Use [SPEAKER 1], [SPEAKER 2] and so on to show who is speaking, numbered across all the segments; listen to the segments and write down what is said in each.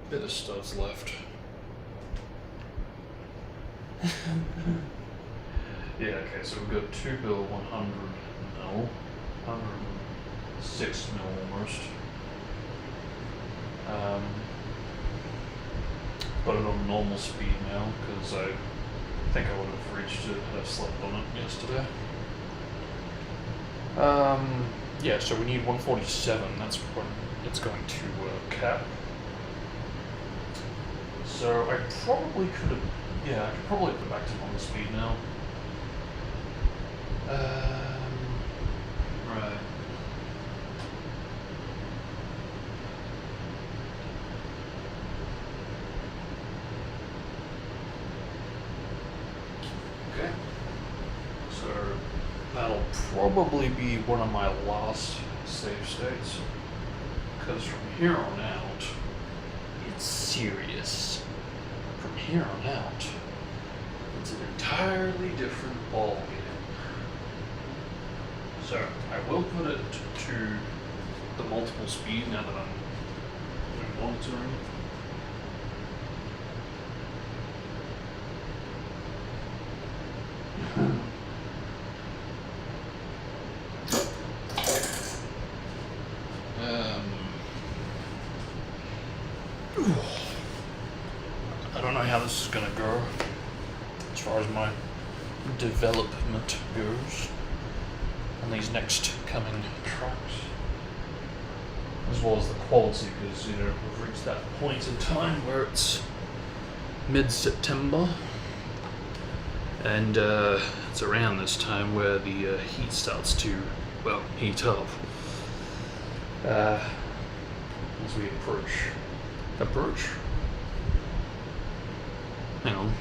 [SPEAKER 1] bit of studs left. Yeah, okay, so we've got 2 bill 100 mil, 106 mil almost. Got it on normal speed now because I think I would have reached it had I slept on it yesterday. Yeah, so we need 147, that's when it's going to cap. So I probably could have, yeah, I could probably put back to normal speed now. Right. Okay. So that'll probably be one of my last save states. Because from here on out, it's serious. From here on out, it's an entirely different ballgame. So I will put it to the multiple speed now that I'm monitoring. I don't know how this is going to go as far as my development goes on these next coming tracks, as well as the quality, because we've reached that point in time where it's mid-September, and it's around this time where the heat starts to, well, heat up as we approach. Hang on.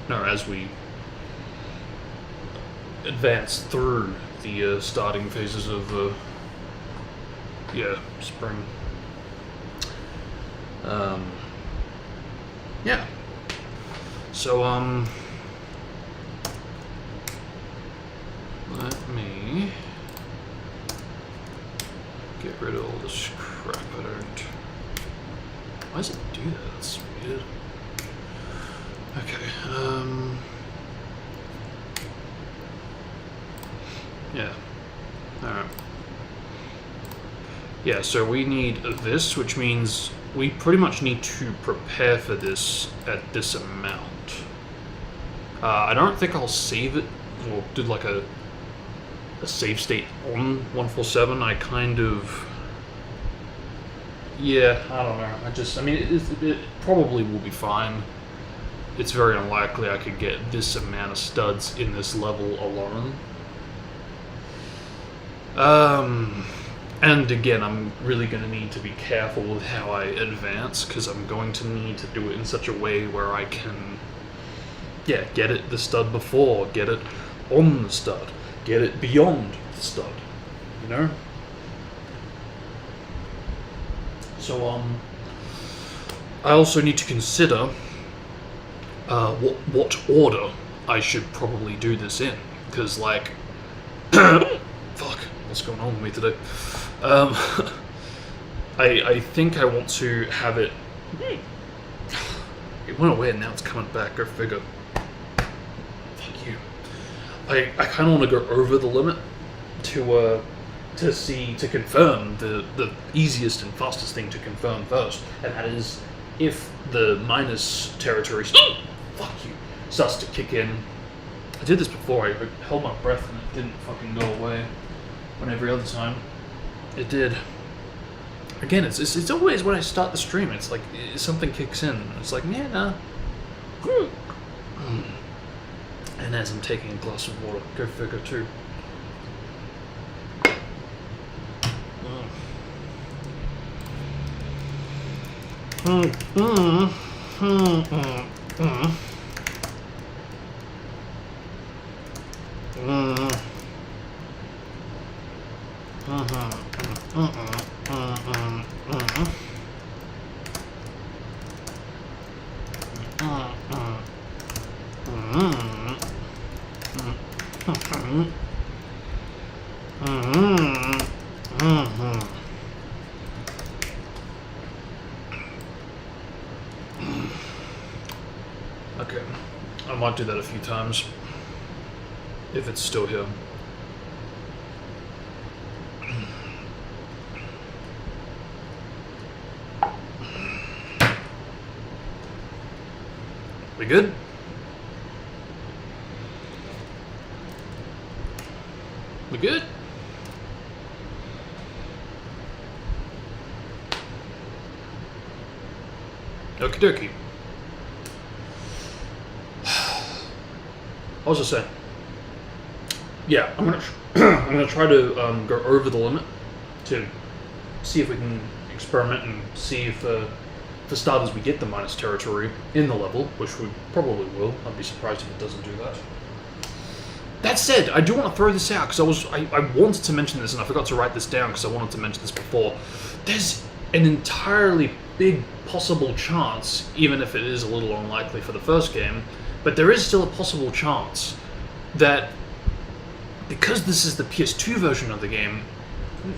[SPEAKER 1] No, as we advance through the starting phases of spring. Yeah. So let me get rid of all this crap I don't. Why does it do that? That's weird. Okay, yeah, alright. Yeah, so we need this, which means we pretty much need to prepare for this at this amount. I don't think I'll save it, or do like a save state on 147. I kind of... Yeah, I don't know. I mean, it probably will be fine. It's very unlikely I could get this amount of studs in this level alone. And again, I'm really going to need to be careful with how I advance, because I'm going to need to do it in such a way where I can, yeah, get it the stud before, get it on the stud, get it beyond the stud, you know? So, I also need to consider what order I should probably do this in, because, like, fuck, what's going on with me today? I think I want to have it. It went away and now it's coming back. Go figure. Fuck you. I kind of want to go over the limit to confirm the easiest and fastest thing to confirm first, and that is if the minus territory fuck you starts to kick in. I did this before. I held my breath and it didn't fucking go away. When every other time it did. Again, it's always when I start the stream, it's like something kicks in. It's like, yeah, nah. And as I'm taking a glass of water, go figure too. might do that a few times. If it's still here. We good? We good? Okie dokie. I was just saying. Yeah, I'm gonna try to go over the limit to see if we can experiment and see if for starters we get the minus territory in the level, which we probably will. I'd be surprised if it doesn't do that. That said, I do want to throw this out because I wanted to mention this and I forgot to write this down because I wanted to mention this before. There's an entirely big possible chance, even if it is a little unlikely for the first game, but there is still a possible chance that because this is the PS2 version of the game,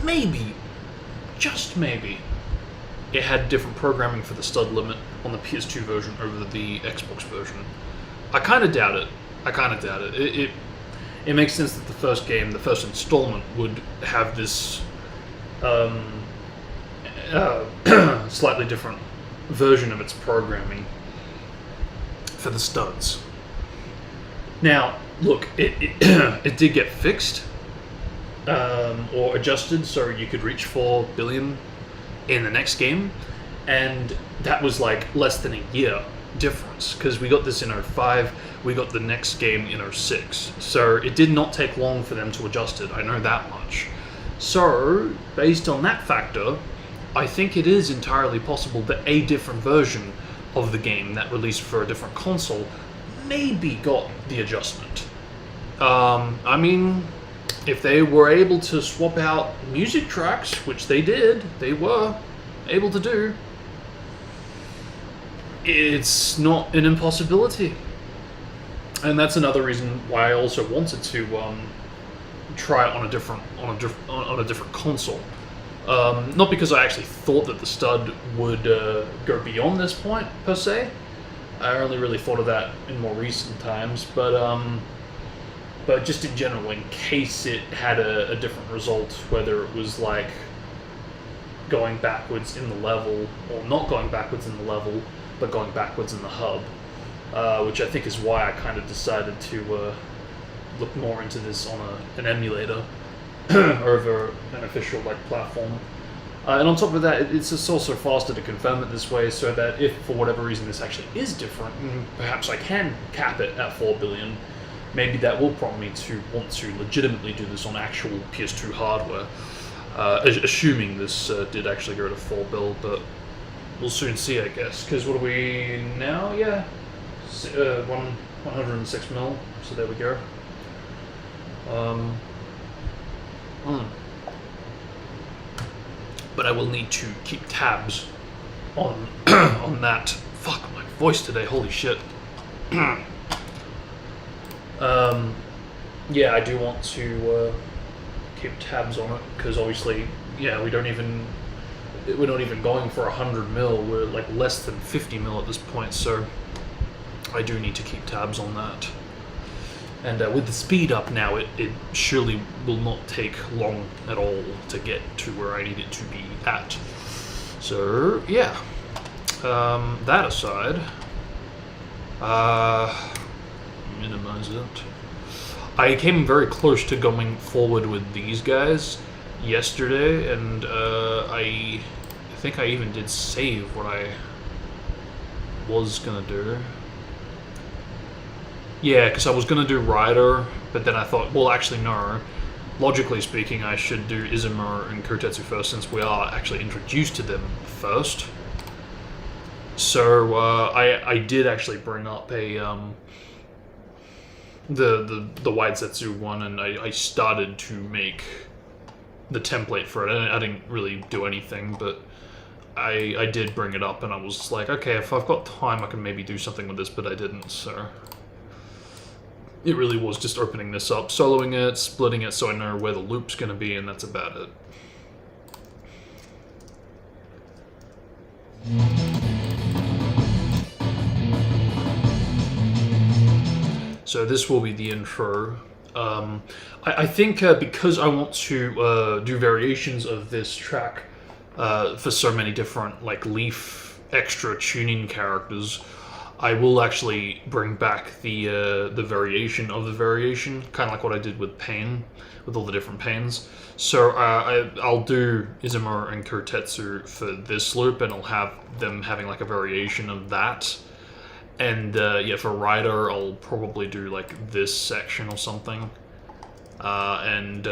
[SPEAKER 1] maybe, just maybe, it had different programming for the stud limit on the PS2 version over the Xbox version. I kind of doubt it. It makes sense that the first game, the first installment, would have this slightly different version of its programming for the studs. Now, look, it did get fixed or adjusted so you could reach 4 billion in the next game, and that was like less than a year difference because we got this in 05, we got the next game in 06, so it did not take long for them to adjust it, I know that much. So, based on that factor, I think it is entirely possible that a different version of the game that released for a different console maybe got the adjustment. I mean, if they were able to swap out music tracks, which they were able to do, it's not an impossibility. And that's another reason why I also wanted to try it on a different console. Not because I actually thought that the stud would go beyond this point per se. I only really thought of that in more recent times, but just in general, in case it had a different result, whether it was like going backwards in the level, or not going backwards in the level, but going backwards in the hub, which I think is why I kind of decided to look more into this on an emulator over an official platform. And on top of that, it's just also faster to confirm it this way, so that if for whatever reason this actually is different, and perhaps I can cap it at 4 billion, maybe that will prompt me to want to legitimately do this on actual PS2 hardware, assuming this did actually go to 4 bill, but we'll soon see, I guess. Because what are we now? Yeah, 106 mil, so there we go. But I will need to keep tabs on on that. Fuck, my voice today, holy shit. Yeah, I do want to keep tabs on it, because obviously, yeah, we're not even going for 100 mil, we're like less than 50 mil at this point, so I do need to keep tabs on that. And with the speed up now, it surely will not take long at all to get to where I need it to be at. So, yeah. That aside, minimize it. I came very close to going forward with these guys yesterday, and I think I even did save what I was gonna do. Yeah, because I was going to do Raido, but then I thought, well, actually, no. Logically speaking, I should do Izuno and Kotetsu first, since we are actually introduced to them first. So, I did actually bring up a, the Wide Setsu one, and I started to make the template for it. I didn't really do anything, but I did bring it up, and I was like, okay, if I've got time, I can maybe do something with this, but I didn't, so... It really was just opening this up, soloing it, splitting it so I know where the loop's going to be, and that's about it. So this will be the intro. I think because I want to do variations of this track for so many different like Leaf extra tuning characters, I will actually bring back the variation of the variation, kind of like what I did with Pain, with all the different pains. So I'll do Izumo and Kotetsu for this loop, and I'll have them having like a variation of that. And yeah, for Raido, I'll probably do like this section or something. I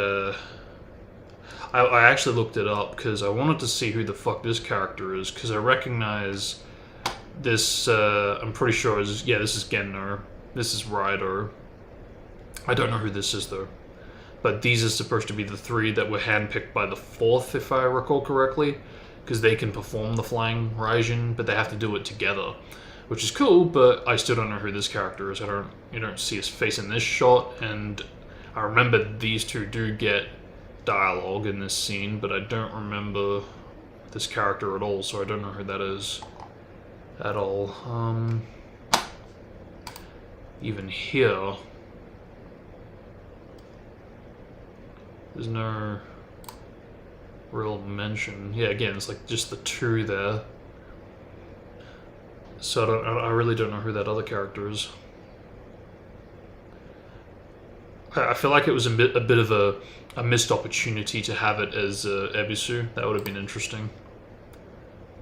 [SPEAKER 1] actually looked it up because I wanted to see who the fuck this character is, because I recognize this. I'm pretty sure this is Genma. This is Raido. I don't know who this is though. But these are supposed to be the three that were handpicked by the fourth, if I recall correctly, because they can perform the flying Raijin, but they have to do it together. Which is cool, but I still don't know who this character is. You don't see his face in this shot, and I remember these two do get dialogue in this scene, but I don't remember this character at all, so I don't know who that is at all. Even here, there's no real mention. Yeah, again, it's like just the two there. So I really don't know who that other character is. I feel like it was a bit of a missed opportunity to have it as Ebisu. That would have been interesting,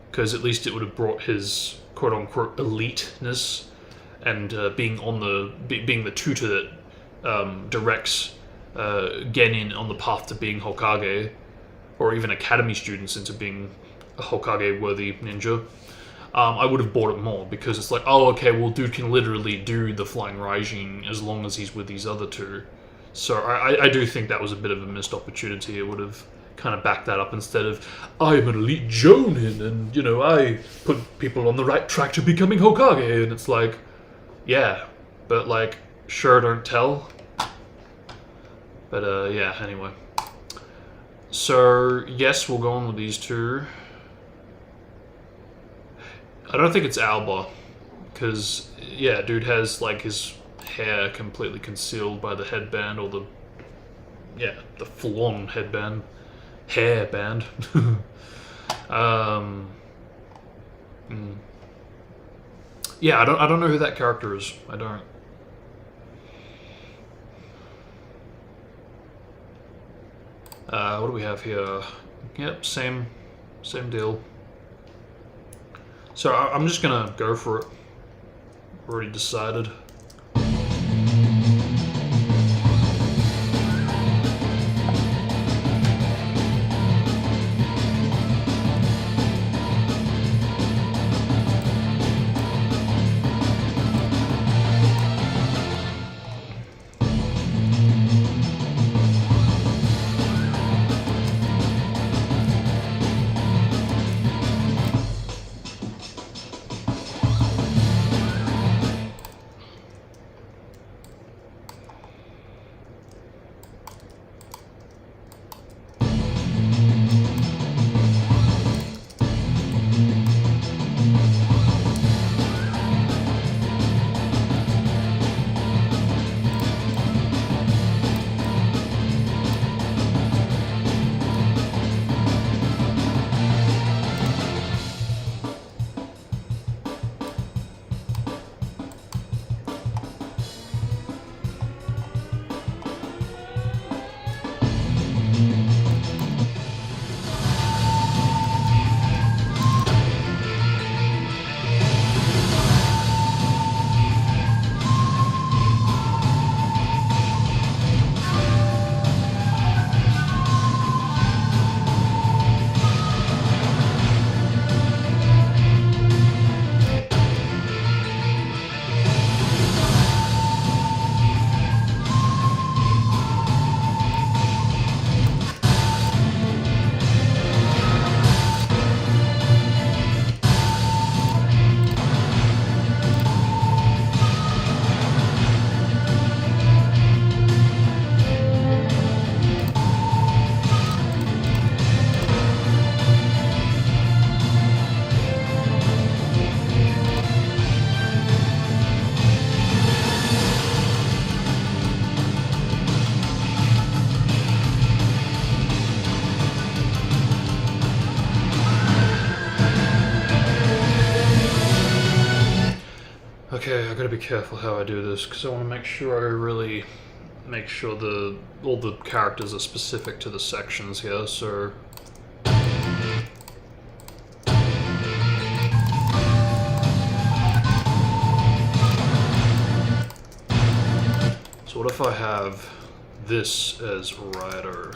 [SPEAKER 1] because at least it would have brought his quote unquote eliteness and being the tutor that directs Genin on the path to being Hokage, or even academy students into being a Hokage worthy ninja. I would have bought it more, because it's like, oh, okay, well, dude can literally do the Flying Raijin as long as he's with these other two. So I do think that was a bit of a missed opportunity. It would have kind of backed that up instead of, I'm an elite Jonin, and, I put people on the right track to becoming Hokage, and it's like, yeah, but, like, sure, don't tell. But, yeah, anyway. So, yes, we'll go on with these two. I don't think it's Alba, because, yeah, dude has, like, his hair completely concealed by the headband, or the full-on headband. Hairband. Yeah, I don't know who that character is. I don't. What do we have here? Yep, same deal. So I'm just gonna go for it. Already decided. Okay, I gotta be careful how I do this because I want to make sure I really make sure all the characters are specific to the sections here. So what if I have this as Raido?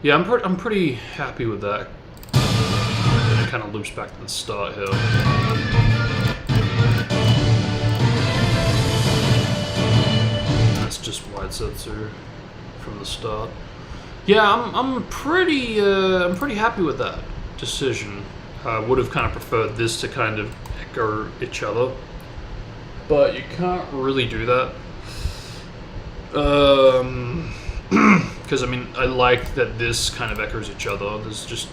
[SPEAKER 1] Yeah, I'm pretty happy with that. It kind of loops back to the start here. That's just Waisetsu from the start. Yeah, I'm pretty happy with that decision. I would have kind of preferred this to kind of echo each other, but you can't really do that. Because I mean, I like that this kind of echoes each other. There's just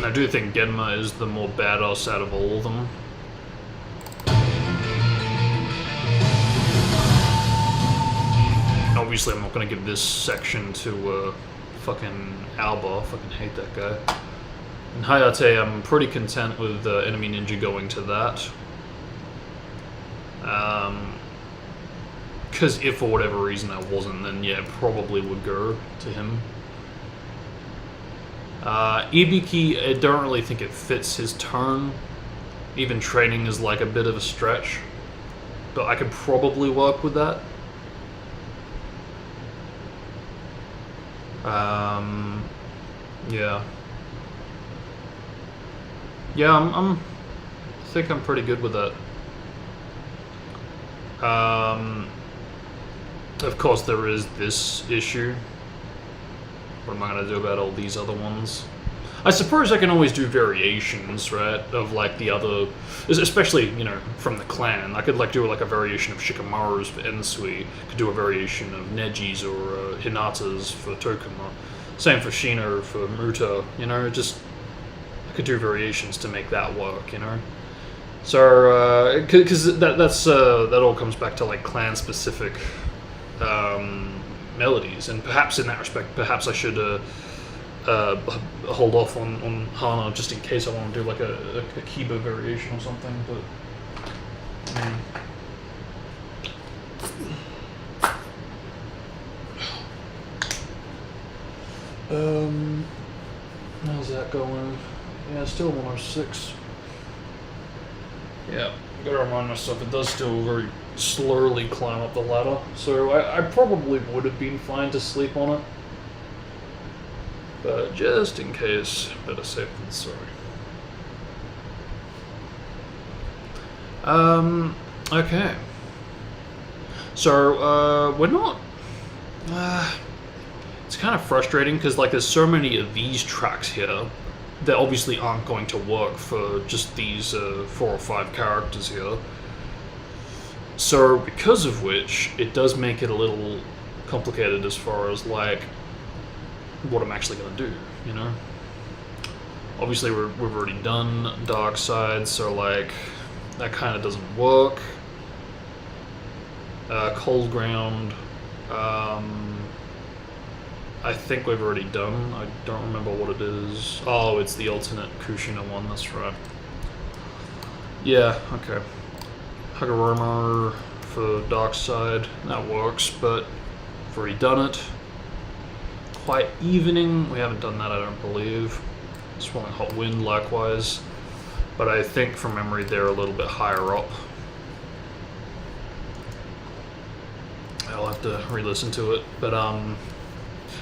[SPEAKER 1] I do think Genma is the more badass out of all of them. Obviously, I'm not going to give this section to fucking Alba. I fucking hate that guy. And Hayate, I'm pretty content with Enemy Ninja going to that. Because if for whatever reason I wasn't, then yeah, probably would go to him. Ibiki, I don't really think it fits his tone. Even training is like a bit of a stretch. But I could probably work with that. Yeah. Yeah, I think I'm pretty good with that. Of course there is this issue. What am I going to do about all these other ones? I suppose I can always do variations, right, of like the other, especially, you know, from the clan. I could like do like a variation of Shikamaru's for Ensui, could do a variation of Neji's or Hinata's for Tokuma. Same for Shino for Muta, you know, just, I could do variations to make that work, you know? So, because that all comes back to like clan-specific melodies, and perhaps in that respect, perhaps I should hold off on Hana just in case I want to do like a Kiba variation or something, but how's that going? Yeah, still 106. Yeah, I gotta remind myself it does still very slowly climb up the ladder, so I probably would have been fine to sleep on it. But just in case, better safe than sorry. Okay. So, we're not... it's kind of frustrating, because, like, there's so many of these tracks here that obviously aren't going to work for just these 4 or 5 characters here. So, because of which, it does make it a little complicated as far as, like, what I'm actually going to do, you know? Obviously, we've already done Dark Side, so, like, that kind of doesn't work. Cold Ground, I think we've already done. I don't remember what it is. Oh, it's the alternate Kushina one, that's right. Yeah, okay. Hagoromo for Dark Side, that works, but we've already done it. Quiet Evening, we haven't done that, I don't believe. Swirling Hot Wind, likewise. But I think from memory they're a little bit higher up. I'll have to re-listen to it, but I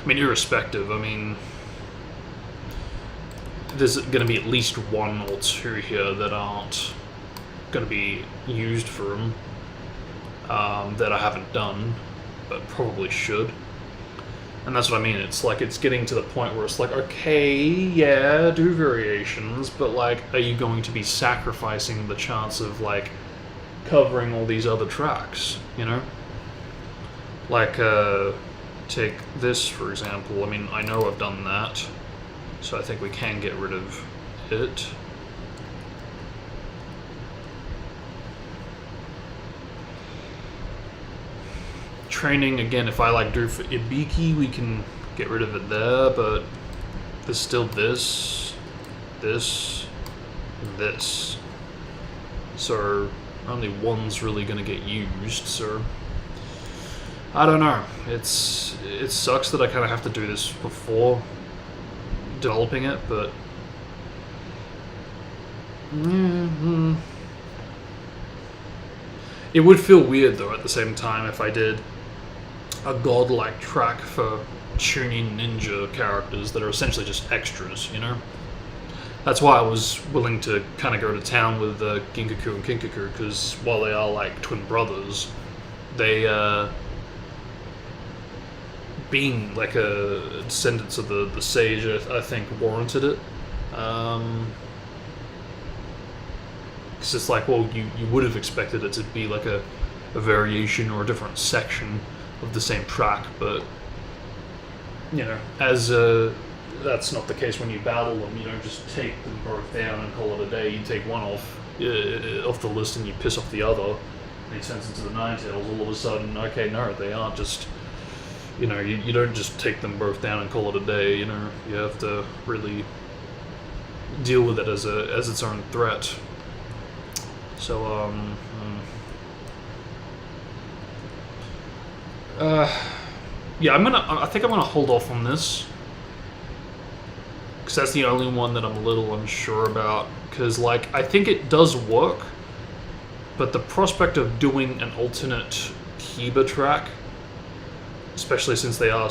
[SPEAKER 1] mean, irrespective, I mean, there's going to be at least 1 or 2 here that aren't going to be used for them, that I haven't done, but probably should. And that's what I mean, it's like, it's getting to the point where it's like, okay, yeah, do variations, but like, are you going to be sacrificing the chance of like, covering all these other tracks, you know? Like, take this, for example. I mean, I know I've done that, so I think we can get rid of it. Training, again, if I like do for Ibiki, we can get rid of it there, but there's still this, and this. So, only one's really going to get used, so I don't know. It sucks that I kind of have to do this before developing it, but it would feel weird though at the same time if I did a godlike track for tuning ninja characters that are essentially just extras, you know? That's why I was willing to kind of go to town with Ginkaku and Kinkaku, because while they are like twin brothers, they, being like a descendants of the sage, I think warranted it. Because it's like, well, you would have expected it to be like a variation or a different section of the same track, but you know, as that's not the case when you battle them. You don't just take them both down and call it a day. You take one off the list and you piss off the other, and he turns into the Ninetales. All of a sudden, okay, no, they aren't just, you know, you don't just take them both down and call it a day. You know, you have to really deal with it as its own threat. So yeah, I think I'm gonna hold off on this, because that's the only one that I'm a little unsure about. Because like, I think it does work, but the prospect of doing an alternate Kiba track, especially since they are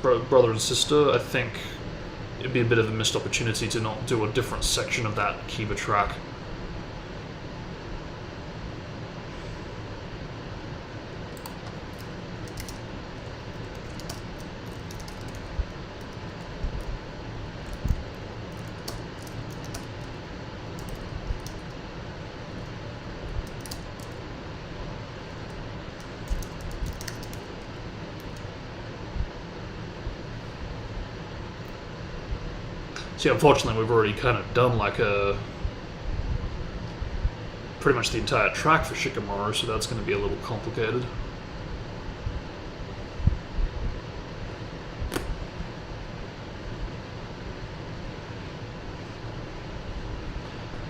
[SPEAKER 1] brother and sister, I think it'd be a bit of a missed opportunity to not do a different section of that Kiba track. See, unfortunately, we've already kind of done like pretty much the entire track for Shikamaru, so that's going to be a little complicated.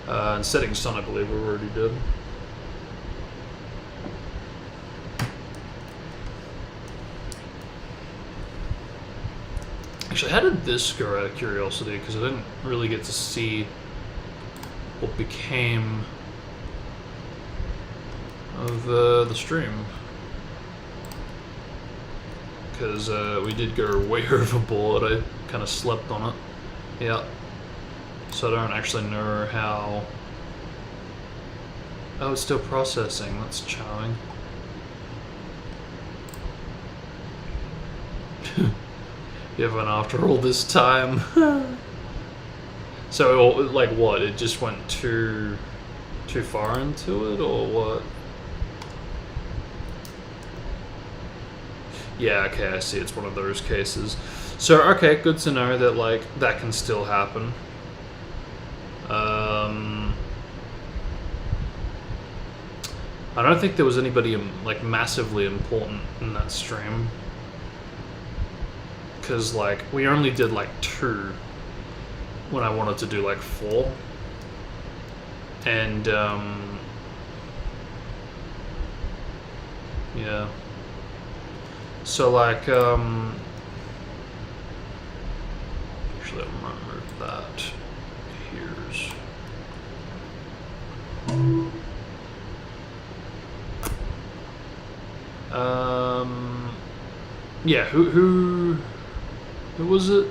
[SPEAKER 1] And Setting Sun, I believe we already did. Actually, how did this go out of curiosity? Because I didn't really get to see what became of the stream. Because we did go way overboard. I kind of slept on it. Yeah. So I don't actually know how... Oh, it's still processing. That's charming. Even after all this time. So, like, what? It just went too far into it, or what? Yeah, okay, I see. It's one of those cases. So, okay, good to know that, like, that can still happen. I don't think there was anybody, like, massively important in that stream. Because, like, we only did, like, 2 when I wanted to do, like, 4. And, yeah. So, like, actually, I'm gonna move that. Here's... yeah, who was it?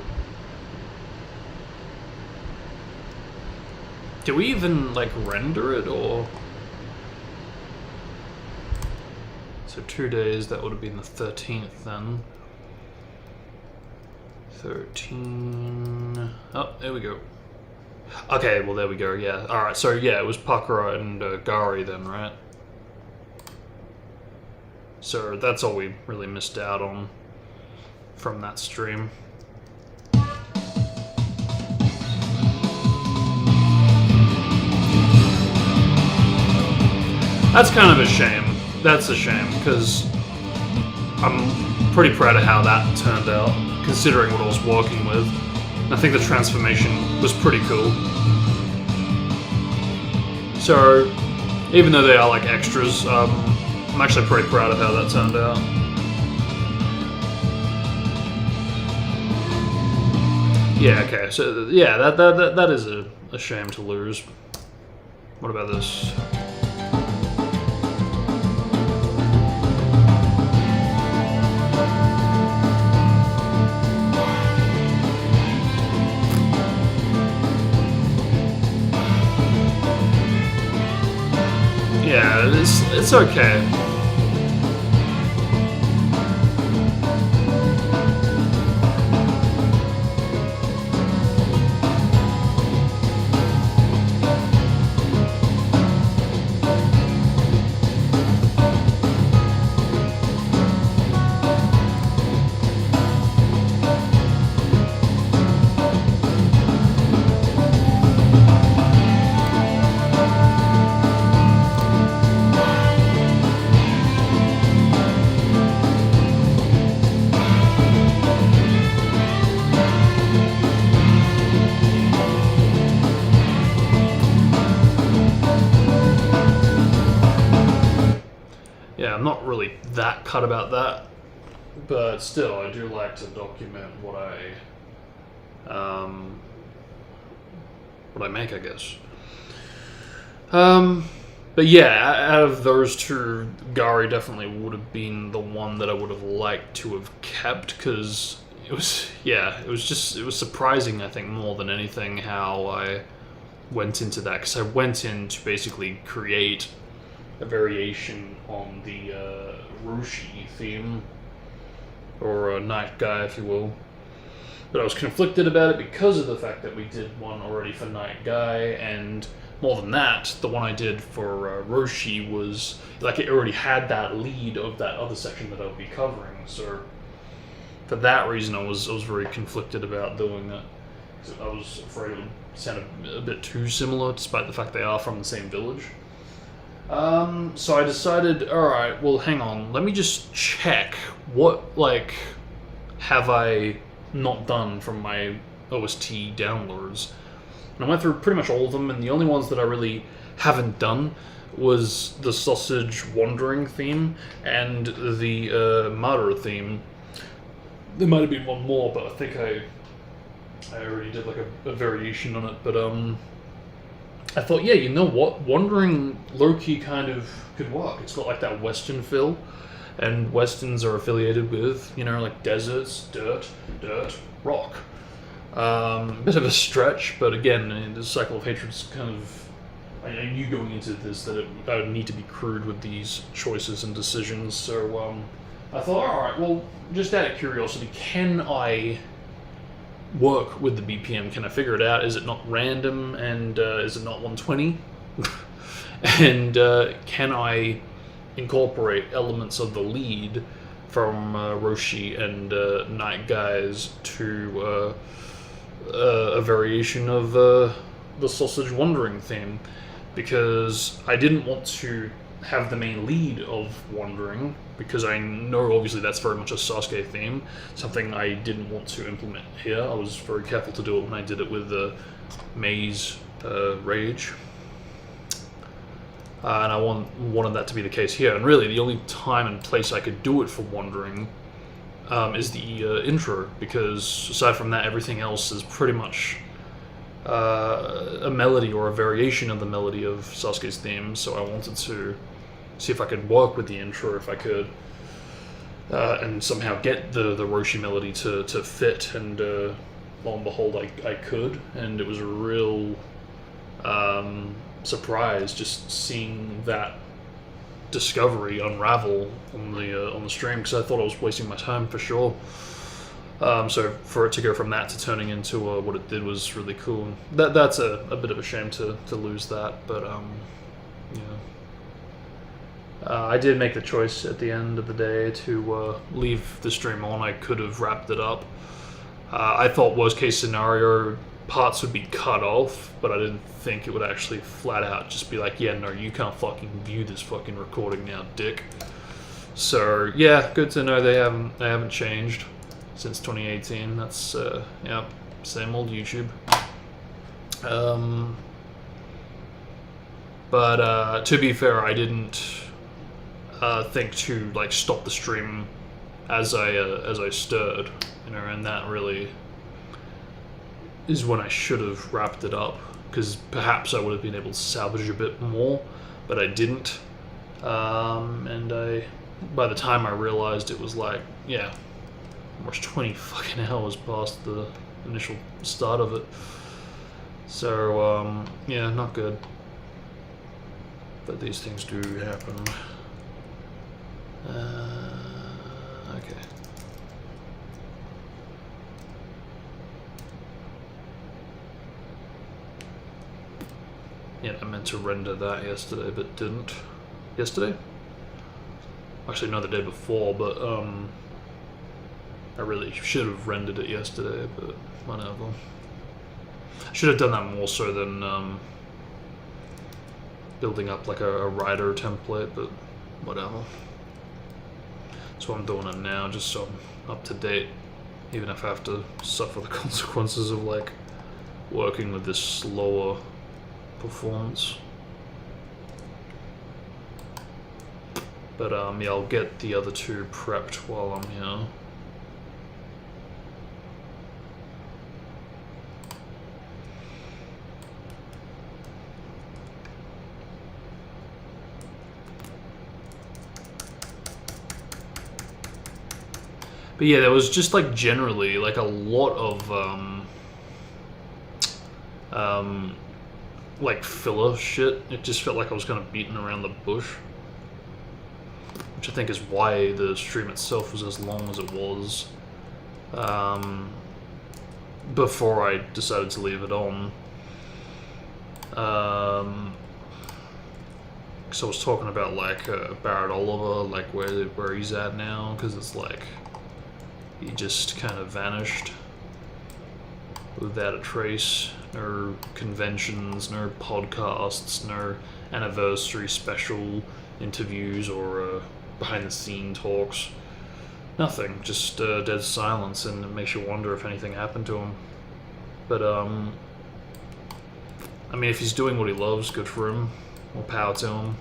[SPEAKER 1] Did we even, like, render it, or? So 2 days, that would have been the 13th then. 13... Oh, there we go. Okay, well, there we go, yeah. Alright, so yeah, it was Pakura and Gari then, right? So that's all we really missed out on from that stream. That's kind of a shame. That's a shame, because I'm pretty proud of how that turned out, considering what I was working with. I think the transformation was pretty cool. So, Even though they are like extras, I'm actually pretty proud of how that turned out. Yeah, okay, so yeah, that is a shame to lose. What about this? Yeah, it's okay. I'm not really that cut about that, but still, I do like to document what I make, I guess. But yeah, out of those two, Gari definitely would have been the one that I would have liked to have kept, because it was surprising, I think, more than anything, how I went into that, because I went in to basically create a variation on the Roshi theme, or a Night Guy, if you will. But I was conflicted about it because of the fact that we did one already for Night Guy, and more than that, the one I did for Roshi was, like, it already had that lead of that other section that I would be covering, so for that reason I was very conflicted about doing it. I was afraid it would sound a bit too similar, despite the fact they are from the same village. So I decided, alright, well, hang on, let me just check what, like, have I not done from my OST downloads. And I went through pretty much all of them, and the only ones that I really haven't done was the Sausage Wandering theme and the Murder theme. There might have been one more, but I think I already did, like, a variation on it, but, I thought, yeah, you know what? Wandering low-key kind of could work. It's got like that Western feel, and Westerns are affiliated with, you know, like deserts, dirt, rock. Bit of a stretch, but again, the Cycle of Hatred's kind of... I knew going into this that I would need to be crude with these choices and decisions, so I thought, alright, well, just out of curiosity, can I work with the BPM? Can I figure it out? Is it not random, and is it not 120? And can I incorporate elements of the lead from Roshi and Night Guys to a variation of the Sausage Wandering theme? Because I didn't want to have the main lead of Wandering, because I know obviously that's very much a Sasuke theme, something I didn't want to implement here. I was very careful to do it when I did it with Mei's Rage. And I wanted that to be the case here, and really the only time and place I could do it for Wandering is the intro, because aside from that, everything else is pretty much a melody or a variation of the melody of Sasuke's theme, so I wanted to see if I could work with the intro, if I could, and somehow get the Roshi melody to fit, and lo and behold, I could, and it was a real surprise just seeing that discovery unravel on the stream, because I thought I was wasting my time for sure. So for it to go from that to turning into what it did was really cool. That's a bit of a shame to lose that, but yeah. I did make the choice at the end of the day to leave the stream on. I could have wrapped it up. I thought worst case scenario parts would be cut off, but I didn't think it would actually flat out just be like, yeah, no, you can't fucking view this fucking recording now, dick. So yeah, good to know they haven't changed since 2018. That's yeah, same old YouTube. But to be fair, I didn't think to like stop the stream as I stirred, you know, and that really is when I should have wrapped it up, because perhaps I would have been able to salvage a bit more, but I didn't. And by the time I realized, it was like, yeah, almost 20 fucking hours past the initial start of it. So, yeah, not good. But these things do happen. Okay. Yeah, I meant to render that yesterday, but didn't. Yesterday? Actually, no, the day before, but, I really should have rendered it yesterday, but whatever. I should have done that more so than, building up like a Raido template, but whatever. So I'm doing it now, just so I'm up to date, even if I have to suffer the consequences of like working with this slower performance. But yeah, I'll get the other two prepped while I'm here. But yeah, there was just like generally like a lot of like filler shit. It just felt like I was kind of beating around the bush, which I think is why the stream itself was as long as it was. Before I decided to leave it on. So I was talking about like Barrett Oliver, like where he's at now, because it's like he just kind of vanished without a trace. No conventions, no podcasts, no anniversary special interviews or behind the scene talks. Nothing, just dead silence, and it makes you wonder if anything happened to him. But I mean, if he's doing what he loves, good for him. More power to him.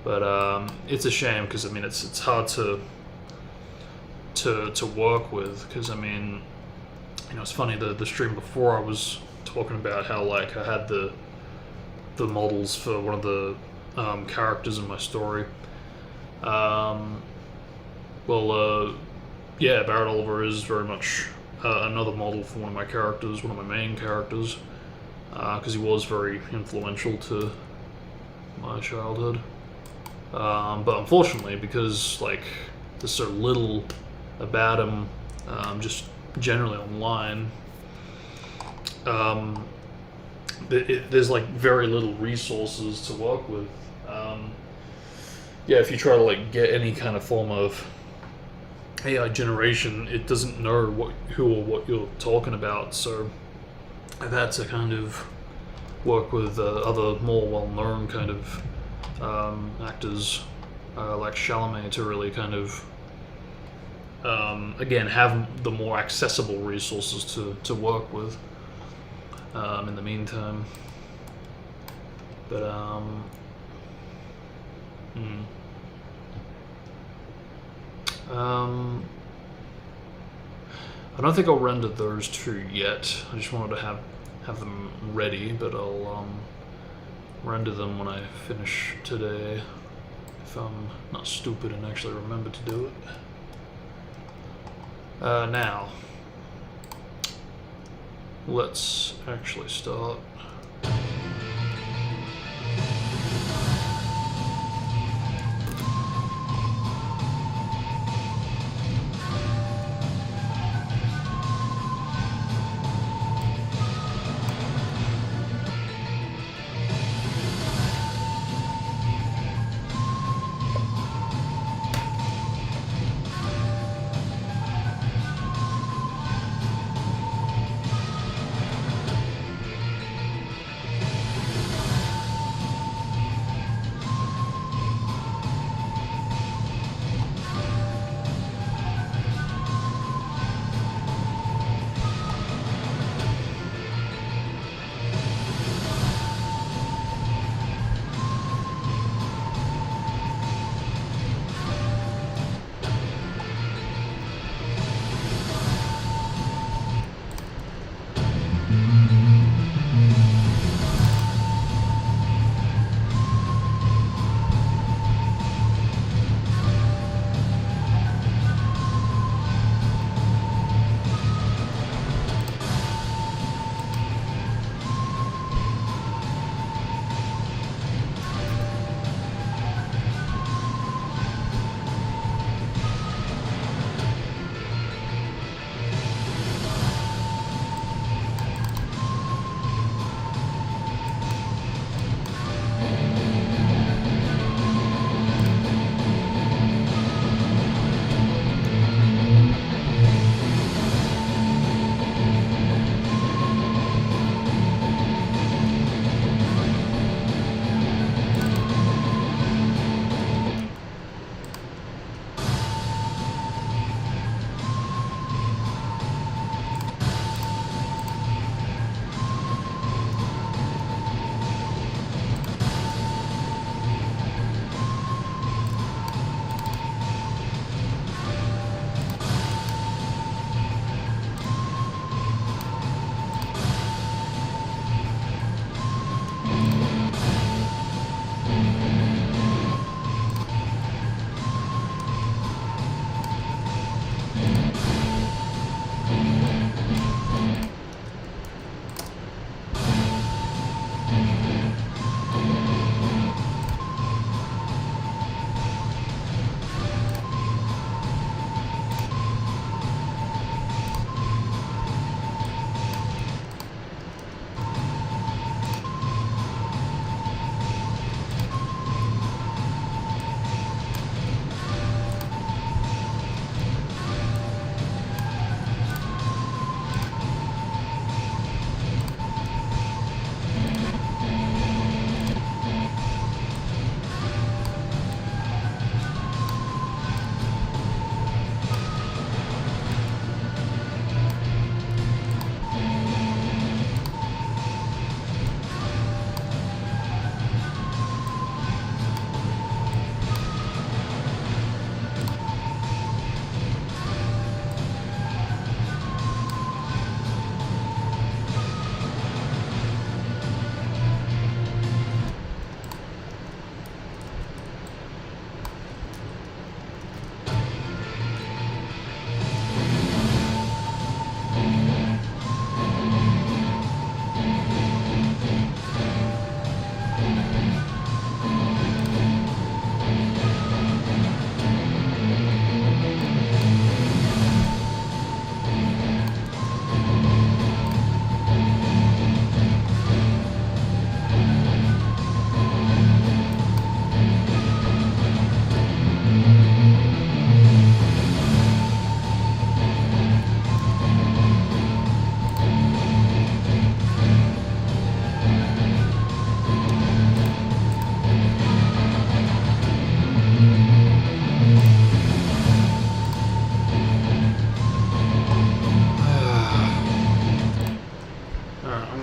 [SPEAKER 1] But it's a shame, because I mean it's hard to work with, because I mean, you know, it's funny, the stream before I was talking about how like I had the models for one of the characters in my story. Yeah, Barrett Oliver is very much another model for one of my characters, one of my main characters, because he was very influential to my childhood. But unfortunately, because like there's so little about him, just generally online, there's like very little resources to work with. Yeah, if you try to like get any kind of form of AI generation, it doesn't know who or what you're talking about, so I've had to kind of work with other more well-known kind of actors like Chalamet to really kind of again have the more accessible resources to work with in the meantime. But I don't think I'll render those two yet. I just wanted to have them ready, but I'll render them when I finish today, if I'm not stupid and actually remember to do it. Now, let's actually start.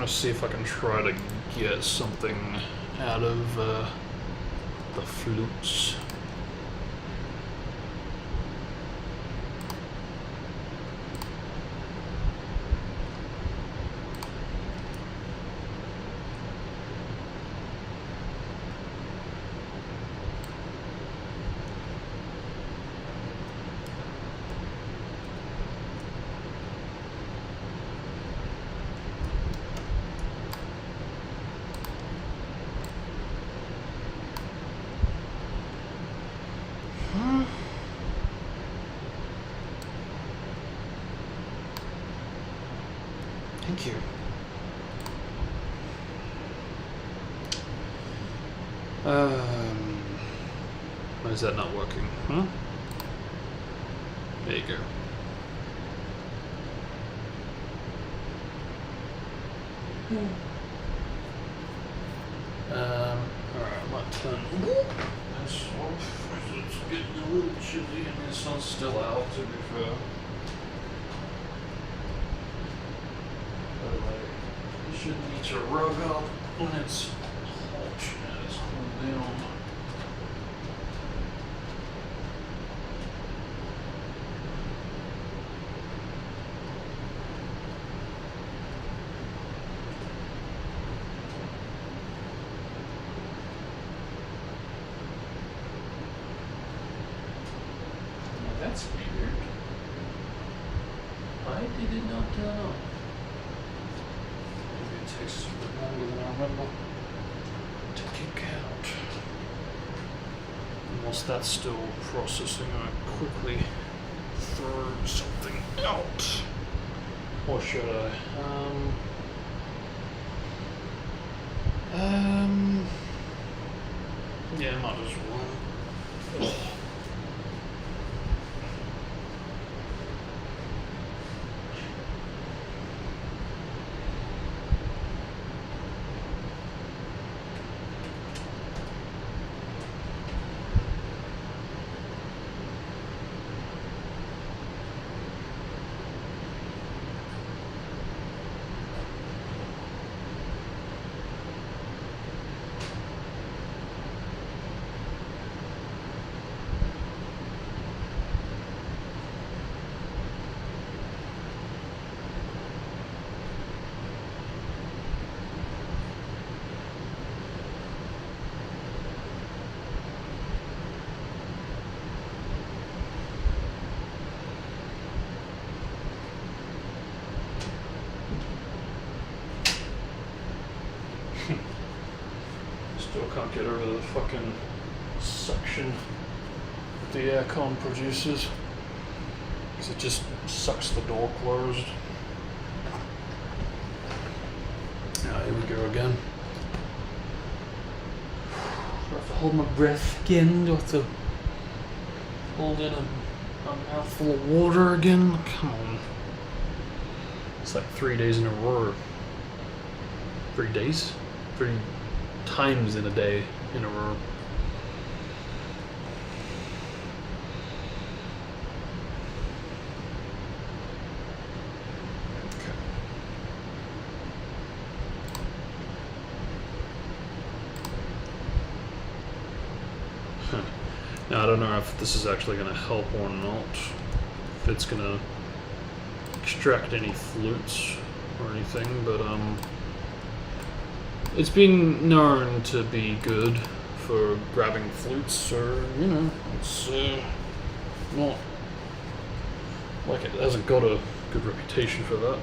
[SPEAKER 1] See if I can try to get something out of the flutes. Thank you. Why is that not working? Huh? There you go. Alright, I might turn this off. It's getting a little chilly and the sun's still out, to be fair. You shouldn't need to rug up when it's hot. It's cooled down. That's weird. Why did it not turn on? Maybe it takes a bit longer than I remember to kick out. And whilst that's still processing, I quickly throw something out. Or should I? Yeah, might as well. Ugh. Still can't get over the fucking suction that the aircon produces, because it just sucks the door closed. Ah, here we go again. Do I have to hold my breath again? Do I have to hold in a mouthful of water again? Come on. It's like 3 days in a row. 3 days? 3 times in a day in a row. Okay. Huh. Now I don't know if this is actually going to help or not. If it's going to extract any flutes or anything, but it's been known to be good for grabbing flutes, so, you know, it's not like it hasn't got a good reputation for that.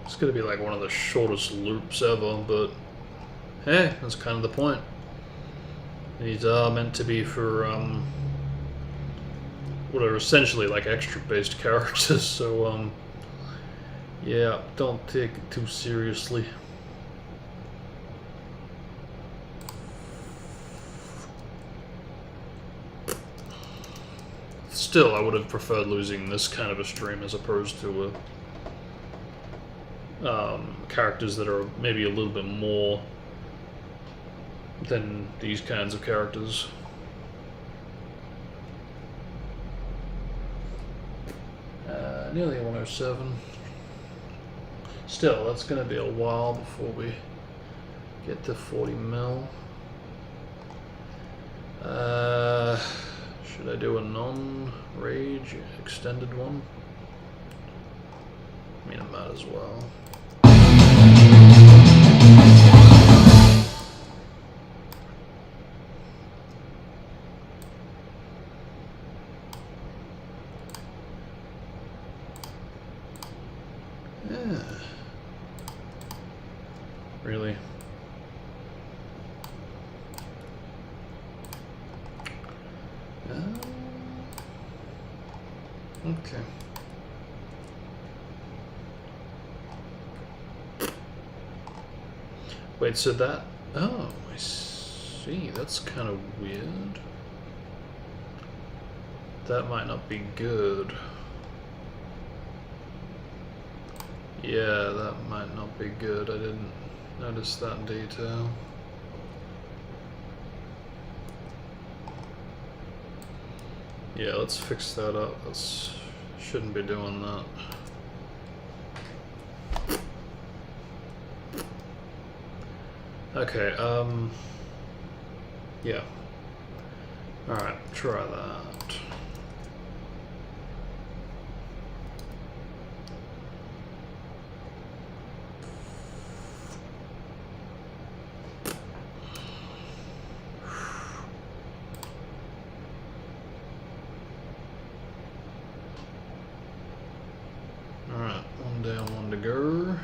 [SPEAKER 1] It's gonna be like one of the shortest loops ever, but hey, that's kind of the point. These are meant to be for what are essentially like extra-based characters, so yeah, don't take it too seriously. Still, I would have preferred losing this kind of a stream as opposed to characters that are maybe a little bit more than these kinds of characters. Nearly 107. Still, that's going to be a while before we get to 40 mil. Should I do a non-rage extended one? I mean, I might as well. Yeah. Really? Okay. Wait, so that... Oh, I see. That's kind of weird. That might not be good. Yeah, that might not be good. I didn't notice that in detail. Yeah, let's fix that up. That's... shouldn't be doing that. Okay, yeah. Alright, try that. Alright, one down, one to go.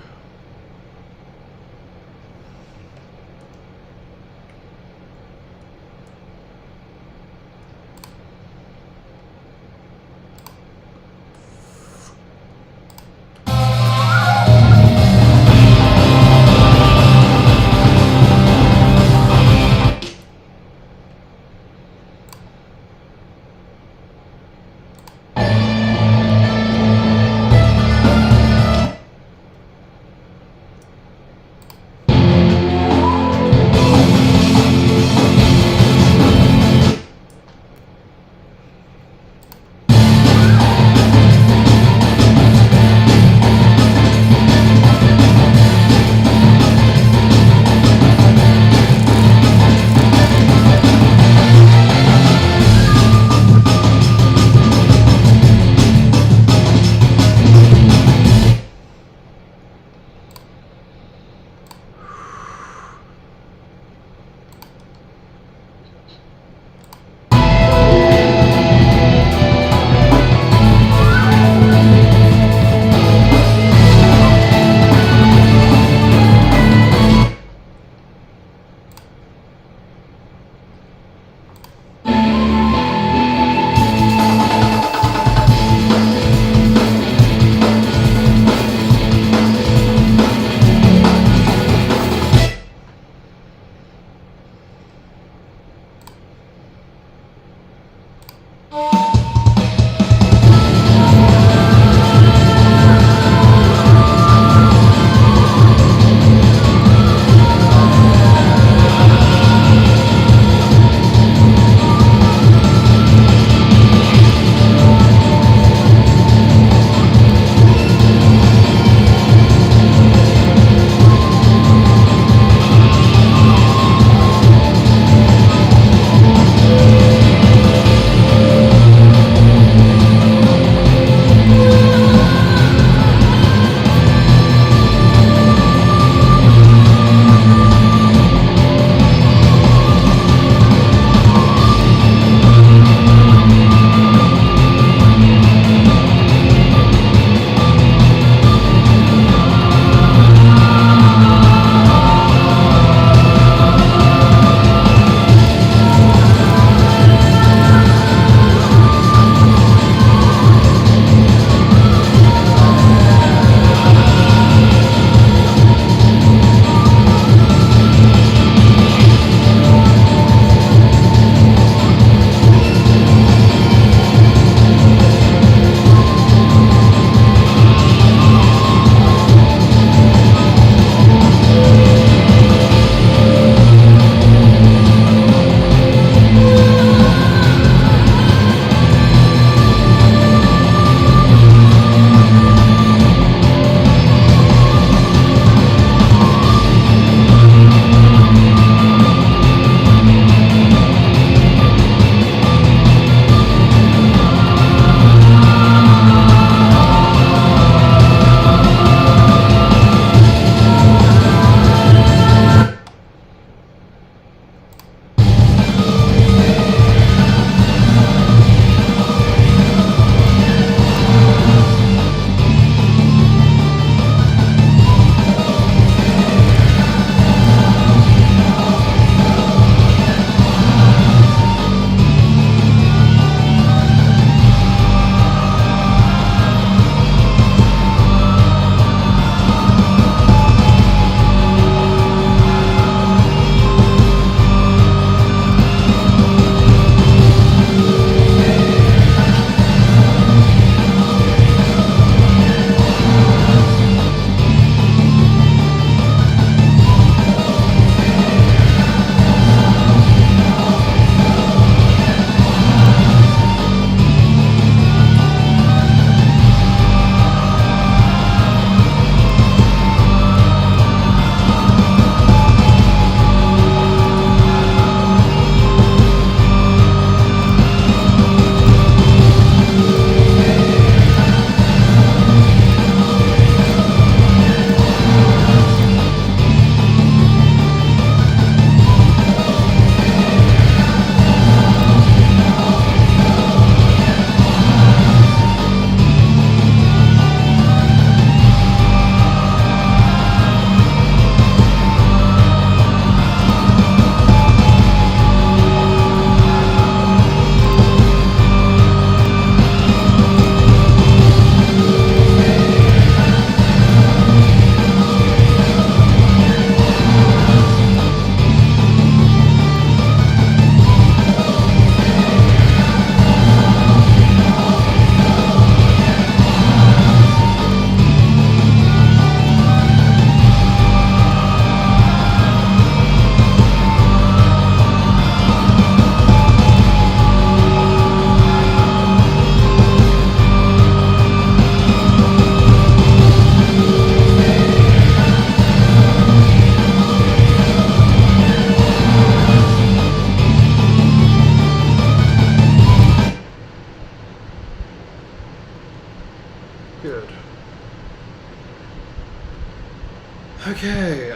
[SPEAKER 1] Okay,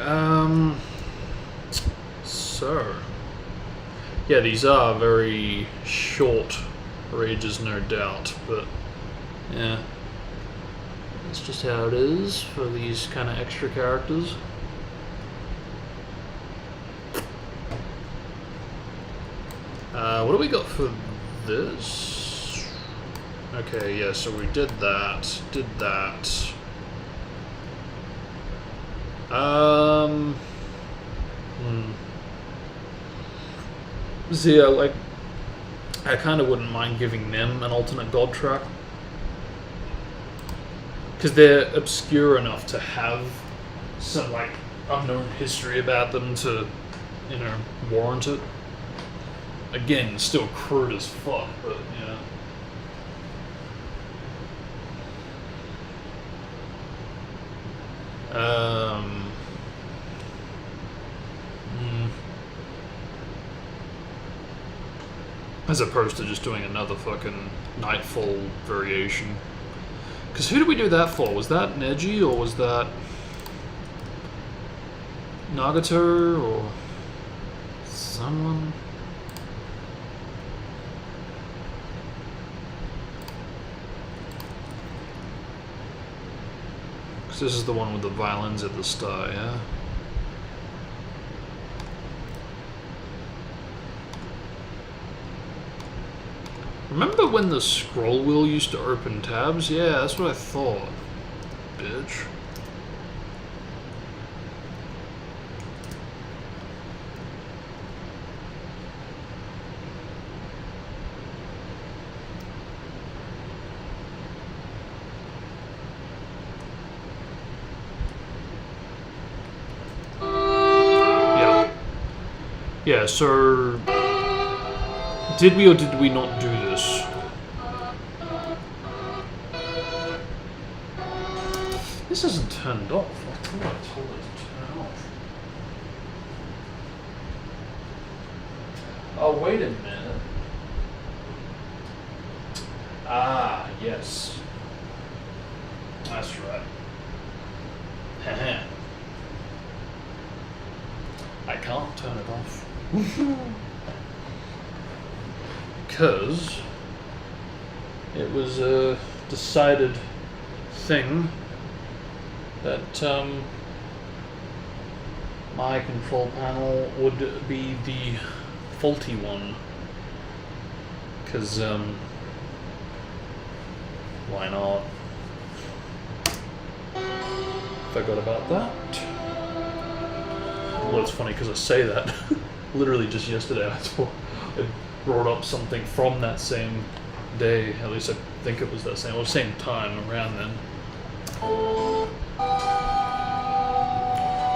[SPEAKER 1] so... Yeah, these are very short rages, no doubt, but... Yeah. That's just how it is for these kind of extra characters. What do we got for this? Okay, yeah, so we did that. So yeah, like, I kind of wouldn't mind giving them an alternate god track. Because they're obscure enough to have some, like, unknown history about them to, you know, warrant it. Again, still crude as fuck, but, yeah. As opposed to just doing another fucking Nightfall variation. Because who did we do that for? Was that Neji, or was that Nagato, or someone? Because this is the one with the violins at the start, yeah? Remember when the scroll wheel used to open tabs? Yeah, that's what I thought. Bitch. Yeah. Yeah, so... Did we or did we not do this? This isn't turned off. I thought I told it to turn off. Oh, wait a minute. Ah, yes. That's right. I can't turn it off. Because it was a decided thing that my control panel would be the faulty one. Because, why not? Forgot about that. Well, it's funny because I say that literally just yesterday. I brought up something from that same day. At least I think it was that same, or same time around then.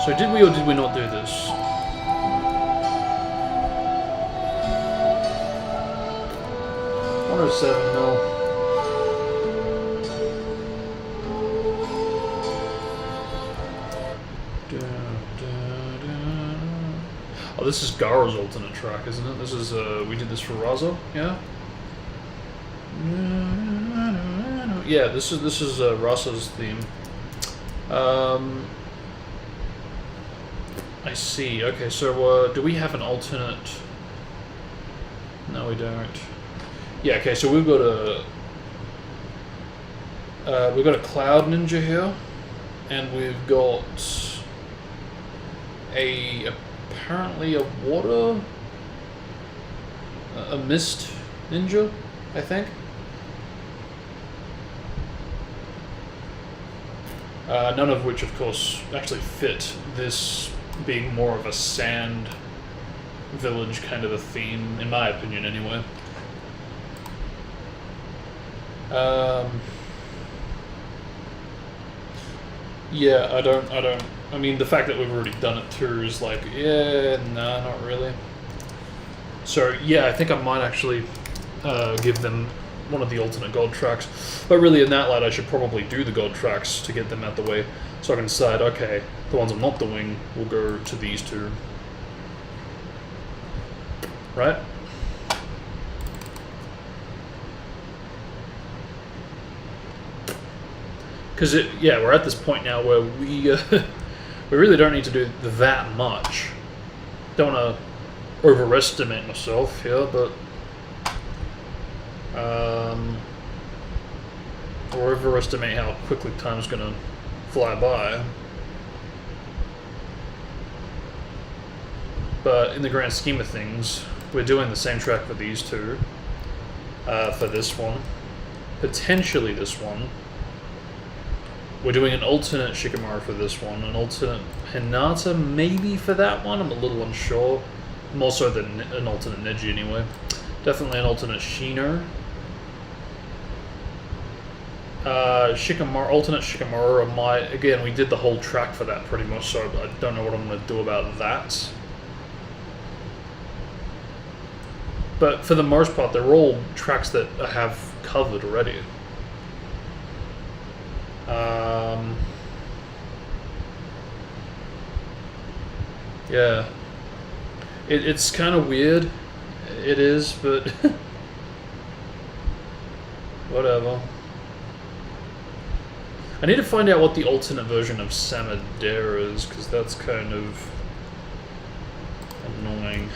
[SPEAKER 1] So did we or did we not do this? $107 mil. Oh, this is Garo's alternate track, isn't it? This is, we did this for Razo, yeah? Yeah, this is Rasa's theme. I see. Okay, so do we have an alternate? No, we don't. Yeah. Okay, so we've got a Cloud Ninja here, and we've got apparently a water, a mist ninja, I think. None of which, of course, actually fit this being more of a sand village kind of a theme, in my opinion, anyway. Yeah, I don't. I mean, the fact that we've already done it too is like, yeah, nah, not really. So, yeah, I think I might actually give them one of the alternate gold tracks. But really, in that light, I should probably do the gold tracks to get them out the way, so I can decide, okay, the ones I'm not doing will go to these two. Right? Because, yeah, we're at this point now where We really don't need to do that much. Don't want to overestimate myself here, but or overestimate how quickly time's gonna fly by. But in the grand scheme of things, we're doing the same track for these two. For this one, potentially this one. We're doing an alternate Shikamaru for this one, an alternate Hinata maybe for that one. I'm a little unsure. More so than an alternate Neji anyway. Definitely an alternate Shino. Alternate Shikamaru might... Again, we did the whole track for that pretty much, so I don't know what I'm going to do about that. But for the most part, they're all tracks that I have covered already. Yeah. It's kind of weird. It is, but... whatever. I need to find out what the alternate version of Samadera is, because that's kind of annoying.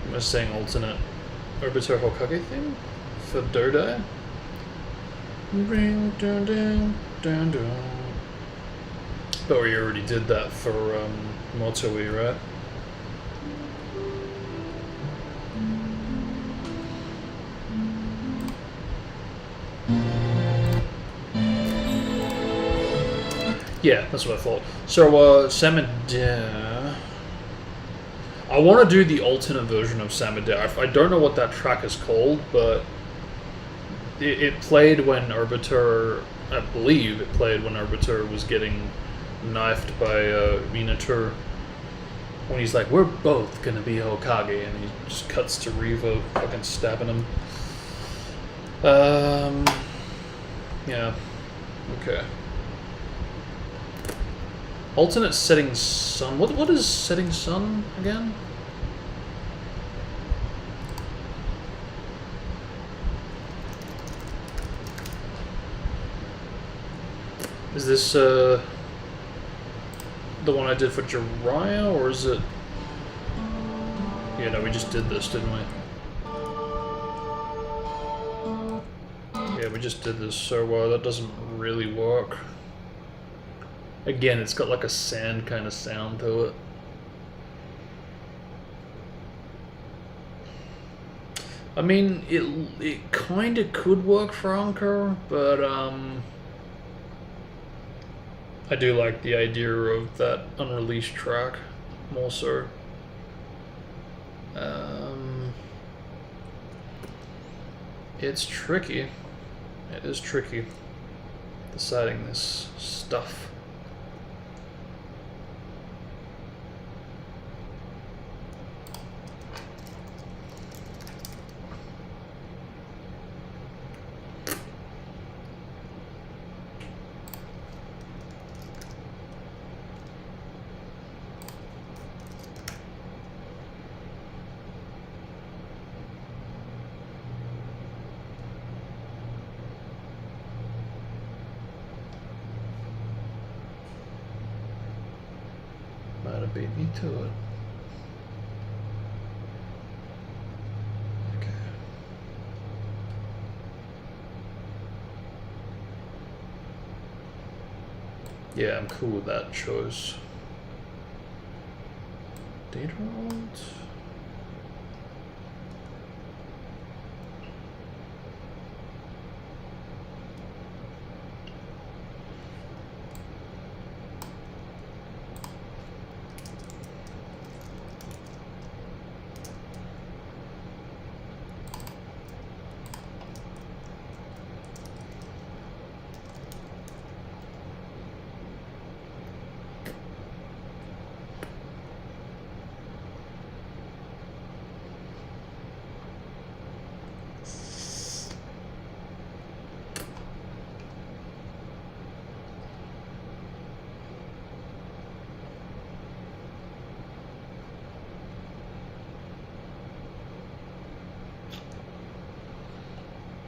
[SPEAKER 1] Am I saying alternate Obito Hokage theme for Dodai? Ring dun dun dun dun. But we already did that for Motoi, right? Yeah, that's what I thought. So, Samadera... I want to do the alternate version of Samadera. I don't know what that track is called, but it played when Obito... I believe it played when Obito was getting knifed by Minato. When he's like, we're both gonna be Hokage, and he just cuts to Revo fucking stabbing him. Yeah. Okay. Alternate setting sun. What is setting sun again? Is this the one I did for Jiraiya, or is it... Yeah, no, we just did this, didn't we? Yeah, we just did this, so that doesn't really work. Again, it's got like a sand kind of sound to it. I mean, it kind of could work for Anchor, but I do like the idea of that unreleased track more so. It's tricky. It is tricky deciding this stuff. Might have beat me to it. Okay. Yeah, I'm cool with that choice. Data rolled?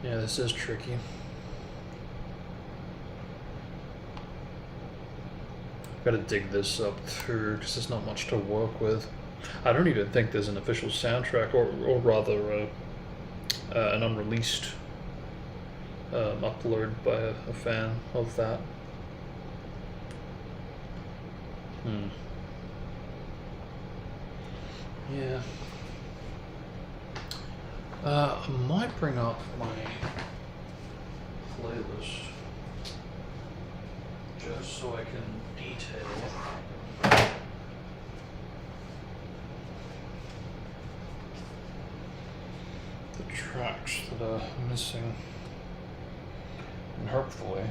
[SPEAKER 1] Yeah, this is tricky. Gotta dig this up too, because there's not much to work with. I don't even think there's an official soundtrack, or rather, an unreleased upload by a fan of that. Yeah. I might bring up my playlist just so I can detail the tracks that are missing, and hopefully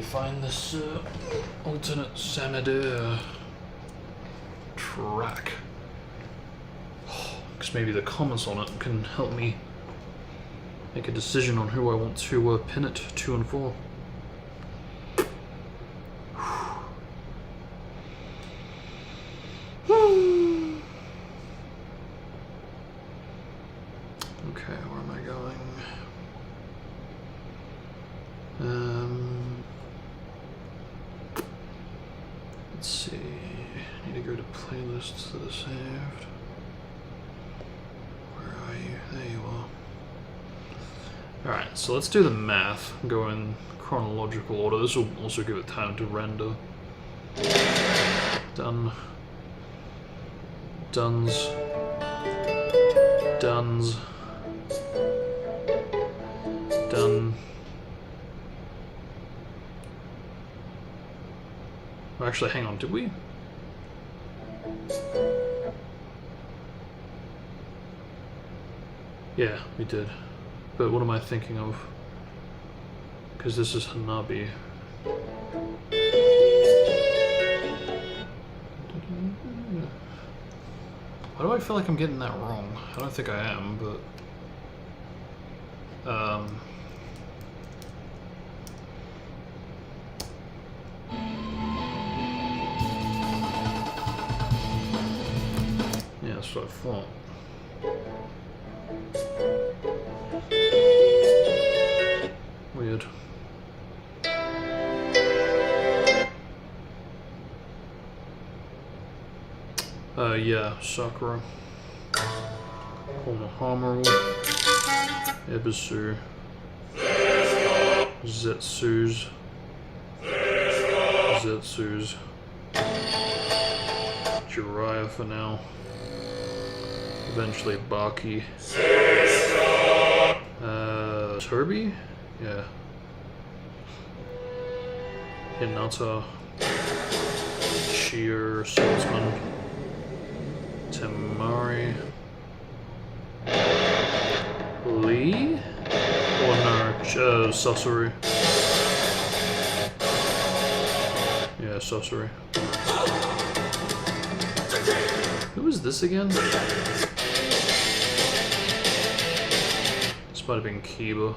[SPEAKER 1] find this alternate Samadeur track, because maybe the comments on it can help me make a decision on who I want to pin it 2 and 4. Okay, where am I going? Let's see. I need to go to playlists that are saved. Where are you? There you are. Alright, so let's do the math. Go in chronological order. This will also give it time to render. Done. Duns. Duns. Done. Actually, hang on, did we? Yeah, we did. But what am I thinking of? Because this is Hanabi. Why do I feel like I'm getting that wrong? I don't think I am, but... yeah, that's what I thought. Weird. Yeah, Sakura. Konohamaru. Ebisu. Zetsu's. Jiraiya for now. Eventually Baki. Toby? Yeah. Hinata. Sheer Swordsman. Temari. Lee? Or no, Sasori. Yeah, Sasori. Who is this again? This might have been Kiba.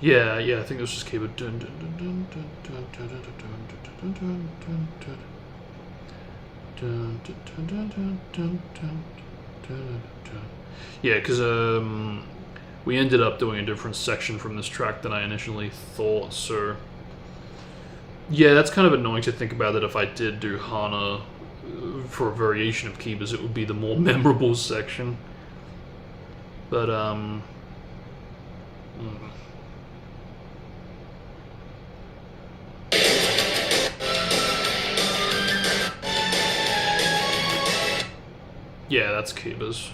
[SPEAKER 1] Yeah, I think it was just Kiba. Yeah, because we ended up doing a different section from this track than I initially thought, so... Yeah, that's kind of annoying to think about, that if I did do Hana for a variation of Kiba's, it would be the more memorable section. But, yeah, that's Kiba's.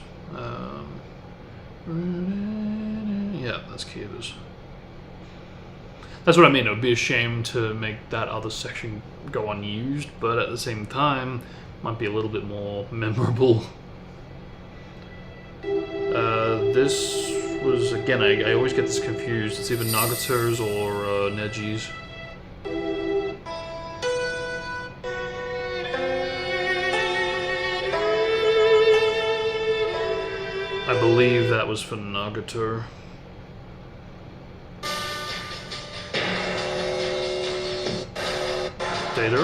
[SPEAKER 1] Yeah, that's Kiba's. That's what I mean. It would be a shame to make that other section go unused, but at the same time, might be a little bit more memorable. This was, again, I always get this confused. It's either Nagato's or Neji's. I believe that was for Nagato. Data?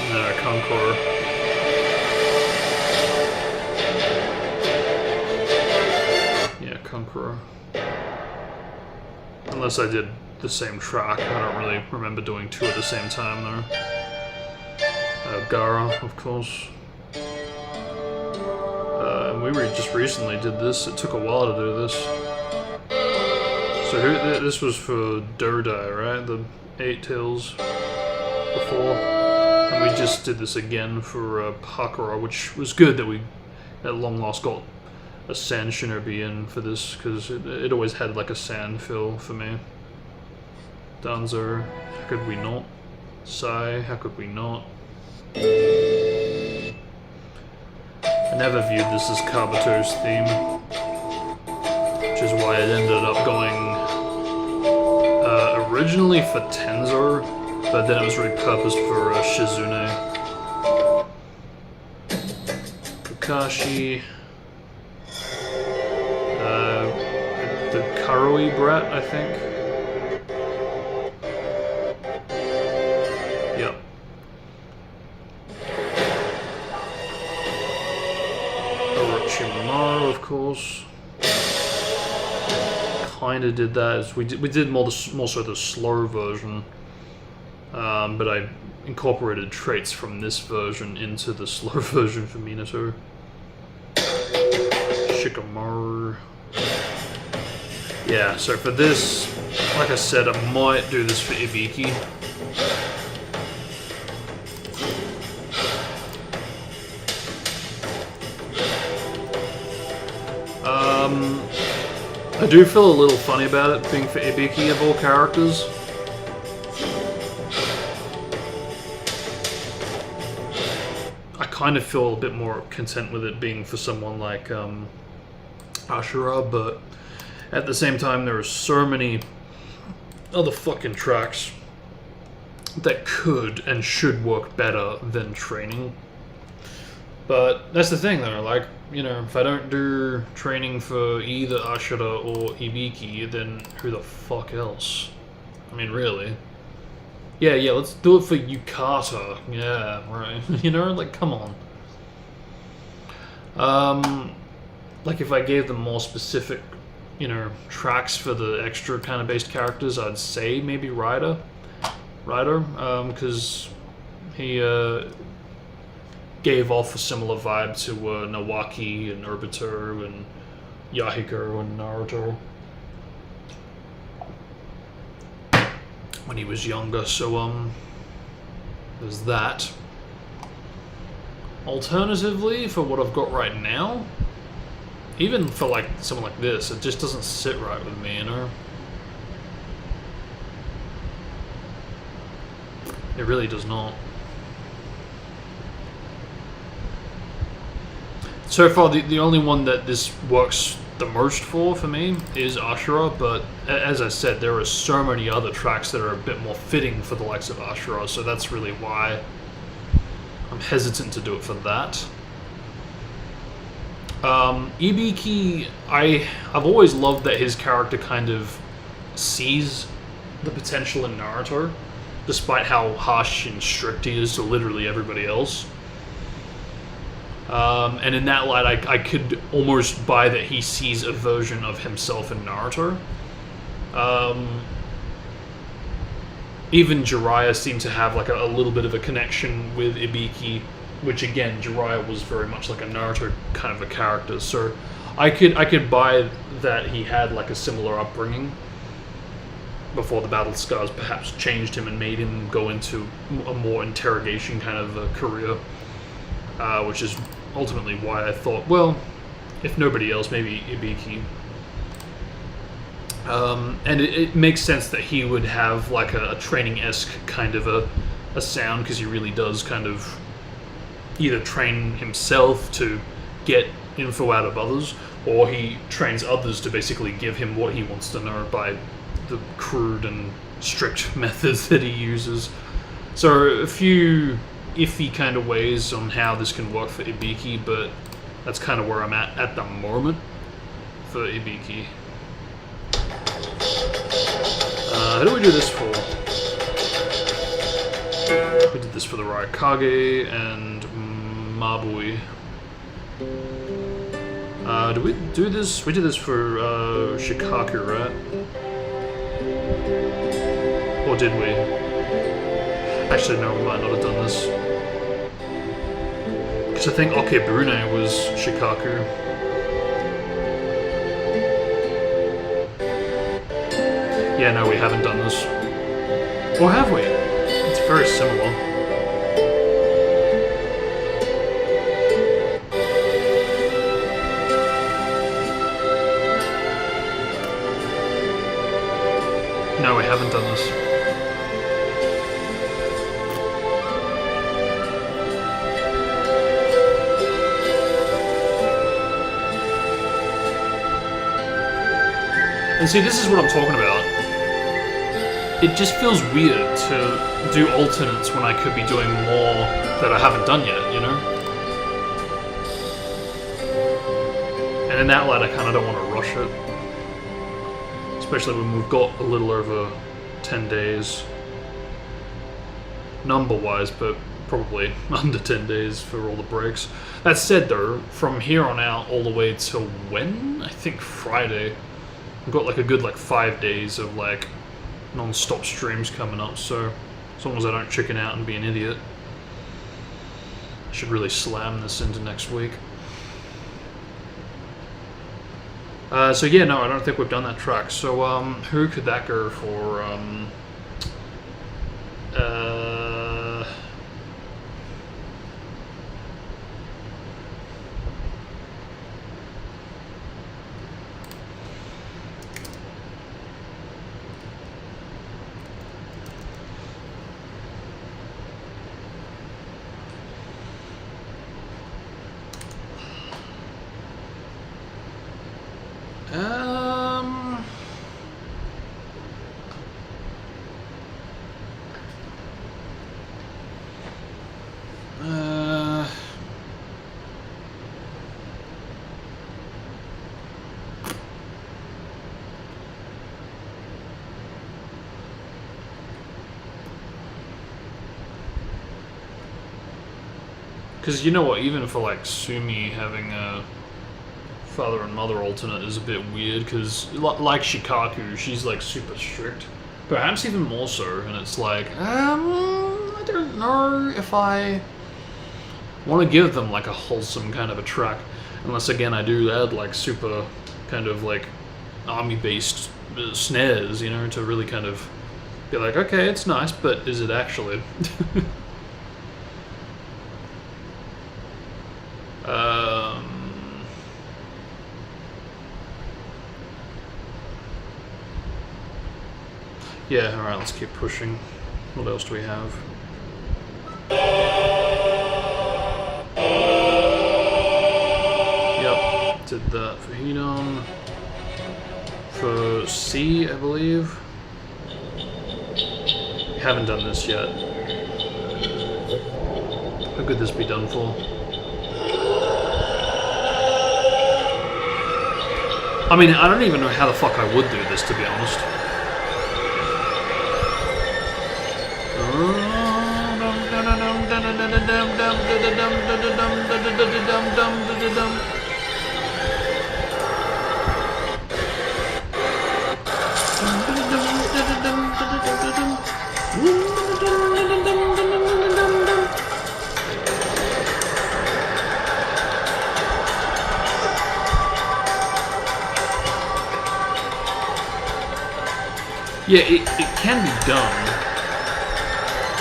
[SPEAKER 1] No, Conqueror. Yeah, Conqueror. Unless I did the same track. I don't really remember doing two at the same time though. Gara, of course. And we just recently did this. It took a while to do this. So this was for Dodai, right? The 8 Tails before. And we just did this again for Hakura, which was good that we at long last got a Sand Shinobi in for this, because it always had like a sand feel for me. Danzo, how could we not? Sai, how could we not? I never viewed this as Kabuto's theme, which is why it ended up going originally for Tenzo, but then it was repurposed for Shizune. Kakashi, the Karui brat, I think. Yep. Orochimaru, of course. Kinda did that. We did more so the slow version, but I incorporated traits from this version into the slow version for Minato. Shikamaru. Yeah, so for this, like I said, I might do this for Ibiki. I do feel a little funny about it being for Ibiki of all characters. I kind of feel a bit more content with it being for someone like Ashura, but at the same time there are so many other fucking tracks that could and should work better than training. But that's the thing though, like, you know, if I don't do training for either Ashura or Ibiki, then who the fuck else? I mean, really? Yeah, let's do it for Yukata. Yeah, right. You know, like, come on. Like, if I gave them more specific, you know, tracks for the extra kind of based characters, I'd say maybe Raido, because he gave off a similar vibe to Nawaki and Obito and Yahiko and Naruto when he was younger, so there's that. Alternatively, for what I've got right now, even for like someone like this, it just doesn't sit right with me, you know? It really does not. So far, the only one that this works the most for me is Ashura, but as I said, there are so many other tracks that are a bit more fitting for the likes of Ashura, so that's really why I'm hesitant to do it for that. Ibiki, I've always loved that his character kind of sees the potential in Naruto, despite how harsh and strict he is to literally everybody else. And in that light, I could almost buy that he sees a version of himself in Naruto. Even Jiraiya seemed to have like a little bit of a connection with Ibiki, which again, Jiraiya was very much like a Naruto kind of a character. So I could buy that he had like a similar upbringing before the battle scars perhaps changed him and made him go into a more interrogation kind of a career. Which is ultimately why I thought, well, if nobody else, maybe Ibiki. And it makes sense that he would have like a training-esque kind of a sound, because he really does kind of either train himself to get info out of others, or he trains others to basically give him what he wants to know by the crude and strict methods that he uses. So a few iffy kind of ways on how this can work for Ibiki, but that's kind of where I'm at the moment for Ibiki. Who do we do this for? We did this for the Raikage and Mabui. Did we do this? We did this for Shikaku, right? Or did we? Actually, no, we might not have done this. Because I think Okebrune was Shikaku. Yeah, no, we haven't done this. Or have we? It's very similar. No, we haven't done this. And see, this is what I'm talking about. It just feels weird to do alternates when I could be doing more that I haven't done yet, you know? And in that light, I kind of don't want to rush it. Especially when we've got a little over 10 days. Number-wise, but probably under 10 days for all the breaks. That said, though, from here on out all the way till when? I think Friday. I've got like a good 5 days of non-stop streams coming up, so as long as I don't chicken out and be an idiot, I should really slam this into next week. So yeah, no, I don't think we've done that track. So who could that go for? Because you know what, even for Sumi having a father and mother alternate is a bit weird, because like Shikaku, she's super strict. Perhaps even more so, and it's I don't know if I want to give them a wholesome kind of a track. Unless again I do add super kind of army-based snares, you know, to really kind of be okay, it's nice, but is it actually? Yeah, alright, let's keep pushing. What else do we have? Yep, did that for Hedon. For C, I believe. Haven't done this yet. How could this be done for? I mean, I don't even know how the fuck I would do this, to be honest. Yeah, it can be done,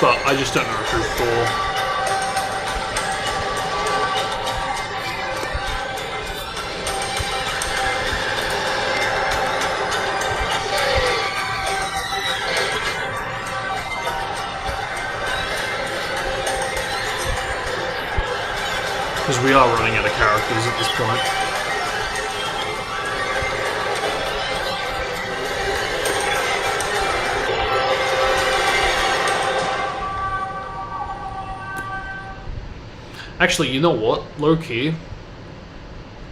[SPEAKER 1] but I just don't know who for. Because we are running out of characters at this point. Actually, you know what? Low key.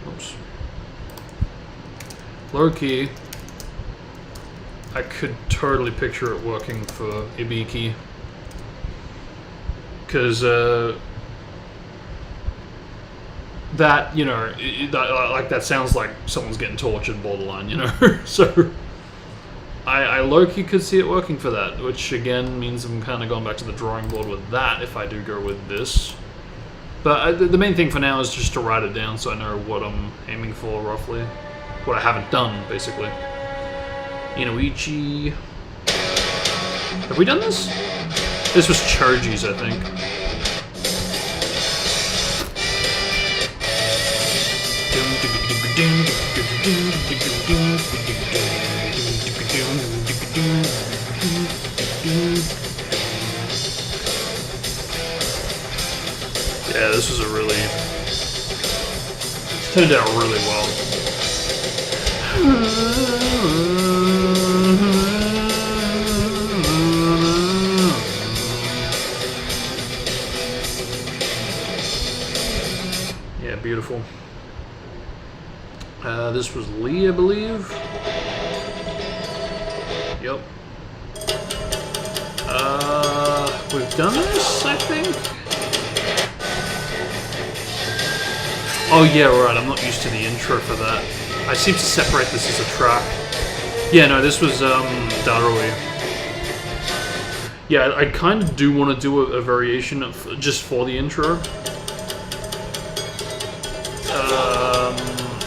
[SPEAKER 1] Oops. Low key. I could totally picture it working for Ibiki. Because, that, you know, like that sounds like someone's getting tortured borderline, you know? So, I low-key could see it working for that, which again means I'm kind of going back to the drawing board with that if I do go with this. But the main thing for now is just to write it down so I know what I'm aiming for roughly. What I haven't done, basically. Inoichi. Have we done this? This was Choji's, I think. Yeah, this was a really... turned out really well. Yeah, beautiful. This was Lee, I believe. Yep. We've done this, I think? Oh yeah, right, I'm not used to the intro for that. I seem to separate this as a track. Yeah, no, this was, Darui. Yeah, I kind of do want to do a variation of, just for the intro.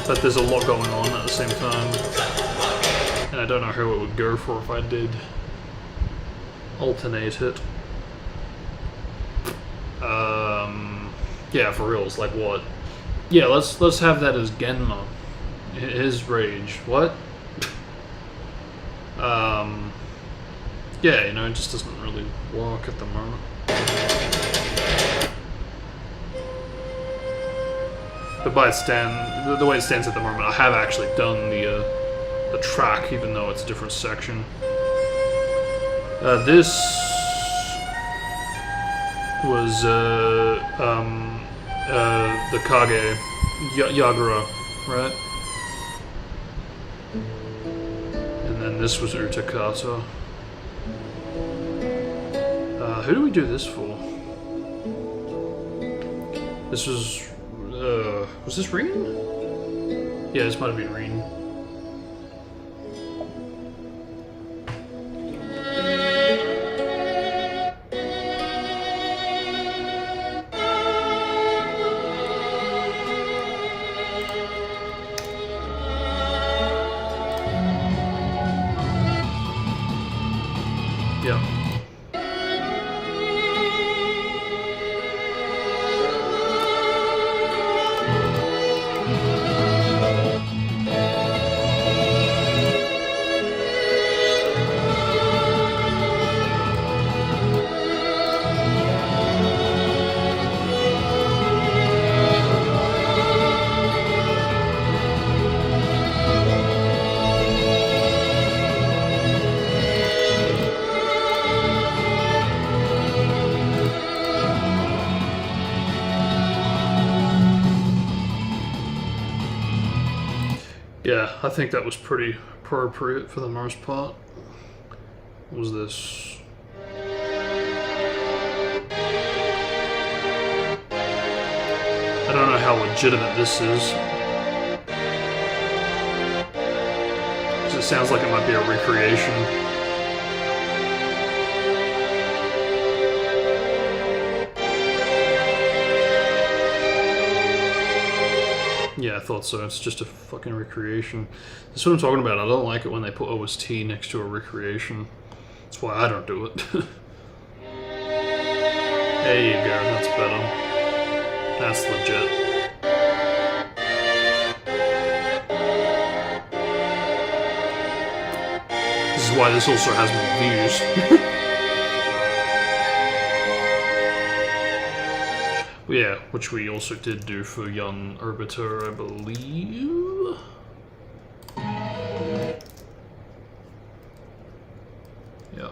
[SPEAKER 1] But there's a lot going on at the same time. And I don't know who it would go for if I did alternate it. Yeah, for reals, like what? Yeah, let's have that as Genma. His rage. What? Yeah, you know, it just doesn't really work at the moment. But by the way it stands at the moment, I have actually done the track, even though it's a different section. This was the Kage Yagura, right? And then this was Utakata. Who do we do this for? This was this Reen? Yeah, this might have been Reen. Yeah. Yeah, I think that was pretty appropriate for the most part. What was this? I don't know how legitimate this is. 'Cause it sounds like it might be a recreation. Yeah, I thought so. It's just a fucking recreation. That's what I'm talking about. I don't like it when they put OST next to a recreation. That's why I don't do it. There you go. That's better. That's legit. This is why this also has more views. Yeah, which we also did do for Young Arbiter, I believe. Yeah.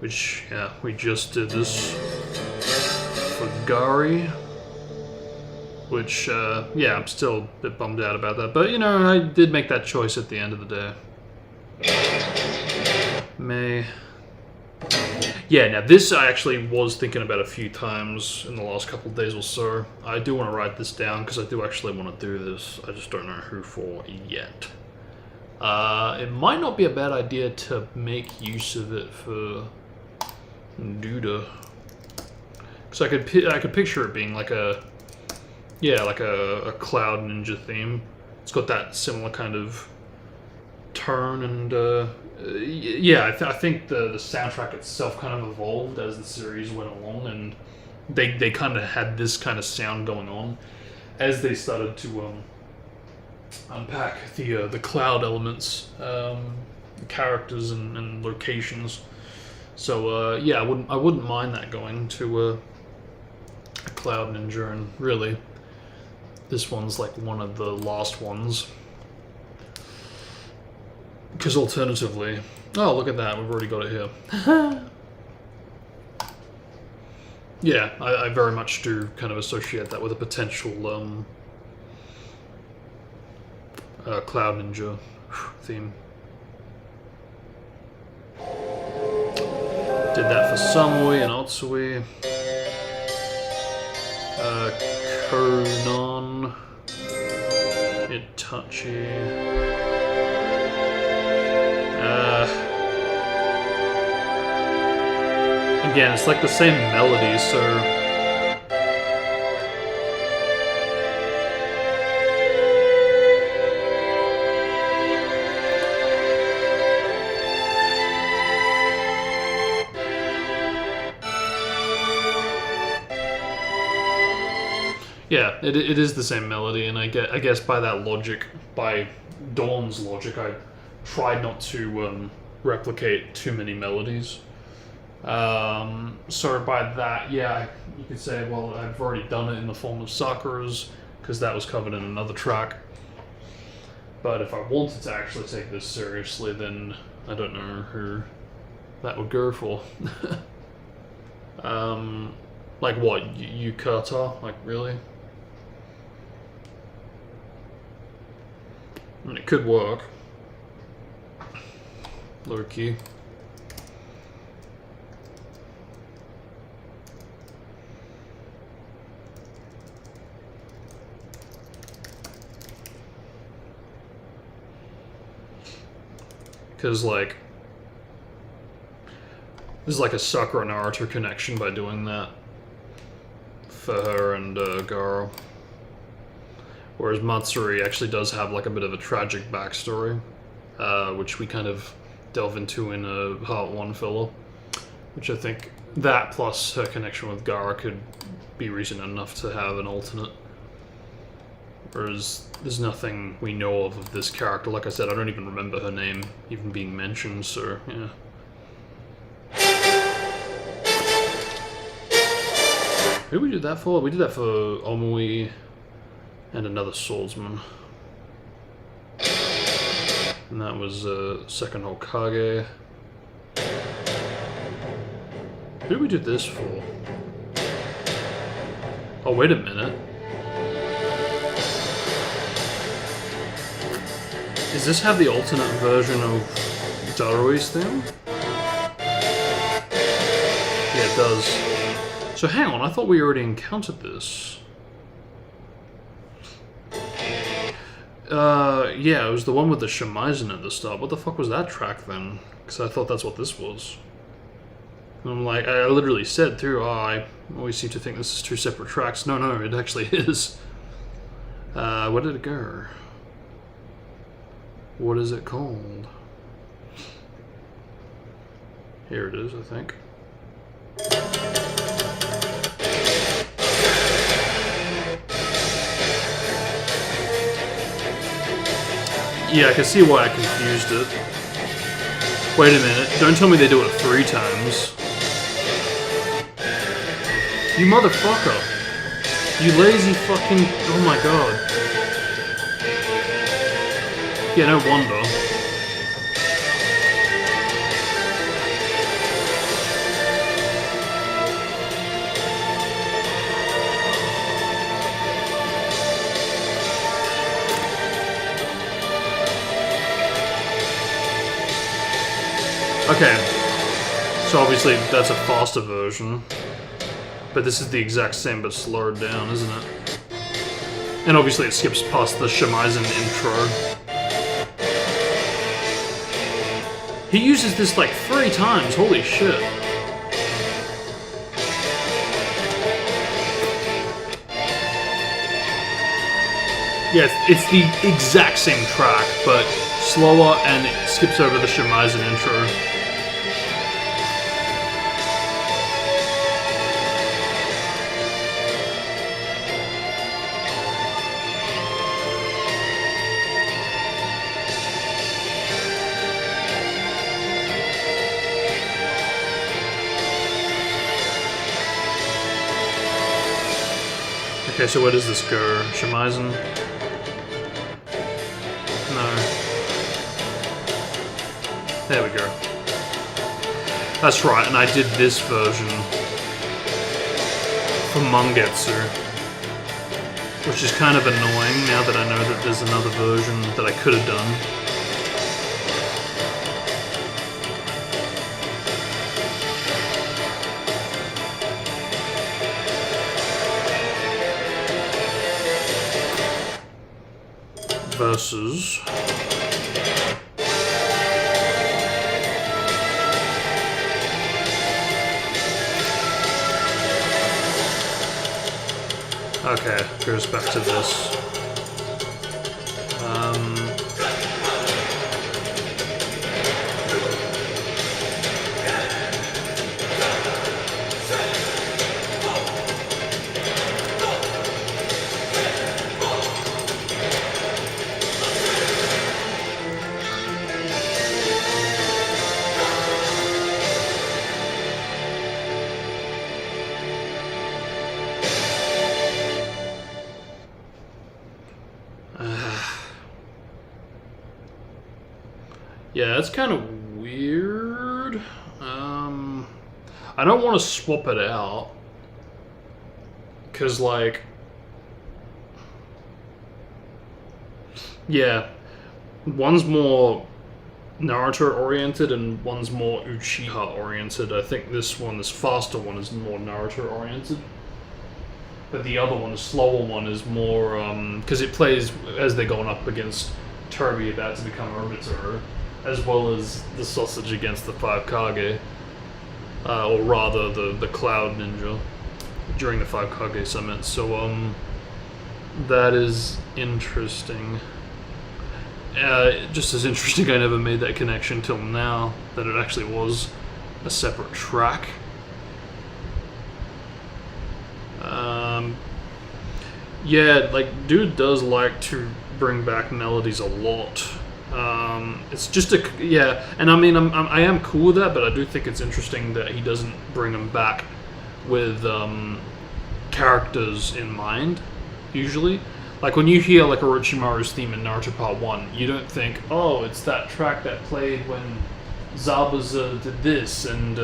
[SPEAKER 1] Which, yeah, we just did this for Gari. Which, yeah, I'm still a bit bummed out about that. But, you know, I did make that choice at the end of the day. May. Yeah, now this I actually was thinking about a few times in the last couple of days or so. I do want to write this down because I do actually want to do this. I just don't know who for yet. It might not be a bad idea to make use of it for Duda. Because I could picture it being like a... Yeah, like a Cloud Ninja theme. It's got that similar kind of turn and... yeah, I think the soundtrack itself kind of evolved as the series went along, and they kind of had this kind of sound going on as they started to unpack the cloud elements, characters and locations. So yeah, I wouldn't mind that going to a Cloud Ninja, and really, this one's like one of the last ones. Because alternatively... Oh, look at that. We've already got it here. Yeah, I very much do kind of associate that with a potential Cloud Ninja theme. Did that for Samui and Otsui. Konan. Itachi. Again, it's like the same melody, so... Yeah, it is the same melody, and I guess by that logic, by Dawn's logic, I tried not to replicate too many melodies. So by that, yeah, you could say, well, I've already done it in the form of Sakura's, because that was covered in another track. But if I wanted to actually take this seriously, then I don't know who that would go for. Like what, Yukata? Like, really? I mean, it could work. Low key. Because, like, there's like a Sakura Naruto connection by doing that for her and Garo. Whereas Matsuri actually does have like a bit of a tragic backstory, which we kind of delve into in a Part 1 filler. Which I think that plus her connection with Garo could be reason enough to have an alternate. Whereas there's nothing we know of this character. Like I said, I don't even remember her name even being mentioned, so yeah. Who did we do that for? We did that for Omui and another swordsman. And that was second Hokage. Who did we do this for? Oh, wait a minute. Does this have the alternate version of Darui's theme? Yeah, it does. So hang on, I thought we already encountered this. Yeah, it was the one with the Shimizen at the start. What the fuck was that track then? Because I thought that's what this was. And I'm like, I literally said too, oh, I always seem to think this is two separate tracks. No, no, it actually is. Where did it go? What is it called? Here it is, I think. Yeah, I can see why I confused it. Wait a minute, don't tell me they do it 3 times. You motherfucker! You lazy fucking... Oh my god. Yeah, no wonder. Okay, so obviously that's a faster version, but this is the exact same but slowed down, isn't it? And obviously it skips past the Shimizen intro. He uses this like 3 times, holy shit. Yeah, it's the exact same track, but slower, and it skips over the Shimizen intro. Okay, so where does this go? Shimizen? No. There we go. That's right, and I did this version for Mangetsu, which is kind of annoying now that I know that there's another version that I could have done. Versus okay, goes back to this. Yeah, that's kind of weird. I don't want to swap it out, because, like, yeah, one's more Naruto-oriented and one's more Uchiha-oriented. I think this faster one, is more Naruto-oriented. But the other one, the slower one, is more, because it plays as they're going up against Toby about to become Obito, as well as the sausage against the 5 Kage, or rather the Cloud Ninja during the 5 Kage summit. So that is interesting. Just as interesting, I never made that connection till now, that it actually was a separate track. Yeah, like, dude does like to bring back melodies a lot. It's just yeah, and I mean, I am cool with that, but I do think it's interesting that he doesn't bring them back with characters in mind, usually. Like, when you hear, like, Orochimaru's theme in Naruto Part 1, you don't think, oh, it's that track that played when Zabuza did this, and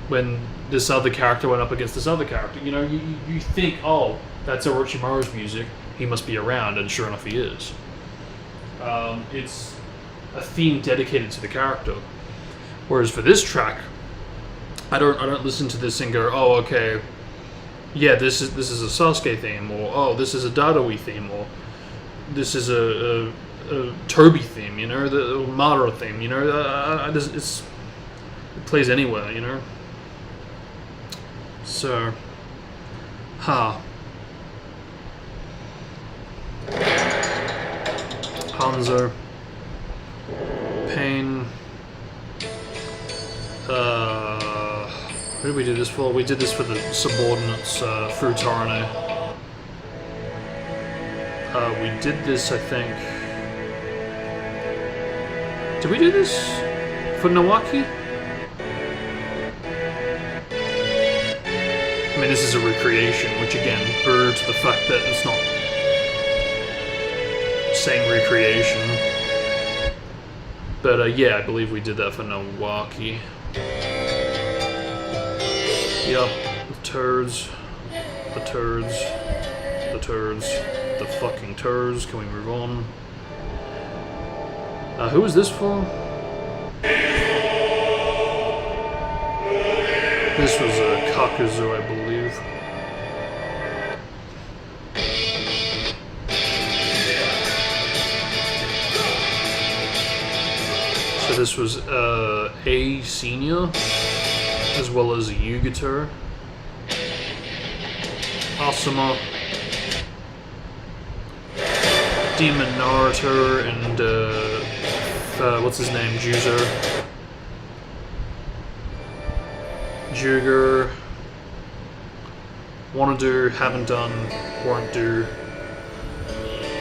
[SPEAKER 1] when this other character went up against this other character. You know, you think, oh, that's Orochimaru's music, he must be around, and sure enough he is. It's a theme dedicated to the character. Whereas for this track, I don't listen to this and go, oh, okay, yeah, this is a Sasuke theme, or oh, this is a Dadawi theme, or this is a Toby theme, you know, the Madara theme, you know, it plays anywhere, you know. So, Hanzo, Pain. Who did we do this for? We did this for the subordinates, Futarane. We did this, I think. Did we do this for Nawaki? I mean, this is a recreation, which again, to the fact that it's not saying recreation. But yeah, I believe we did that for Nawaki. Yep, the turds, the fucking turds. Can we move on? Who is this for? This was a Kakuzu, I believe. So this was A senior, as well as a Yugato, Asuma, Demon Naruto, and what's his name, Juzo, Juger. Wanna do, haven't done, won't do,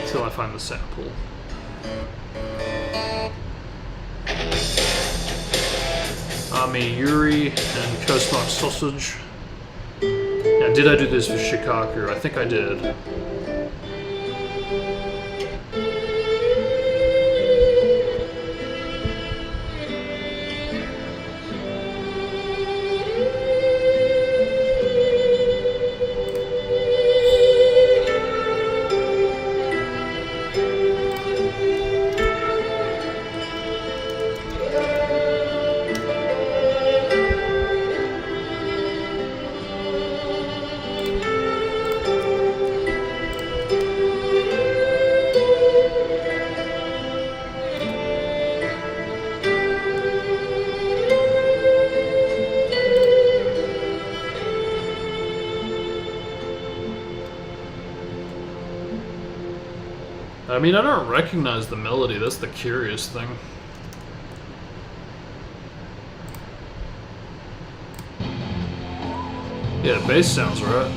[SPEAKER 1] till I find the sample. Ami Yuri and Cosmark Sausage. Now, did I do this with Shikaku? I think I did. I mean, I don't recognize the melody, that's the curious thing. Yeah, the bass sounds right.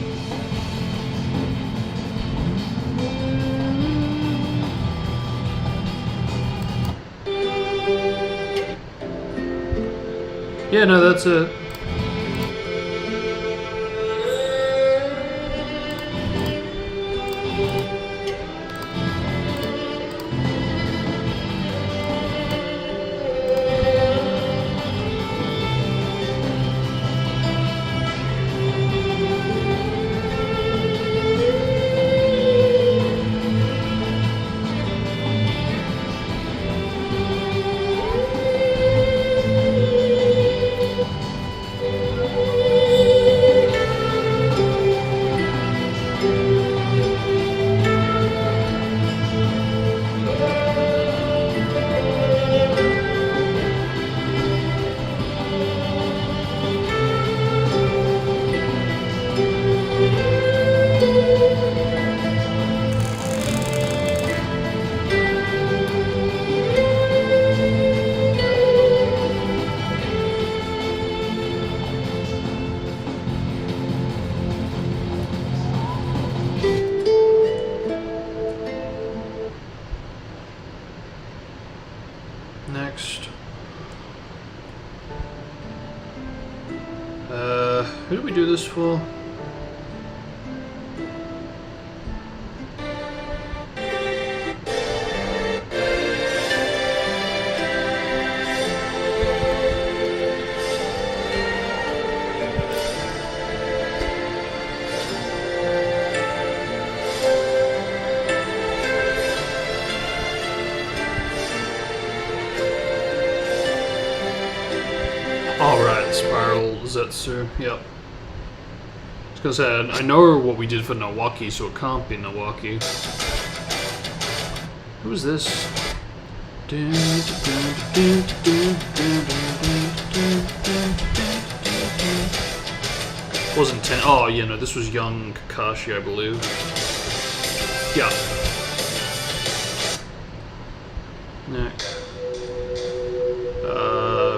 [SPEAKER 1] Yeah, no, that's it. Next. Who did we do this for? Alright, Spiral Zetsu, yep. I was gonna say, I know what we did for Nawaki, so it can't be Nawaki. Who is this? Wasn't 10. Oh, yeah, no, this was young Kakashi, I believe. Yeah. Next.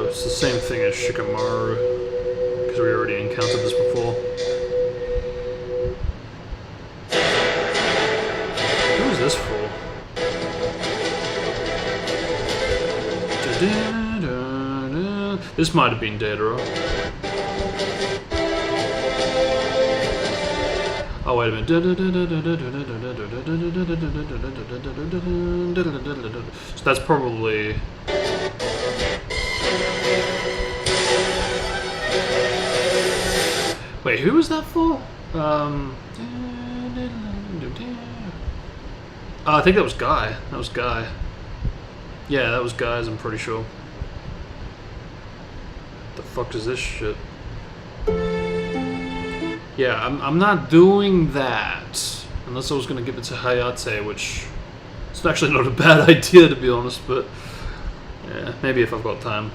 [SPEAKER 1] It's the same thing as Shikamaru, because we already encountered this before. Who is this for? This might have been Deidara. Oh, wait a minute. So that's probably... Wait, who was that for? I think that was Guy. That was Guy. Yeah, that was Guy's, I'm pretty sure. The fuck is this shit? Yeah, I'm not doing that. Unless I was going to give it to Hayate, which it's actually not a bad idea, to be honest, but yeah, maybe if I've got time.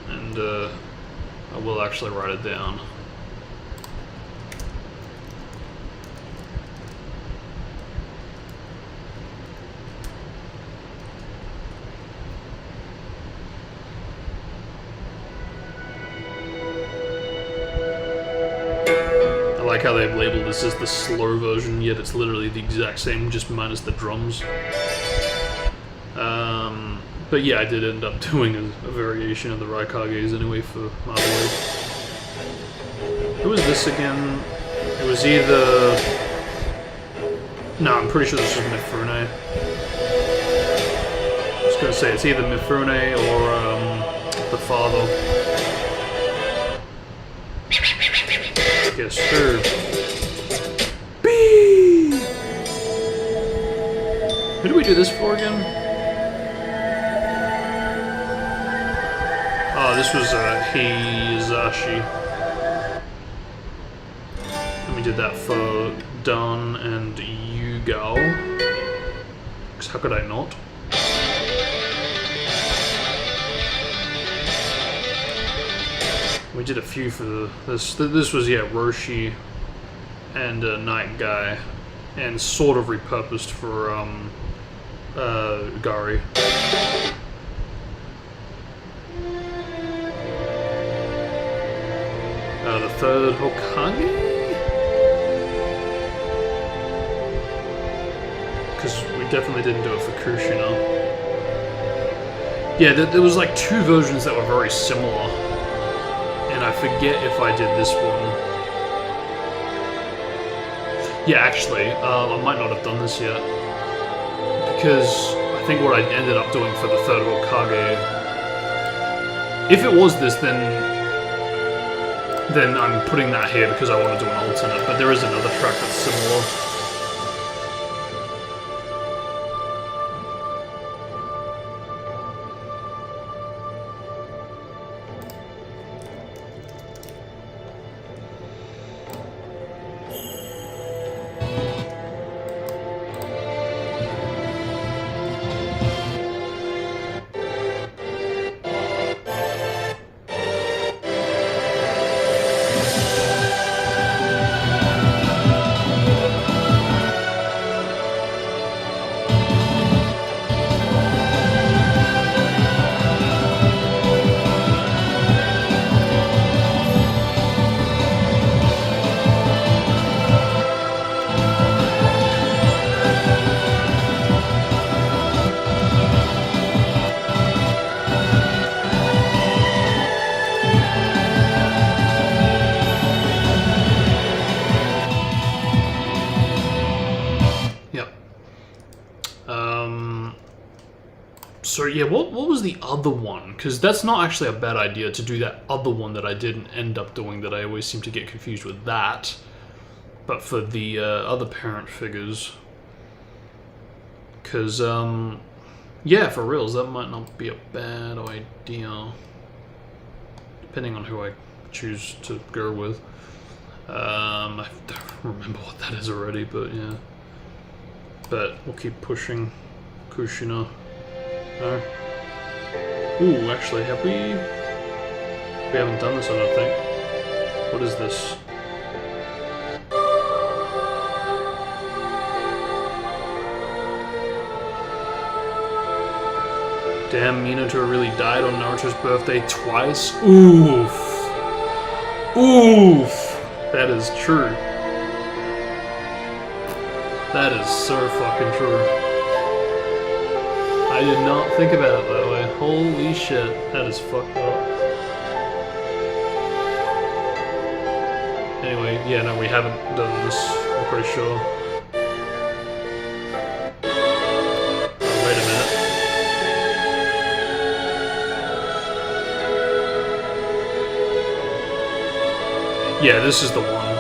[SPEAKER 1] And I will actually write it down. I like how they've labeled this as the slow version, yet it's literally the exact same, just minus the drums. But yeah, I did end up doing a variation of the Raikages anyway for Marmalade. Who was this again? It was either... No, I'm pretty sure this was Mifune. I was going to say, it's either Mifune or the father. Guess who? Bee! Who do we do this for again? Oh, this was Heizashi. And we did that for Dan and Yugao. Because how could I not? We did a few for this. This was, yeah, Roshi and Night Guy. And sort of repurposed for Gari. The third Hokage? Because we definitely didn't do it for Kushina. Yeah, there was like two versions that were very similar. And I forget if I did this one. Yeah, actually, I might not have done this yet. Because I think what I ended up doing for the third Hokage... If it was this, then I'm putting that here because I want to do an alternate, but there is another track that's similar. So yeah, what was the other one? Because that's not actually a bad idea to do that other one that I didn't end up doing, that I always seem to get confused with that. But for the other parent figures. Because, yeah, for reals, that might not be a bad idea. Depending on who I choose to go with. I don't remember what that is already, but yeah. But we'll keep pushing Kushina. No. Ooh, actually, have we? We haven't done this, I don't think. What is this? Damn, Minato really died on Naruto's birthday twice? Oof. Oof. That is true. That is so fucking true. I did not think about it that way. Holy shit, that is fucked up. Anyway, yeah, no, we haven't done this, I'm pretty sure. Oh, wait a minute. Yeah, this is the one.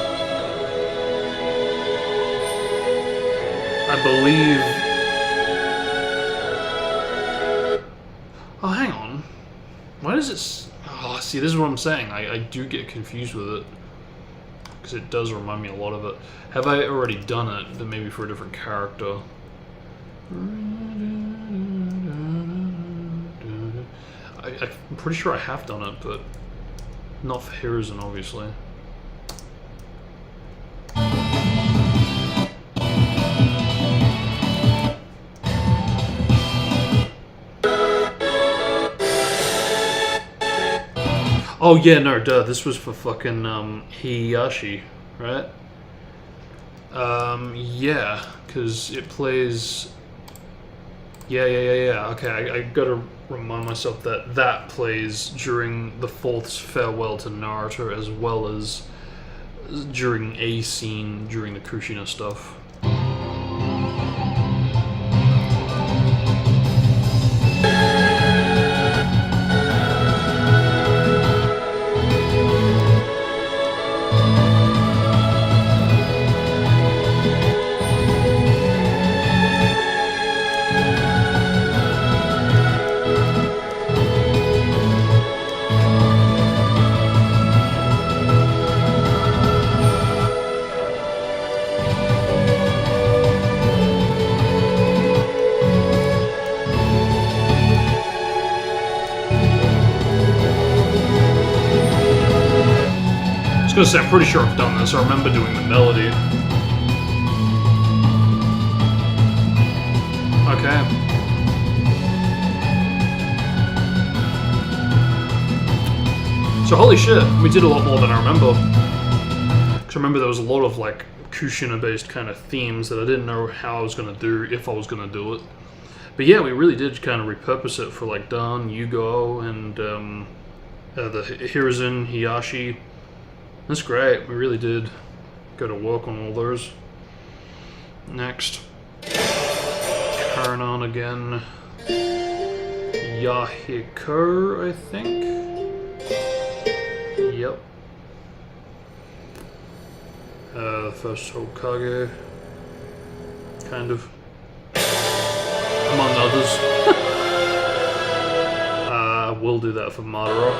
[SPEAKER 1] I believe... Oh, hang on. Why does it... Oh, Oh, see, this is what I'm saying. I do get confused with it. Because it does remind me a lot of it. Have I already done it, but maybe for a different character? I'm pretty sure I have done it, but not for Hiruzen, obviously. Oh yeah, no, duh. This was for fucking Heihachi, right? Yeah, because it plays. Yeah. Okay, I gotta remind myself that that plays during the fourth's farewell to Naruto, as well as during a scene during the Kushina stuff. I was gonna say, I'm pretty sure I've done this. I remember doing the melody. Okay. So holy shit, we did a lot more than I remember. Because I remember there was a lot of like Kushina-based kind of themes that I didn't know how I was gonna do, if I was gonna do it. But yeah, we really did kind of repurpose it for like Dan, Yugo, and the Hiruzen, Heihachi. That's great. We really did go to work on all those. Next, Karanon again. Yahiko, I think. Yep. The first Hokage, kind of, among others. We'll do that for Madara.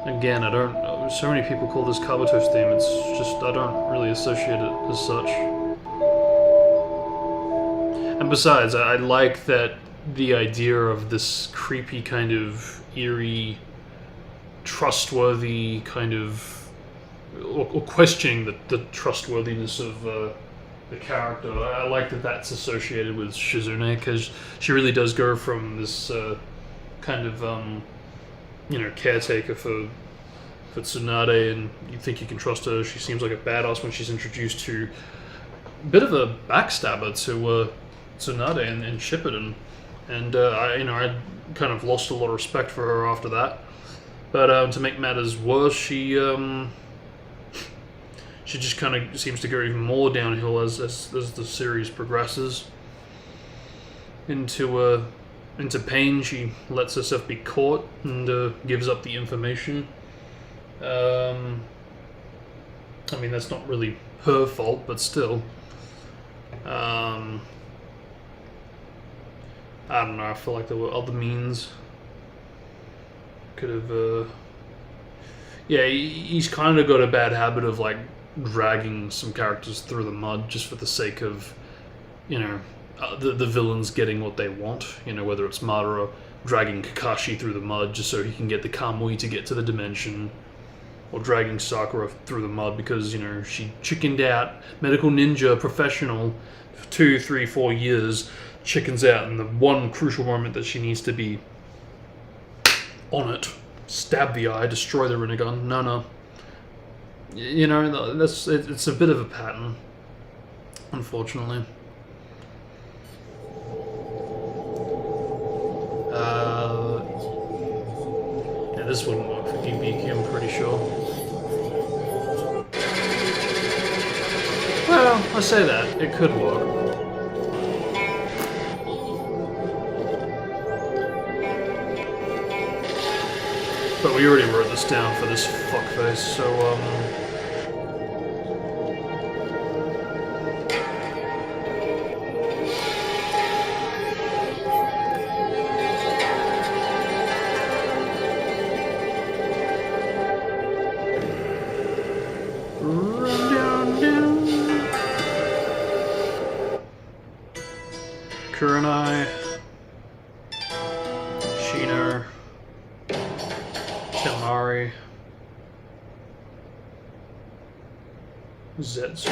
[SPEAKER 1] Again, I don't know. So many people call this Kabuto's theme. It's just, I don't really associate it as such. And besides, I like that the idea of this creepy kind of eerie, trustworthy kind of, or questioning the trustworthiness of the character. I like that that's associated with Shizune, because she really does go from this kind of caretaker for Tsunade, and you think you can trust her. She seems like a badass when she's introduced to a bit of a backstabber to Tsunade and Shippuden, and I kind of lost a lot of respect for her after that. But to make matters worse, she just kind of seems to go even more downhill as the series progresses. Into pain, she lets herself be caught and gives up the information. I mean, that's not really her fault, but still. I don't know, I feel like there were other means. Could have, yeah, he's kind of got a bad habit of, like, dragging some characters through the mud just for the sake of, the villains getting what they want. Whether it's Madara dragging Kakashi through the mud just so he can get the Kamui to get to the dimension, or dragging Sakura through the mud because, she chickened out, medical ninja professional, for 2, 3, 4 years, chickens out in the one crucial moment that she needs to be on it, stab the eye, destroy the Rinnegan. No. It's a bit of a pattern, unfortunately. Yeah, this wouldn't work for Ibiki, I'm pretty sure. Well, I say that, it could work. But we already wrote this down for this fuckface, so, Zetsu.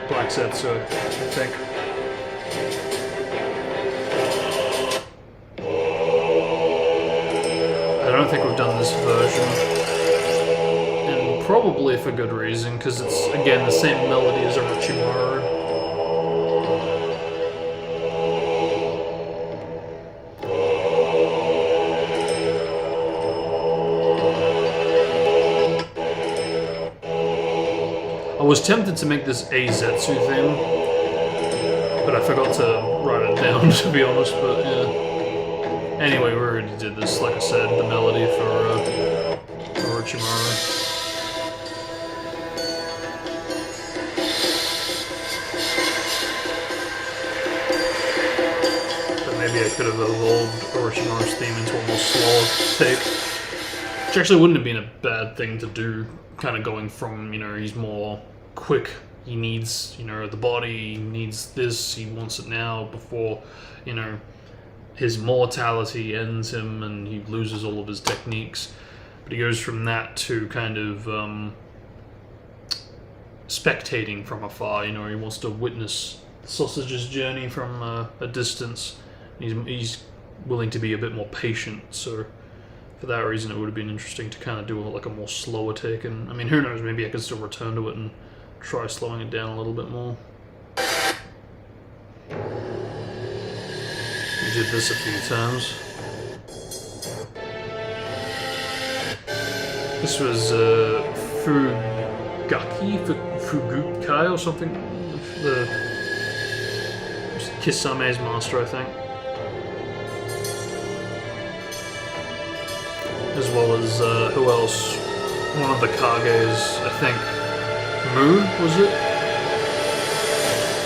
[SPEAKER 1] Black Zetsu, I think. I don't think we've done this version. And probably for good reason, because it's, again, the same melody as Orochimaru. I was tempted to make this a Zetsu theme, but I forgot to write it down, to be honest, but yeah. Anyway, we already did this, like I said, the melody for Orochimaru. But maybe I could have evolved Orochimaru's theme into a more slower take. Which actually wouldn't have been a bad thing to do, kind of going from, you know, he's more quick, he needs, you know, the body, he needs this, he wants it now before, you know, his mortality ends him and he loses all of his techniques. But he goes from that to kind of spectating from afar, you know, he wants to witness Sausage's journey from a distance. He's willing to be a bit more patient, so for that reason it would have been interesting to kind of do like a more slower take. And I mean, who knows, maybe I could still return to it and try slowing it down a little bit more. We did this a few times. This was Fugukai or something. The Kisame's master, I think. As well as, who else? One of the Kages, I think. Mu, was it?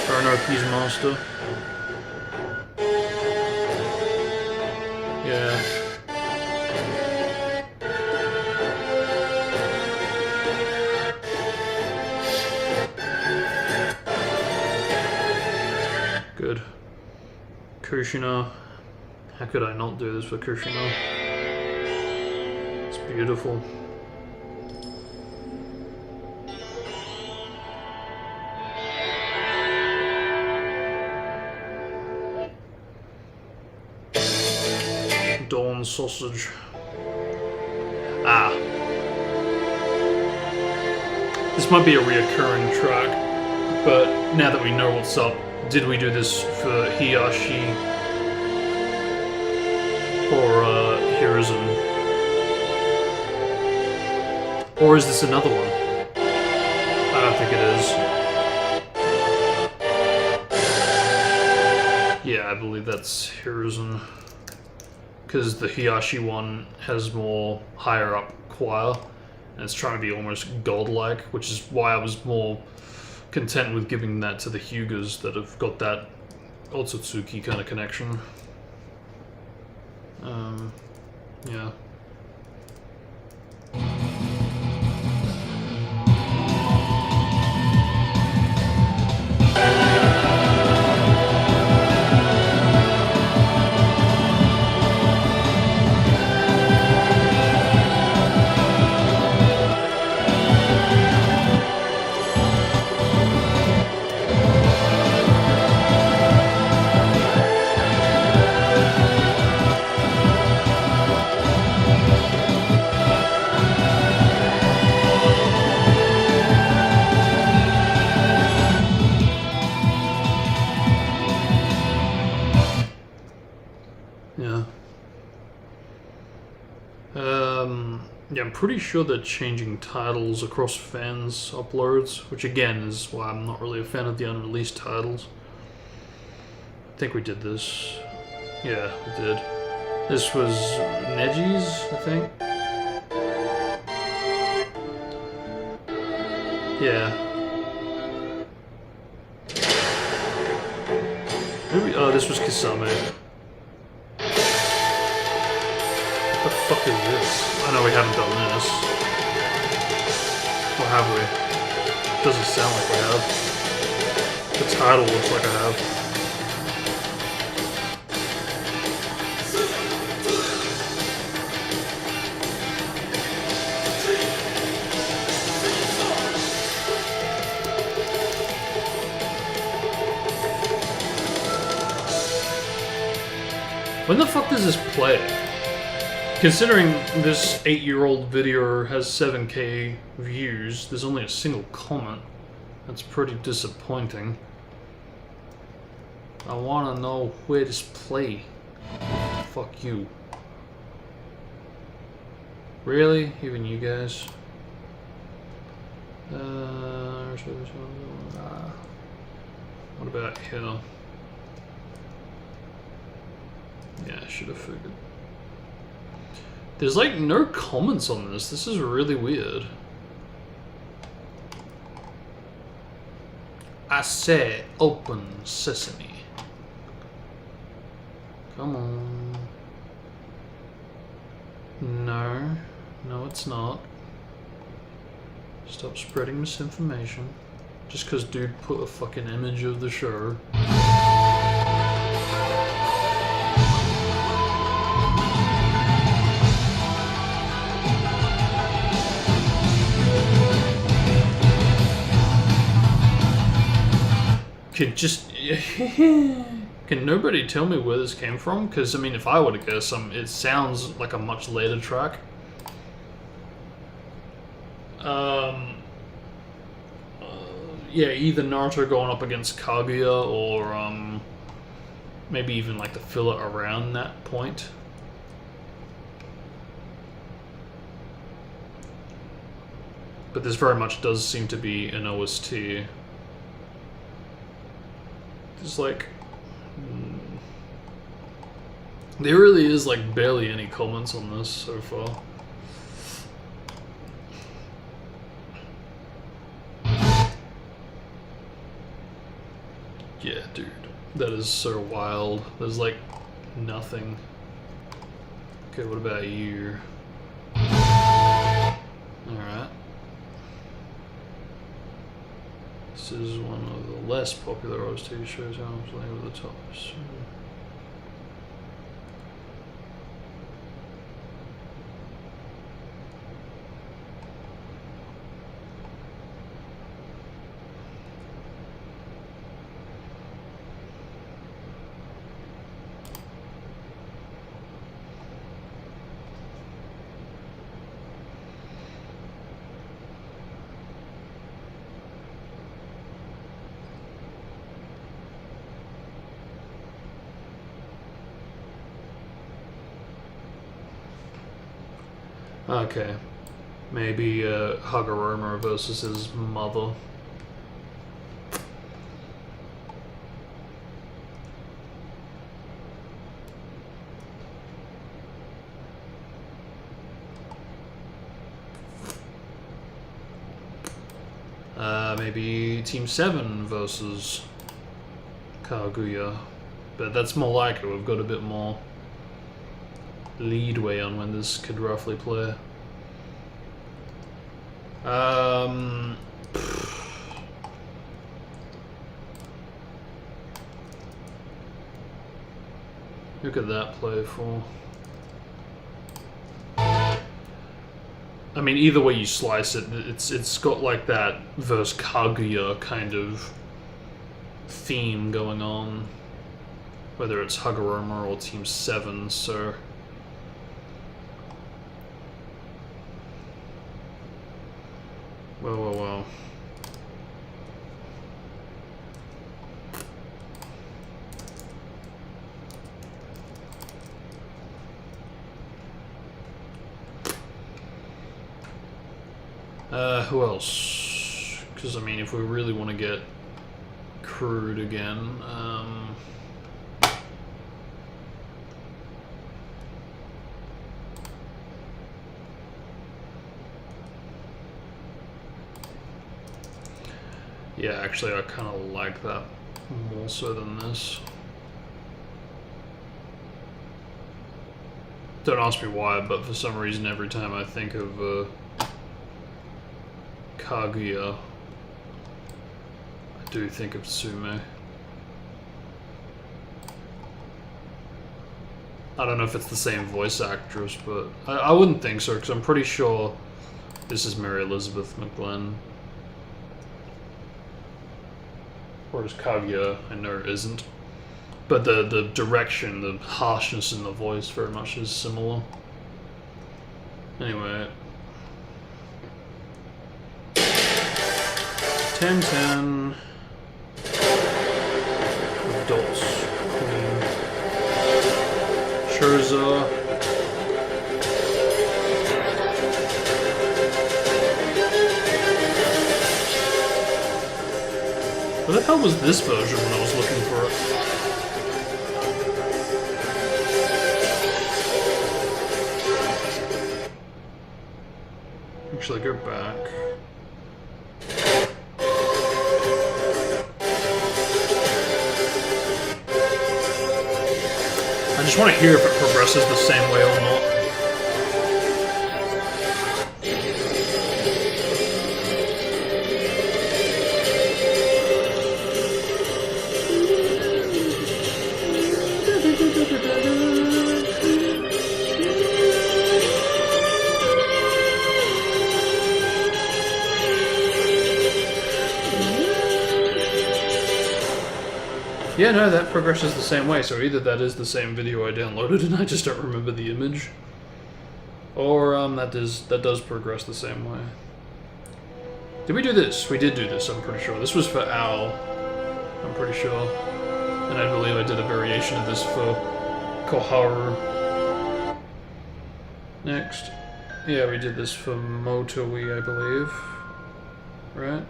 [SPEAKER 1] Orochi's master. Yeah. Good. Kushina. How could I not do this for Kushina? It's beautiful. Dawn Sausage. Ah. This might be a reoccurring track, but now that we know what's up, did we do this for Hiyashi or Hiruzen? Or is this another one? I don't think it is. Yeah, I believe that's Hiruzen. Because the Hiyashi one has more higher up choir, and it's trying to be almost godlike, which is why I was more content with giving that to the Hyugas that have got that Otsutsuki kind of connection. Yeah. Yeah, I'm pretty sure they're changing titles across fans' uploads, which again is why I'm not really a fan of the unreleased titles. I think we did this. Yeah, we did. This was Neji's, I think. Yeah. Maybe, oh, this was Kisame. What the fuck is this? I know we haven't done this. Or have we? Doesn't sound like we have. The title looks like I have. When the fuck does this play? Considering this 8-year-old video has 7K views, there's only a single comment. That's pretty disappointing. I wanna know where this play. Fuck you. Really? Even you guys? What about here? Yeah, I should have figured. There's like no comments on this. This is really weird. I said open sesame. Come on. No. No, it's not. Stop spreading misinformation. Just because dude put a fucking image of the show. Can nobody tell me where this came from? Because, I mean, if I were to guess, it sounds like a much later track. Yeah, either Naruto going up against Kaguya, or, maybe even, like, the filler around that point. But this very much does seem to be an OST. There's like... there really is like barely any comments on this so far. Yeah, dude. That is so wild. There's like nothing. Okay, what about you? Alright. This is one of the less popular OST shows. I'm playing over the top. Okay, maybe Hagoromo versus his mother. Maybe Team 7 versus Kaguya, but that's more likely. We've got a bit more leadway on when this could roughly play. Who could that play for? I mean, either way you slice it, it's got like that versus Kaguya kind of theme going on, whether it's Hagoromo or Team 7. So well. Who else? Because, I mean, if we really want to get crude again, yeah, actually, I kind of like that more so than this. Don't ask me why, but for some reason, every time I think of Kaguya, I do think of Tsume. I don't know if it's the same voice actress, but I wouldn't think so, because I'm pretty sure this is Mary Elizabeth McGlynn. Whereas Kaguya, I know, isn't. But the direction, the harshness in the voice very much is similar. Anyway. 10-10. Adults. Queen. Scherzer. Where the hell was this version when I was looking for it? Actually, go back. I just want to hear if it progresses the same way or not. Yeah, no, that progresses the same way, so either that is the same video I downloaded and I just don't remember the image, or that does progress the same way. Did we do this? We did do this, I'm pretty sure. This was for Owl, I'm pretty sure. And I believe I did a variation of this for Koharu. Next. Yeah, we did this for Motoi, I believe. Right?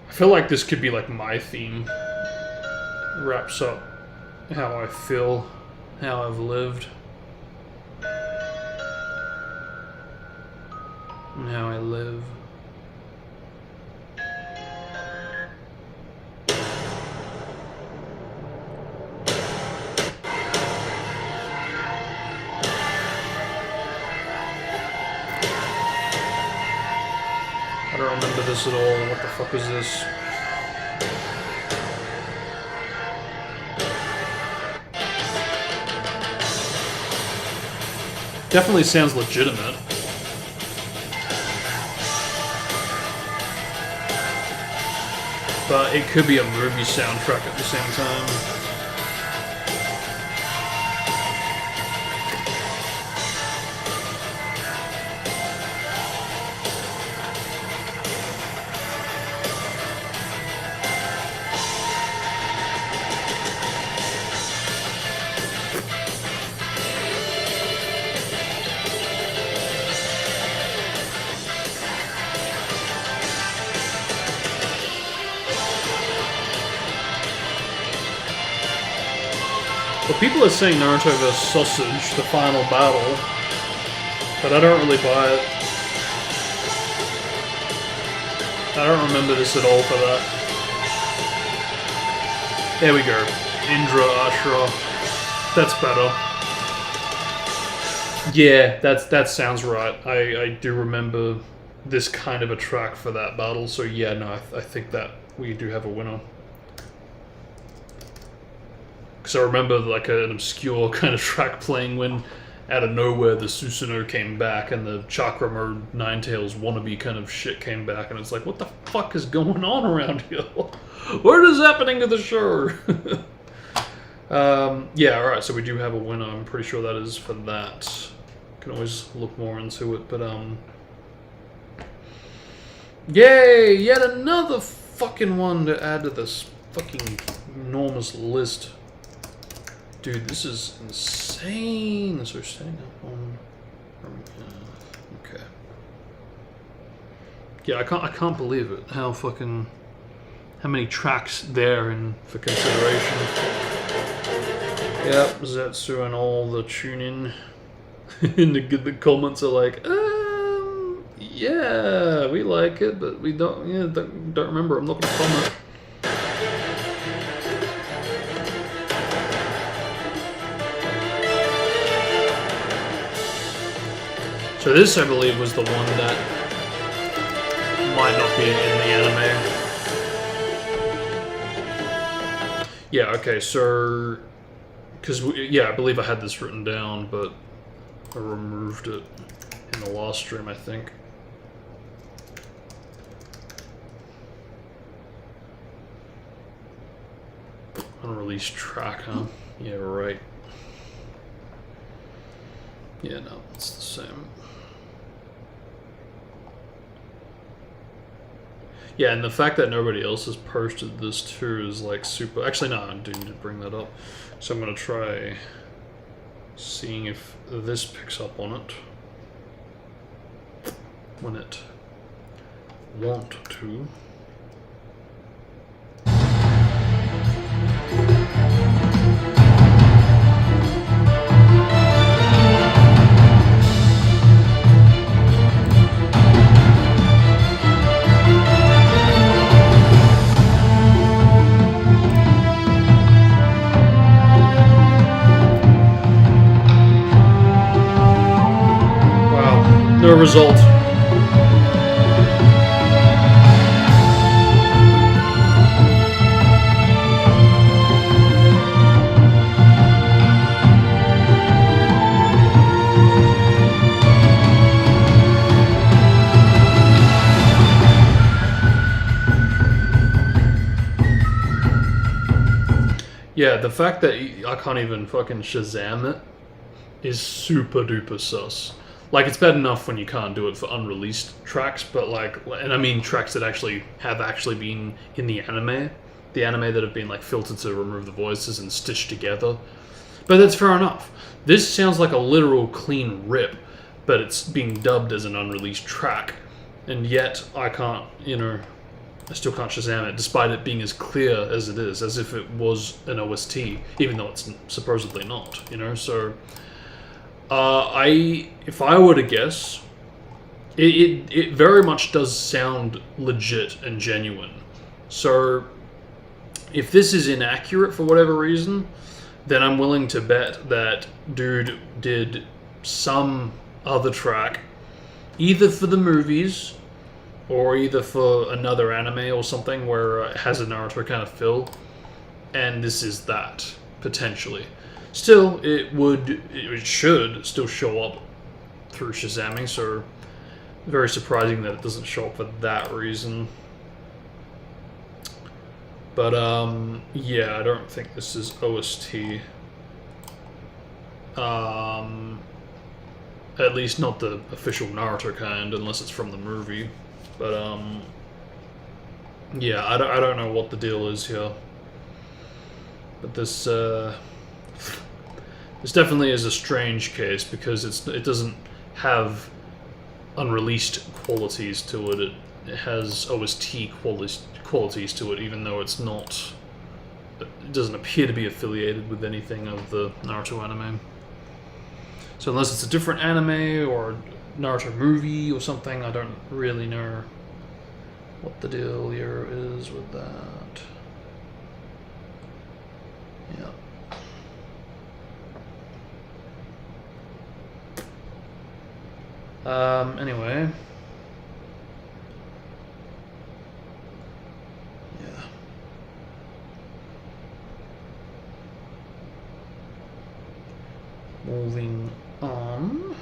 [SPEAKER 1] I feel like this could be like my theme. It wraps up how I feel, how I've lived, and how I live. I don't remember this at all. What the fuck is this? Definitely sounds legitimate. But it could be a movie soundtrack at the same time. Well, people are saying Naruto vs. Sausage, the final battle, but I don't really buy it. I don't remember this at all for that. There we go. Indra Ashra. That's better. Yeah, that sounds right. I do remember this kind of a track for that battle, so yeah, no, I think that we do have a winner. Because I remember like an obscure kind of track playing when out of nowhere the Susanoo came back and the Chakra Mode Ninetales wannabe kind of shit came back, and it's like, what the fuck is going on around here? What is happening to the show? Yeah, alright, so we do have a winner. I'm pretty sure that is for that. Can always look more into it, but yay! Yet another fucking one to add to this fucking enormous list. Dude, this is insane. So we're setting up on. Okay. Yeah, I can't believe it. How many tracks there in for consideration. Yep, Zetsu and all the tuning. And the comments are like, yeah, we like it, but we don't. Yeah, don't remember. I'm not gonna comment. So this, I believe, was the one that might not be in the anime. Yeah, okay, so... Because, yeah, I believe I had this written down, but I removed it in the last stream, I think. Unreleased track, huh? Yeah, right. Yeah, no, it's the same. Yeah, and the fact that nobody else has posted this too is like super. Actually, no, I do need to bring that up. So I'm gonna try seeing if this picks up on it when it want to. No result. Yeah, the fact that I can't even fucking Shazam it is super duper sus. Like, it's bad enough when you can't do it for unreleased tracks, but like, and I mean tracks that actually have actually been in the anime that have been like filtered to remove the voices and stitched together. But that's fair enough. This sounds like a literal clean rip, but it's being dubbed as an unreleased track, and yet I can't, I still can't Shazam it, despite it being as clear as it is, as if it was an OST, even though it's supposedly not, so... if I were to guess, it very much does sound legit and genuine. So, if this is inaccurate for whatever reason, then I'm willing to bet that dude did some other track, either for the movies, or either for another anime or something where it has a Naruto kind of feel, and this is that, potentially. Still, it should still show up through Shazamming, so very surprising that it doesn't show up for that reason. But, yeah, I don't think this is OST. At least not the official Naruto kind, unless it's from the movie. But, yeah, I don't know what the deal is here. But this definitely is a strange case because it doesn't have unreleased qualities to it. It has OST qualities to it, even though it's not. It doesn't appear to be affiliated with anything of the Naruto anime. So unless it's a different anime or Naruto movie or something, I don't really know what the deal here is with that. Yeah. Anyway. Yeah. Moving on.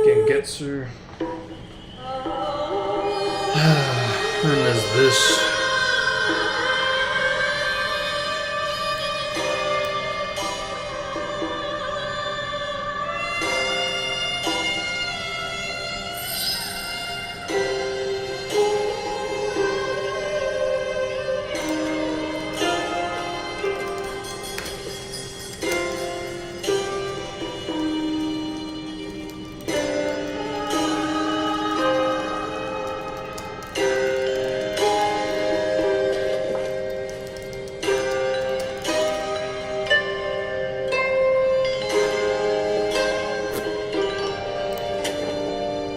[SPEAKER 1] Gengetsu. And there's this.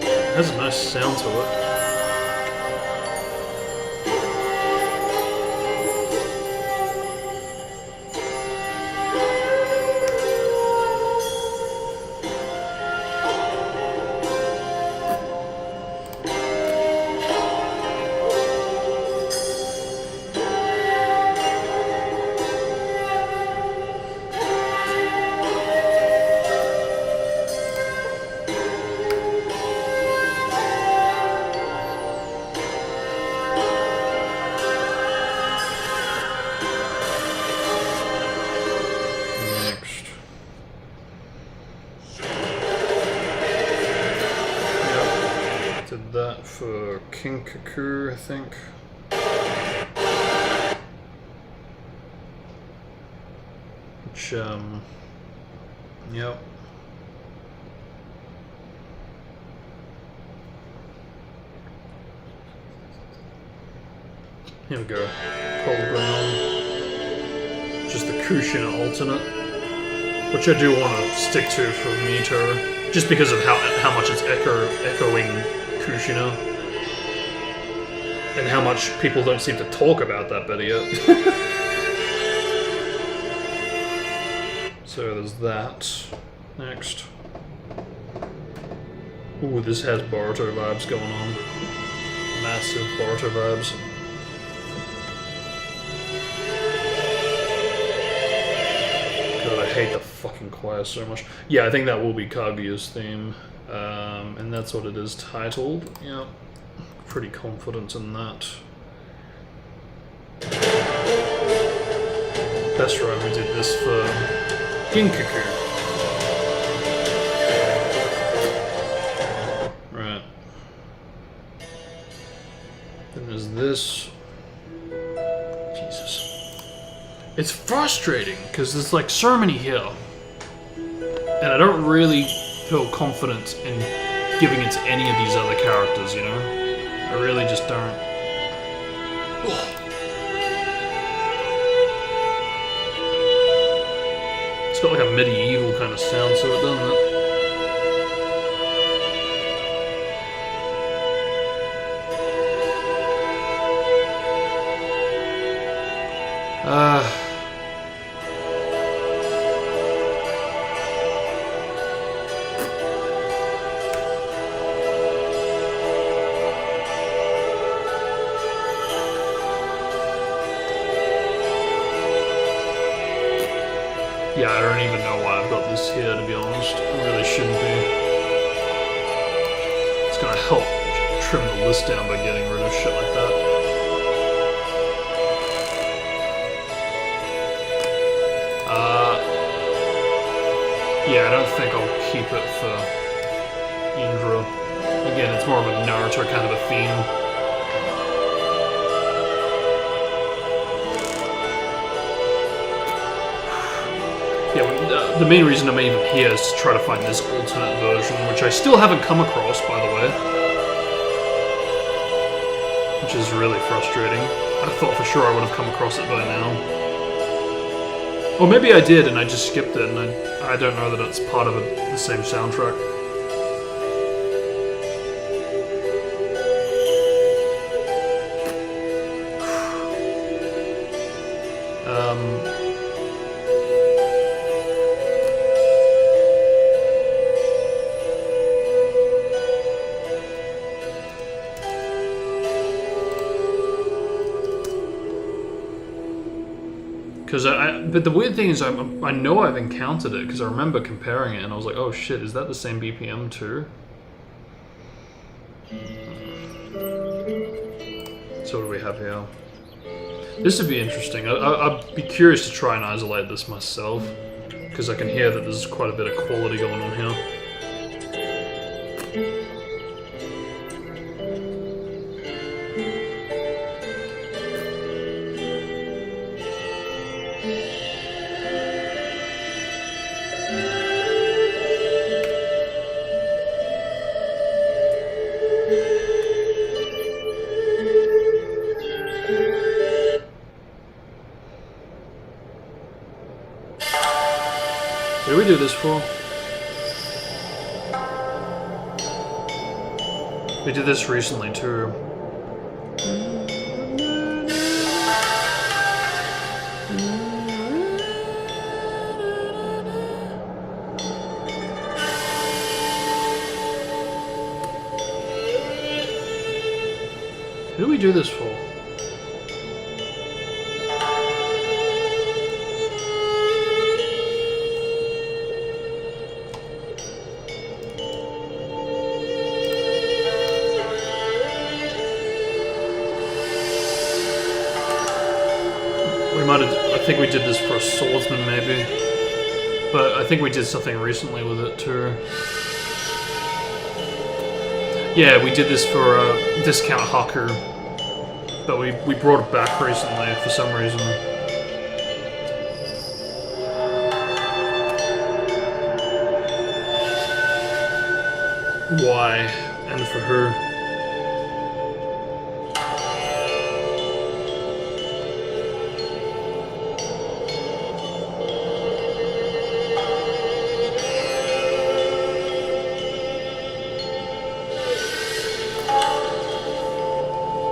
[SPEAKER 1] It has a nice sound to it. for Kinkaku, I think. Which, yep. Here we go. Cold Ground. Just the Kushina alternate. Which I do want to stick to for Mito. Just because of how much it's echoing Kushina. And how much people don't seem to talk about that better yet. So there's that. Next. Ooh, this has Boruto vibes going on. Massive Boruto vibes. God, I hate the fucking choir so much. Yeah, I think that will be Kaguya's theme. And that's what it is titled. Yeah, pretty confident in that. That's right, we did this for Ginkaku. Right. Then there's this. Jesus. It's frustrating, because there's like so many here. And I don't really feel confident in giving it to any of these other characters, you know? I really just don't. Ugh. It's got like a medieval kind of sound to it, doesn't it? Yeah, I don't even know why I've got this here, to be honest. I really shouldn't be. It's gonna help trim the list down by getting rid of shit like that. Yeah, I don't think I'll keep it for Indra. Again, it's more of a Naruto kind of a theme. Yeah, the main reason I'm even here is to try to find this alternate version, which I still haven't come across, by the way. Which is really frustrating. I thought for sure I would have come across it by now. Or maybe I did and I just skipped it, and I don't know that it's part of the same soundtrack. But the weird thing is, I know I've encountered it because I remember comparing it, and I was like, "Oh shit, is that the same BPM too?" So what do we have here? This would be interesting. I'd be curious to try and isolate this myself, because I can hear that there's quite a bit of quality going on here. What did we do this for? We did this recently too. Who do we do this for? I think we did this for a swordsman, maybe. But I think we did something recently with it, too. Yeah, we did this for Discount Haku, but we brought it back recently for some reason. Why? And for who?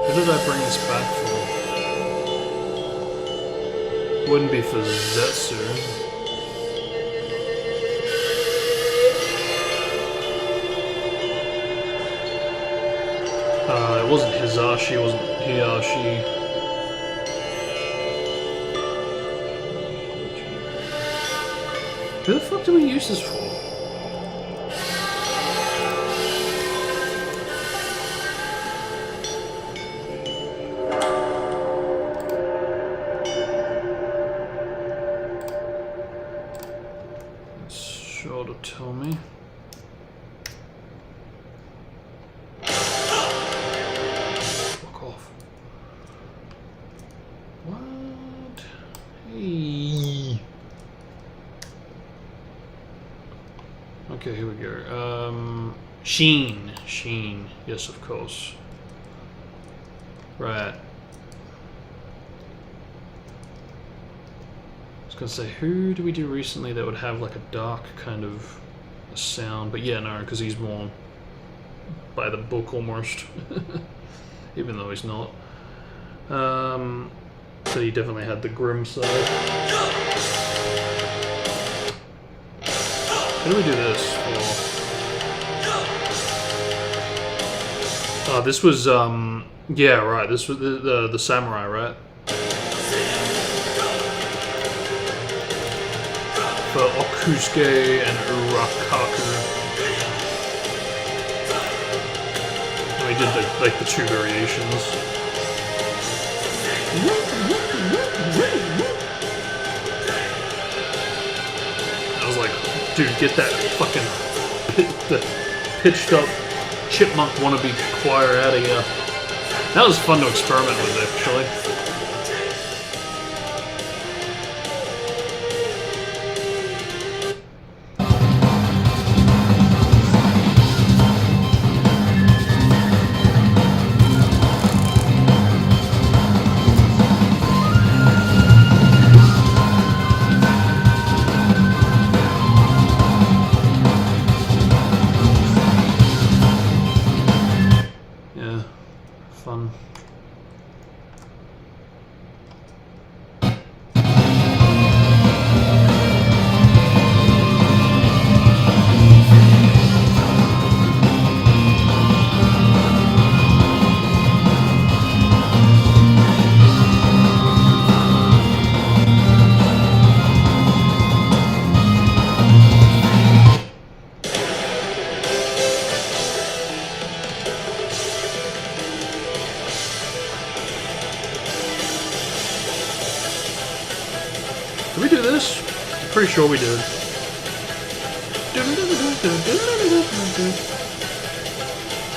[SPEAKER 1] Who did I bring this back for? Wouldn't be for Zetsu. It wasn't Hizashi, it wasn't Hiyashi. Who the fuck do we use this for? It's sure to tell me. Okay, here we go. Sheen. Yes, of course. Right. I was gonna say, who do we do recently that would have like a dark kind of a sound? But yeah, no, because he's more by the book almost. Even though he's not. So he definitely had the grim side. How do we do this for? Oh, this was, yeah, right, this was the samurai, right? For Okusuke and Urakaku. And we did, like, the two variations. I was like, dude, get that fucking pitched up chipmunk wannabe choir out of here. That was fun to experiment with, actually. Fun. Did we do this? I'm pretty sure we did.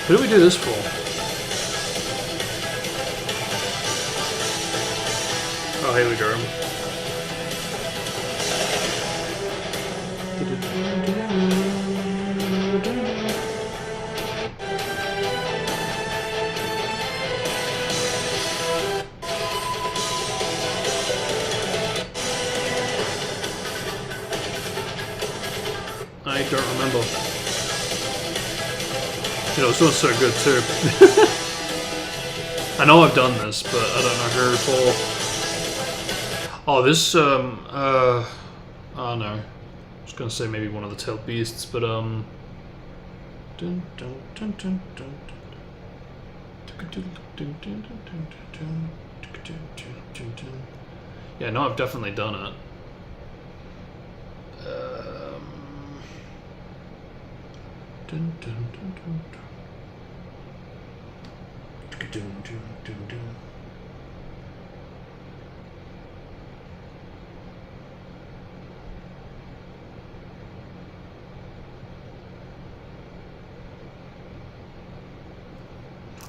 [SPEAKER 1] Who did we do this for? Oh, here we go. I don't remember. You know, this one's so good too. I know I've done this, but I don't know who for. Oh, this, oh no. I was gonna say maybe one of the tailed beasts, but, Dun, dun, dun, dun, dun, dun. Yeah, no, I've definitely done it. Dun, dun, dun, dun, dun. Dun, dun, dun, dun.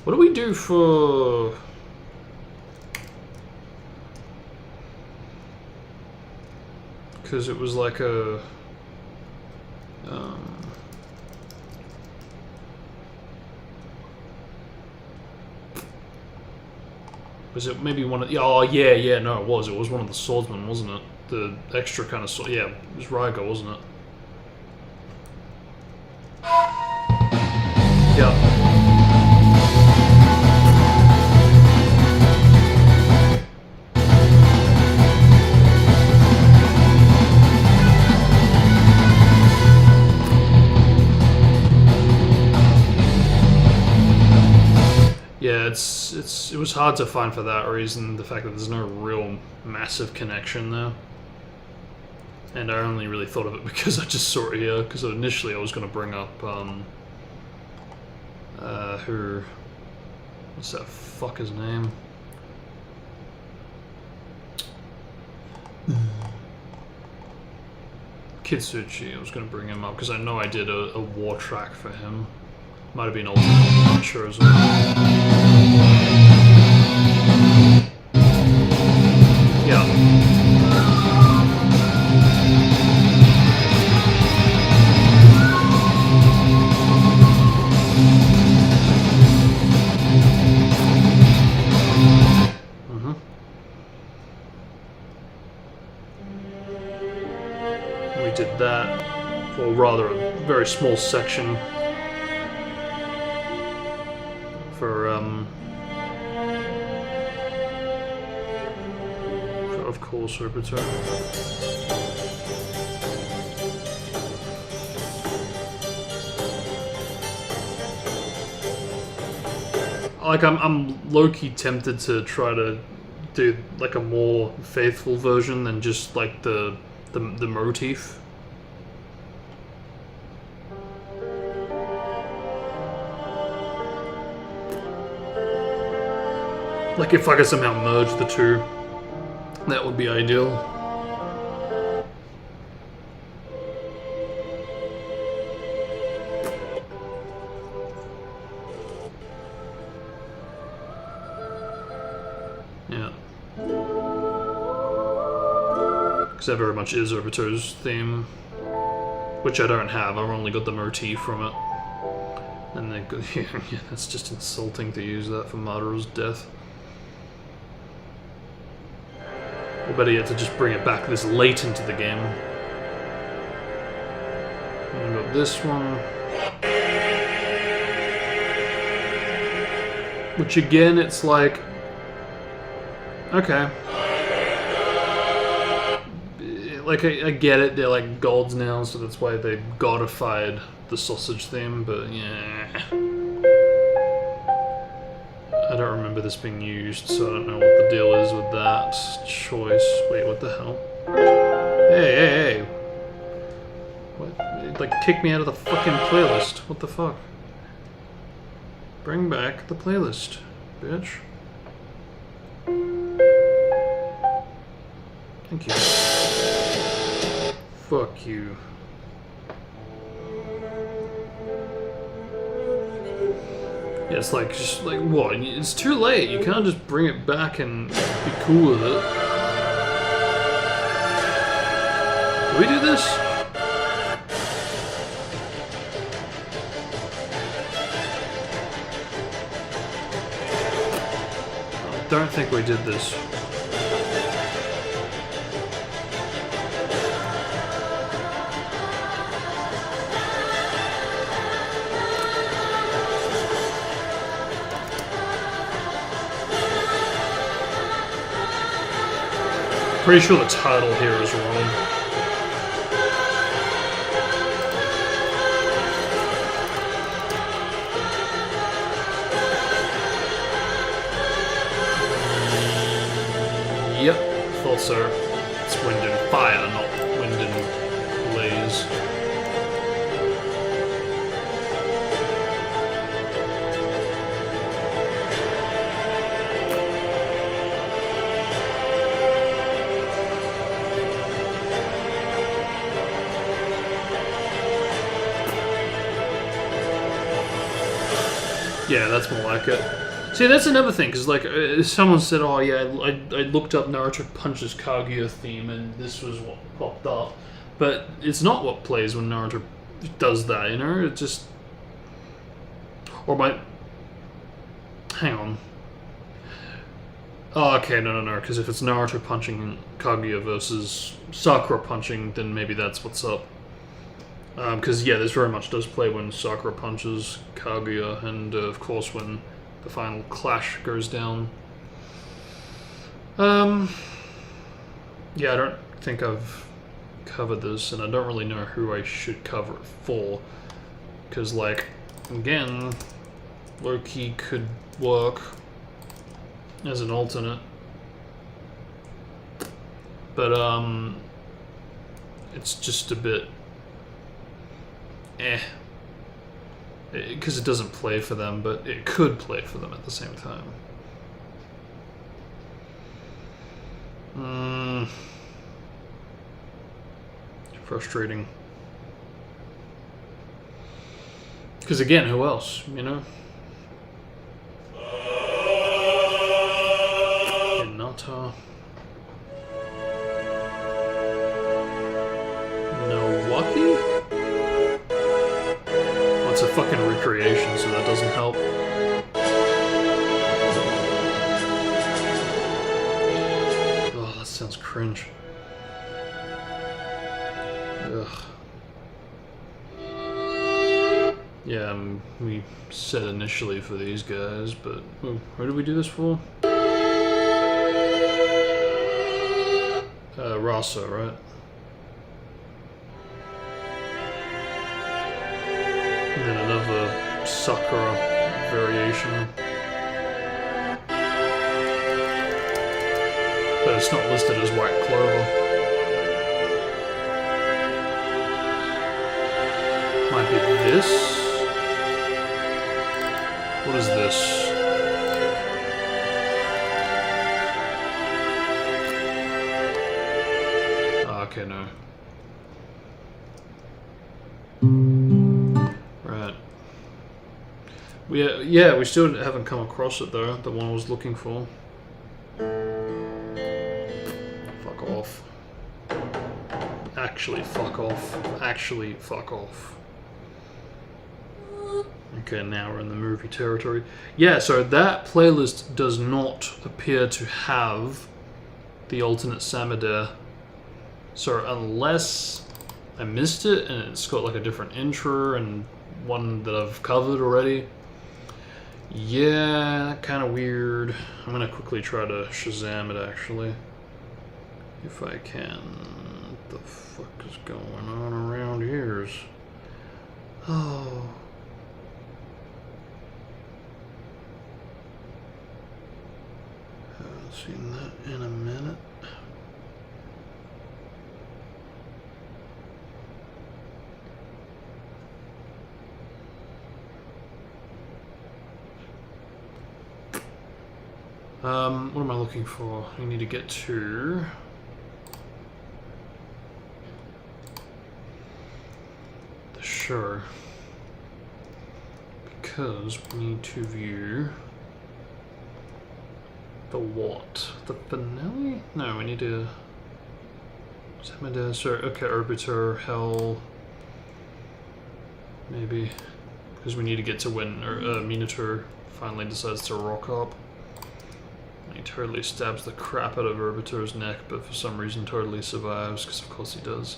[SPEAKER 1] What do we do for... Because it was like a... was it maybe one of... Oh, yeah, no, it was. It was one of the swordsmen, wasn't it? The extra kind of sword... Yeah, it was Raido, wasn't it? Yeah. Yeah, it was hard to find for that reason, the fact that there's no real massive connection there. And I only really thought of it because I just saw it here, because initially I was going to bring up, what's that fucker's name? Kitsuchi, I was going to bring him up, because I know I did a war track for him. Might have been old, I'm not sure as well. Yeah. We did that, or rather a very small section for of course, repertoire. Like, I'm low-key tempted to try to do like a more faithful version than just like the motif. Like, if I could somehow merge the two, that would be ideal. Yeah. Because that very much is Obito's theme, which I don't have. I've only got the motif from it. And then, yeah, that's just insulting to use that for Maru's death. Or better yet, to just bring it back this late into the game. And we've got this one. Which again, it's like... Okay. Like, I get it, they're like gods now, so that's why they godified the sausage theme, but yeah... I don't remember this being used, so I don't know what the deal is with that choice. Wait, what the hell? Hey! What? It, like, kicked me out of the fucking playlist. What the fuck? Bring back the playlist, bitch. Thank you. Fuck you. Yeah, it's like, just like, what? It's too late. You can't just bring it back and be cool with it. Do we do this? I don't think we did this. Pretty sure the title here is wrong. Yep, thought so. It's wind and fire, not wind and blaze. Yeah, that's more like it. See, that's another thing, because like someone said, "Oh yeah, I looked up Naruto Punches Kaguya theme, and this was what popped up," but it's not what plays when Naruto does that. You know, it just hang on. Oh, okay, no, because if it's Naruto punching Kaguya versus Sakura punching, then maybe that's what's up. Because yeah, this very much does play when Sakura punches Kaguya, and of course when the final clash goes down. Yeah, I don't think I've covered this, and I don't really know who I should cover it for. Because, like, again, Loki could work as an alternate. But, it's just a bit because it doesn't play for them, but it could play for them at the same time. Frustrating. Because again, who else, you know? Hinata. Milwaukee? Well, it's a fucking recreation, so that doesn't help. Oh, that sounds cringe. Ugh. Yeah, we said initially for these guys, but where did we do this for? Rasa, right? And then another Sakura variation. But it's not listed as White Clover. Might be this? What is this? Oh, okay, no. Right. We still haven't come across it though, the one I was looking for. Fuck off. Actually, fuck off. Actually, fuck off. Okay, now we're in the movie territory. Yeah, so that playlist does not appear to have the alternate Samada. So unless I missed it and it's got like a different intro and one that I've covered already. Yeah, kind of weird. I'm gonna quickly try to Shazam it actually. If I can. What the fuck is going on around here? Oh. Haven't seen that in a minute. What am I looking for? I need to get to the show because we need to view the what? The finale? No, we need to so okay, Arbiter, Hell, maybe because we need to get to when Minato finally decides to rock up. He totally stabs the crap out of Arbiter's neck, but for some reason totally survives, because of course he does.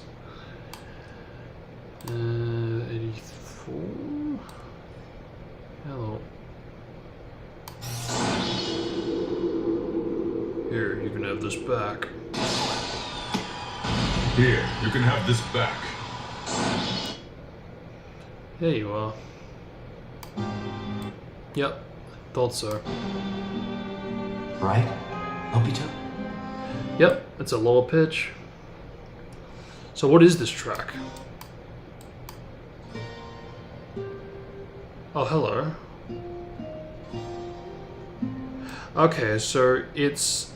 [SPEAKER 1] 84? Hello. Here, you can have this back.
[SPEAKER 2] Here, you can have this back.
[SPEAKER 1] There you are. Yep, thought so.
[SPEAKER 3] Right, Obito?
[SPEAKER 1] Yep, it's a lower pitch. So what is this track? Oh, hello. Okay, so it's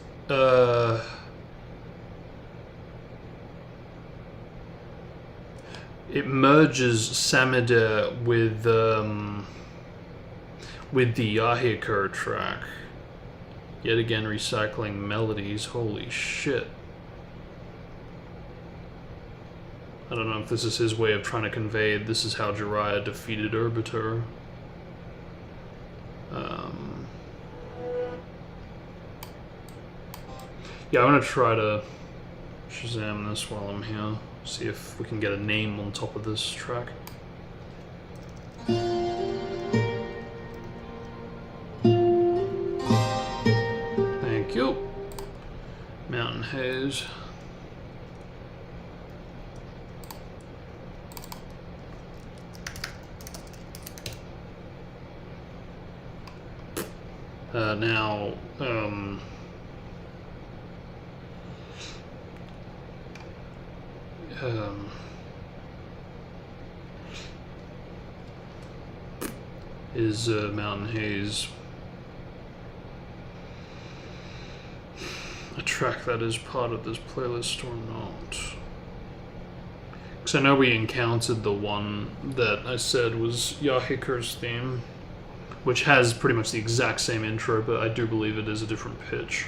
[SPEAKER 1] it merges Samida with with the Yahiko track. Yet again recycling melodies. Holy shit. I don't know if this is his way of trying to convey this is how Jiraiya defeated Obito. Yeah, I'm gonna try to Shazam this while I'm here. See if we can get a name on top of this track. Thank you. Mountain Haze. Now, is Mountain Haze a track that is part of this playlist or not? Because I know we encountered the one that I said was Yahiko's theme, which has pretty much the exact same intro, but I do believe it is a different pitch.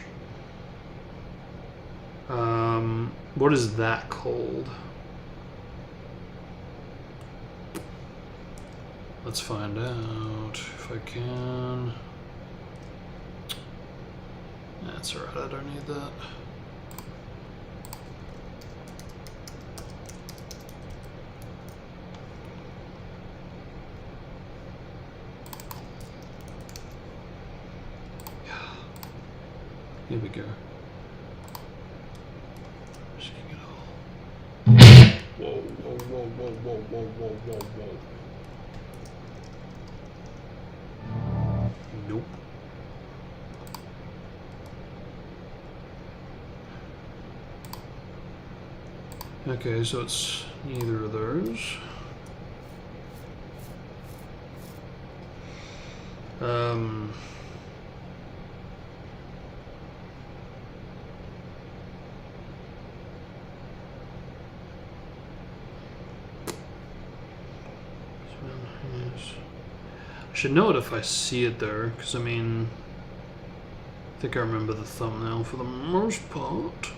[SPEAKER 1] What is that called? Let's find out if I can. That's alright, I don't need that. Here we go. Just getting it all. Whoa, whoa, whoa, whoa, whoa, whoa, whoa, whoa, whoa. Nope. Okay, so it's neither of those. I should know it if I see it there, because I mean, I think I remember the thumbnail for the most part.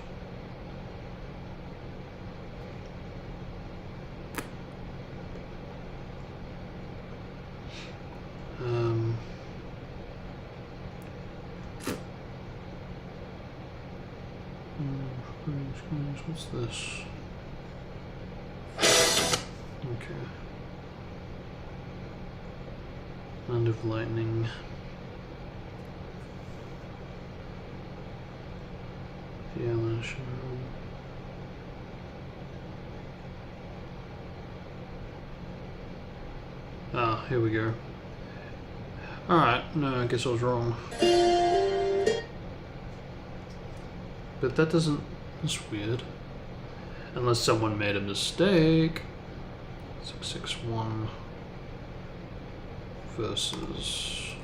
[SPEAKER 1] What's this? Okay. Land of Lightning. The Alash. Ah, here we go. Alright, no, I guess I was wrong. But that doesn't... That's weird. Unless someone made a mistake. 661 versus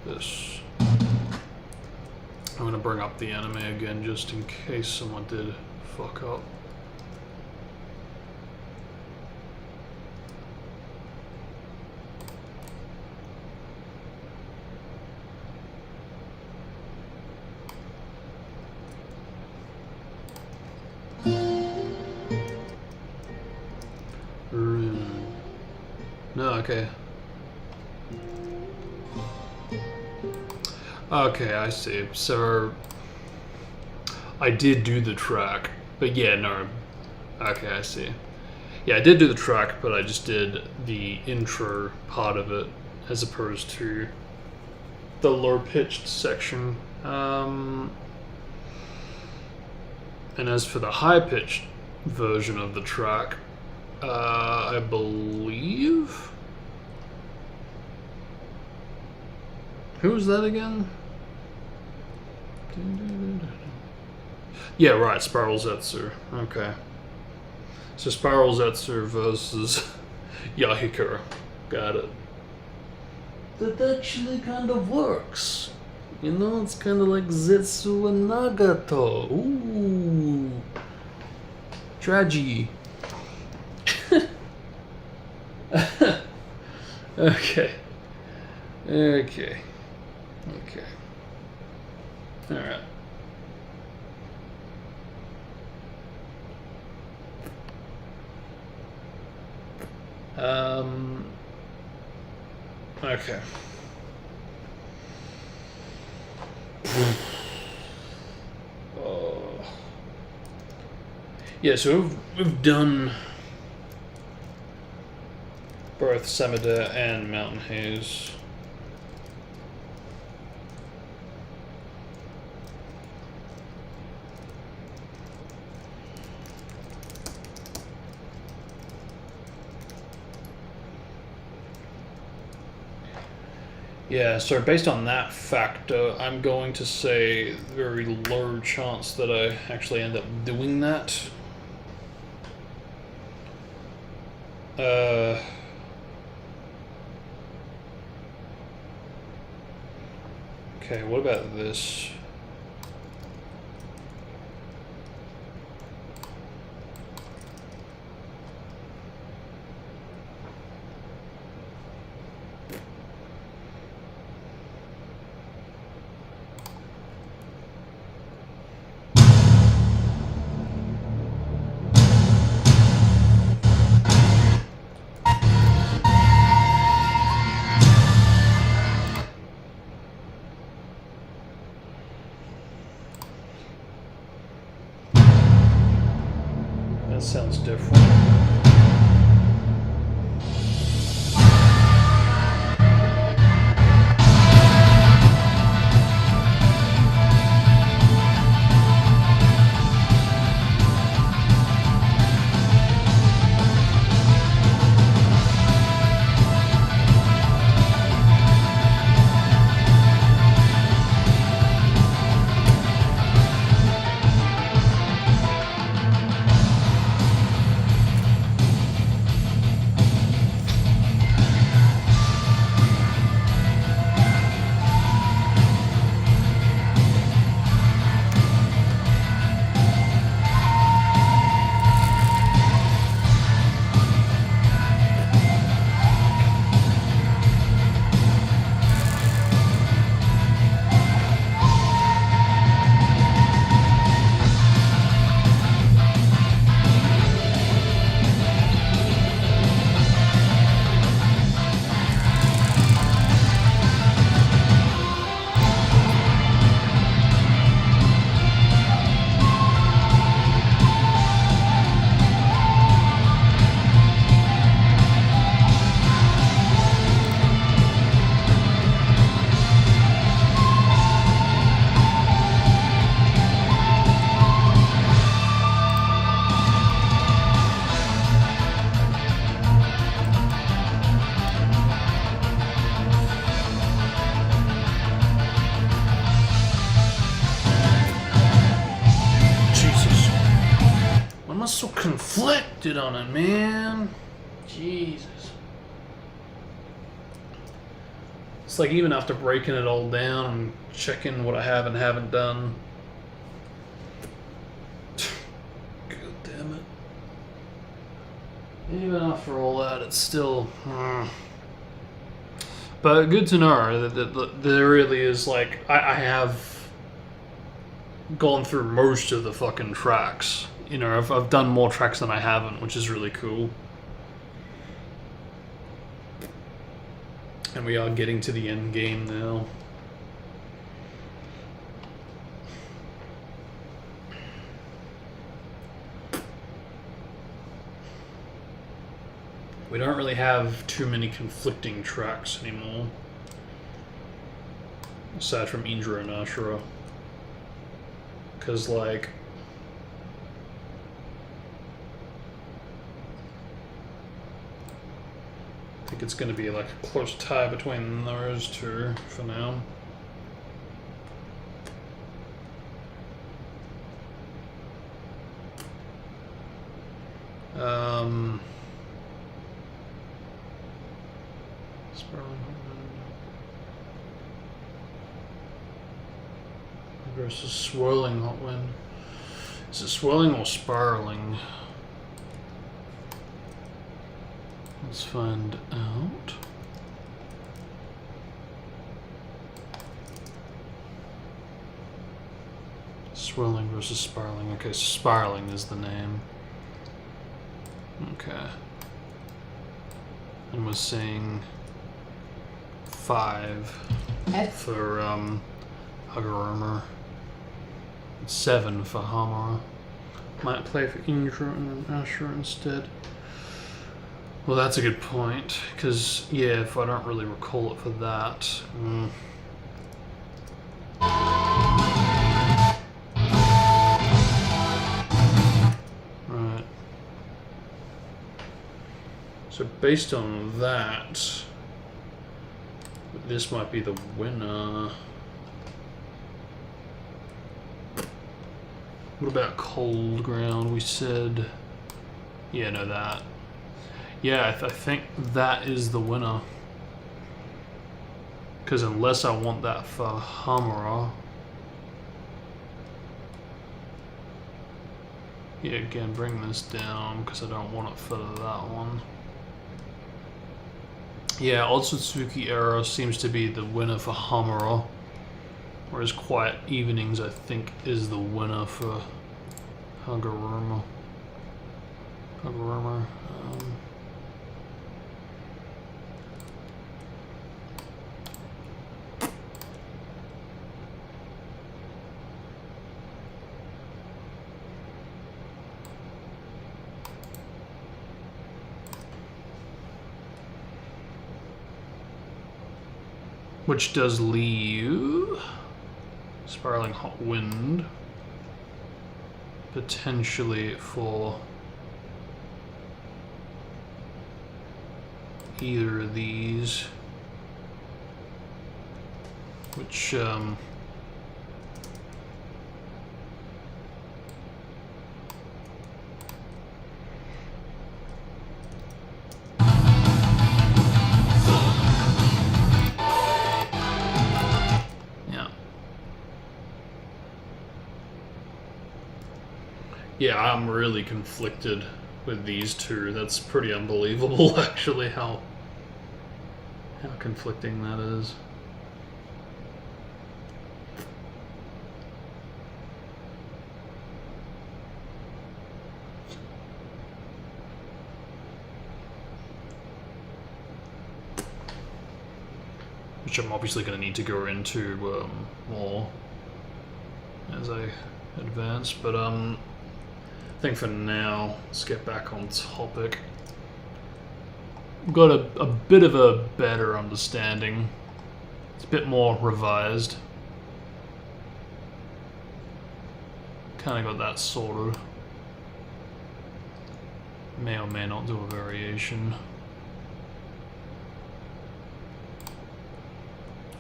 [SPEAKER 1] this. I'm gonna bring up the anime again just in case someone did fuck up. No, okay. Okay, I see. So I did do the track, but yeah, no. Okay, I see. Yeah, I did do the track, but I just did the intro part of it as opposed to the low-pitched section. And as for the high-pitched version of the track, I believe... Who was that again? Yeah, right, Spiral Zetsu. Okay. So Spiral Zetsu versus Yahiko. Got it. That actually kind of works. You know, it's kind of like Zetsu and Nagato. Ooh. Tragedy. Okay. Okay. Okay. Alright. Okay. Yeah, so we've done both Samada and Mountain Haze. Yeah, so based on that factor, I'm going to say very low chance that I actually end up doing that. Okay, what about this? That sounds different. So conflicted on it, man. Jesus. It's like even after breaking it all down and checking what I have and haven't done. God damn it. Even after all that, it's still... But good to know that there really is, like... I have gone through most of the fucking tracks. You know, I've done more tracks than I haven't, which is really cool. And we are getting to the end game now. We don't really have too many conflicting tracks anymore. Aside from Indra and Ashura. Because, like... I think it's going to be like a close tie between those two for now. Versus swirling hot wind. Is it swirling or spiraling? Let's find out. Swirling versus spiraling. Okay, spiraling is the name. Okay. And we're saying 5 for Haguruma. 7 for Hamura. Might play for Indra and Ashura instead. Well, that's a good point, because, yeah, if I don't really recall it for that... Right. So based on that, this might be the winner. What about Cold Ground? We said... Yeah, no, that. Yeah, I think that is the winner. Because unless I want that for Hamura... Yeah, again, bring this down, because I don't want it for that one. Yeah, Otsutsuki Era seems to be the winner for Hamura. Whereas Quiet Evenings, I think, is the winner for Haguruma. Which does leave Spiraling Hot Wind potentially for either of these, which yeah, I'm really conflicted with these two. That's pretty unbelievable, actually, how conflicting that is. Which I'm obviously going to need to go into more as I advance, but I think for now, let's get back on topic. We've got a bit of a better understanding. It's a bit more revised. Kind of got that sorted. May or may not do a variation.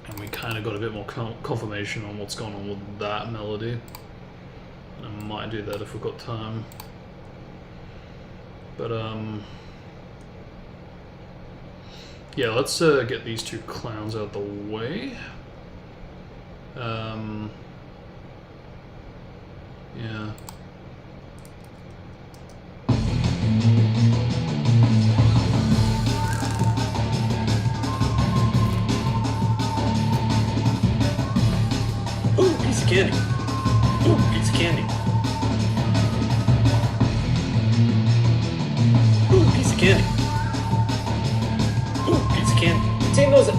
[SPEAKER 1] And we kind of got a bit more confirmation on what's going on with that melody. I might do that if we've got time. But, yeah, let's get these two clowns out the way. Yeah.
[SPEAKER 3] Ooh, piece of candy. Ooh, piece of candy. Ooh, piece of candy. Ooh, piece of candy. Team knows it.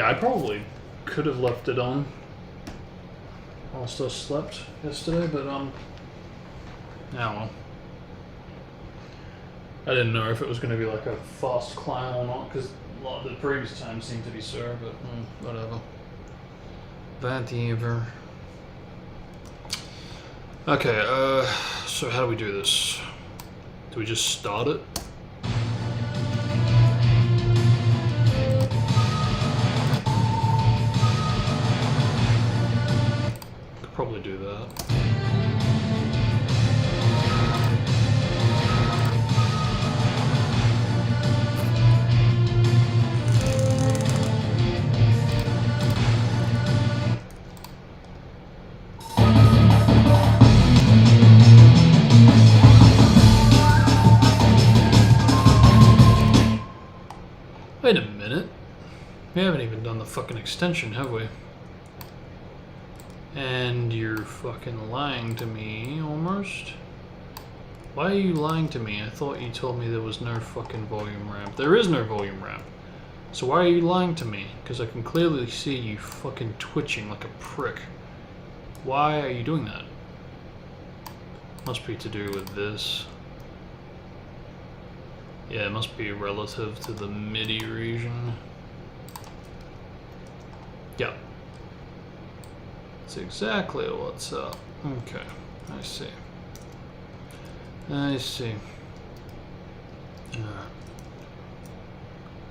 [SPEAKER 1] Yeah, I probably could have left it on whilst I slept yesterday, but yeah, well. I didn't know if it was going to be like a fast climb or not, because a lot of the previous times seemed to be so, but whatever. Whatever. Okay, so how do we do this? Do we just start it? Could probably do that. Wait a minute. We haven't even done the fucking extension, have we? And you're fucking lying to me, almost? Why are you lying to me? I thought you told me there was no fucking volume ramp. There is no volume ramp. So why are you lying to me? Because I can clearly see you fucking twitching like a prick. Why are you doing that? Must be to do with this. Yeah, it must be relative to the MIDI region. Yeah. That's exactly what's up. Okay, I see. I see.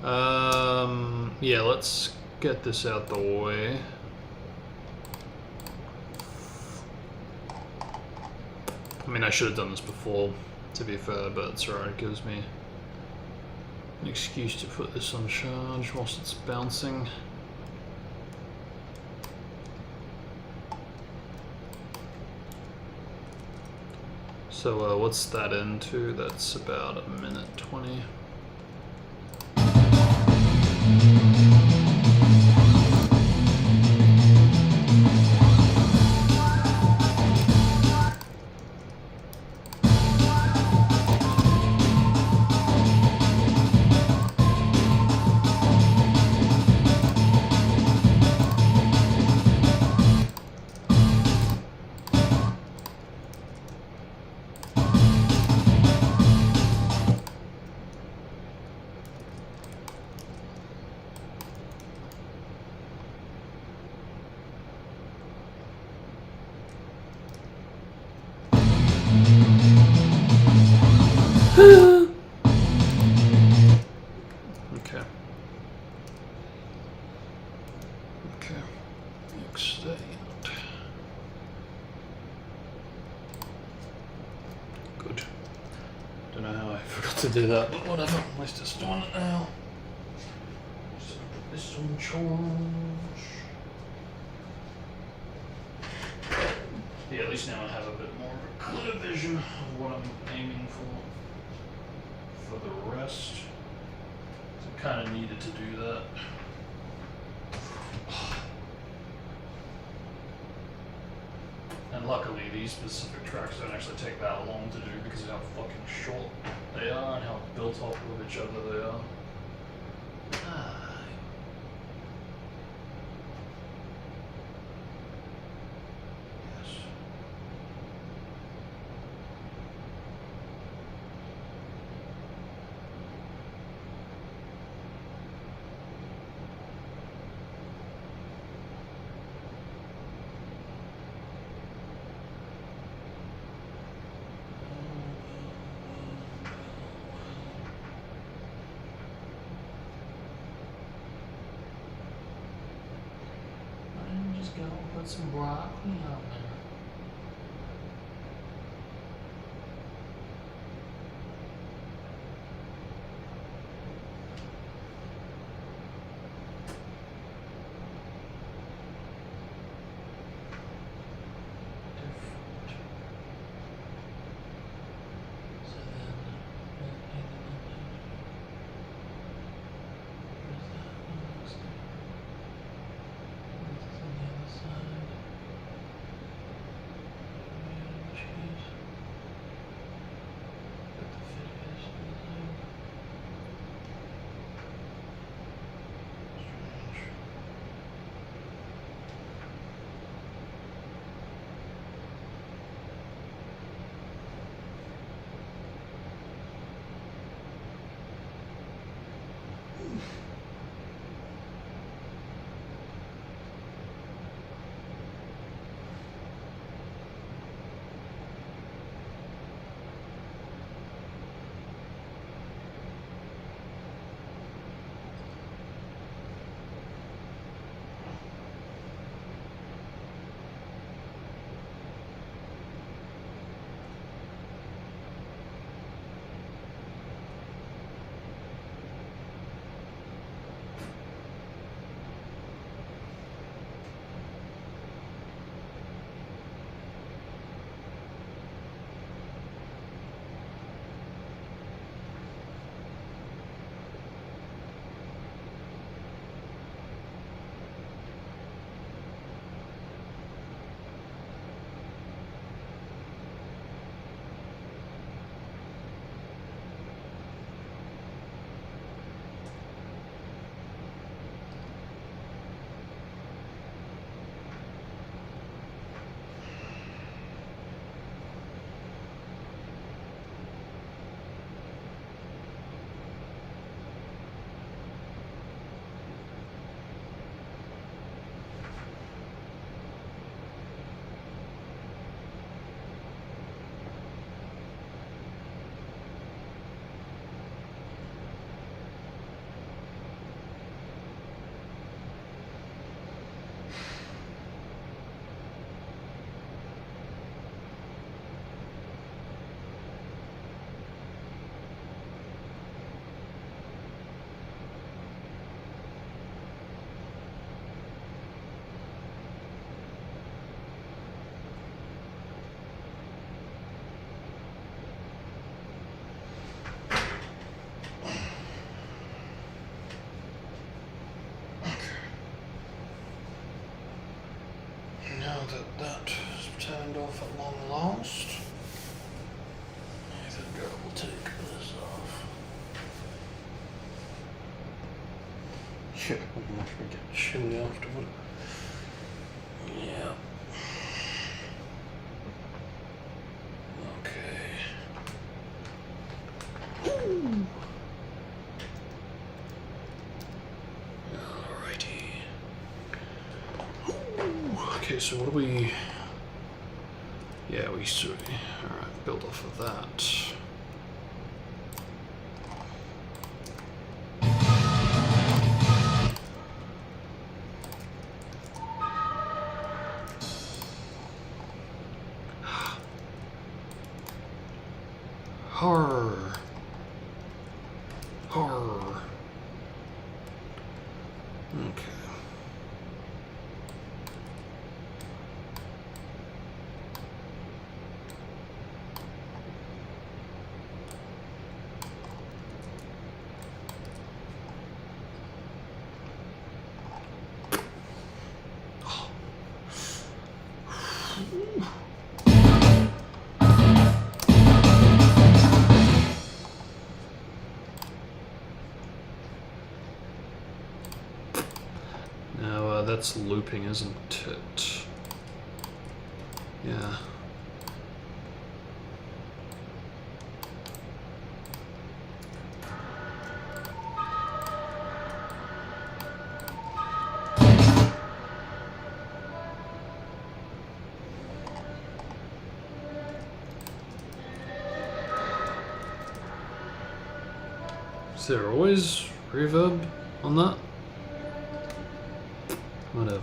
[SPEAKER 1] Alright. Yeah, let's get this out the way. I mean, I should have done this before, to be fair, but it's alright, it gives me an excuse to put this on charge whilst it's bouncing. So what's that into? That's about 1:20. Okay. Okay. Extend. Good. Don't know how I forgot to do that, but whatever. At least it's doing it now. So put this on charge. Yeah, at least now I have a bit more of a clear vision of what I'm aiming for the rest. So I kind of needed to do that. And luckily these specific tracks don't actually take that long to do because of how fucking short they are and how built off of each other they are. Go put some broccoli on there. now that that is turned off at long last, I think I will take this off. Shit, I'm not gonna get chilly afterward. Yeah. Okay. Ooh. Alrighty. Ooh. Okay, so what do we... Yeah, we should... Alright, build off of that. Horror. Horror. Okay. Now that's looping, isn't it? Yeah. Is there always reverb on that? Whatever.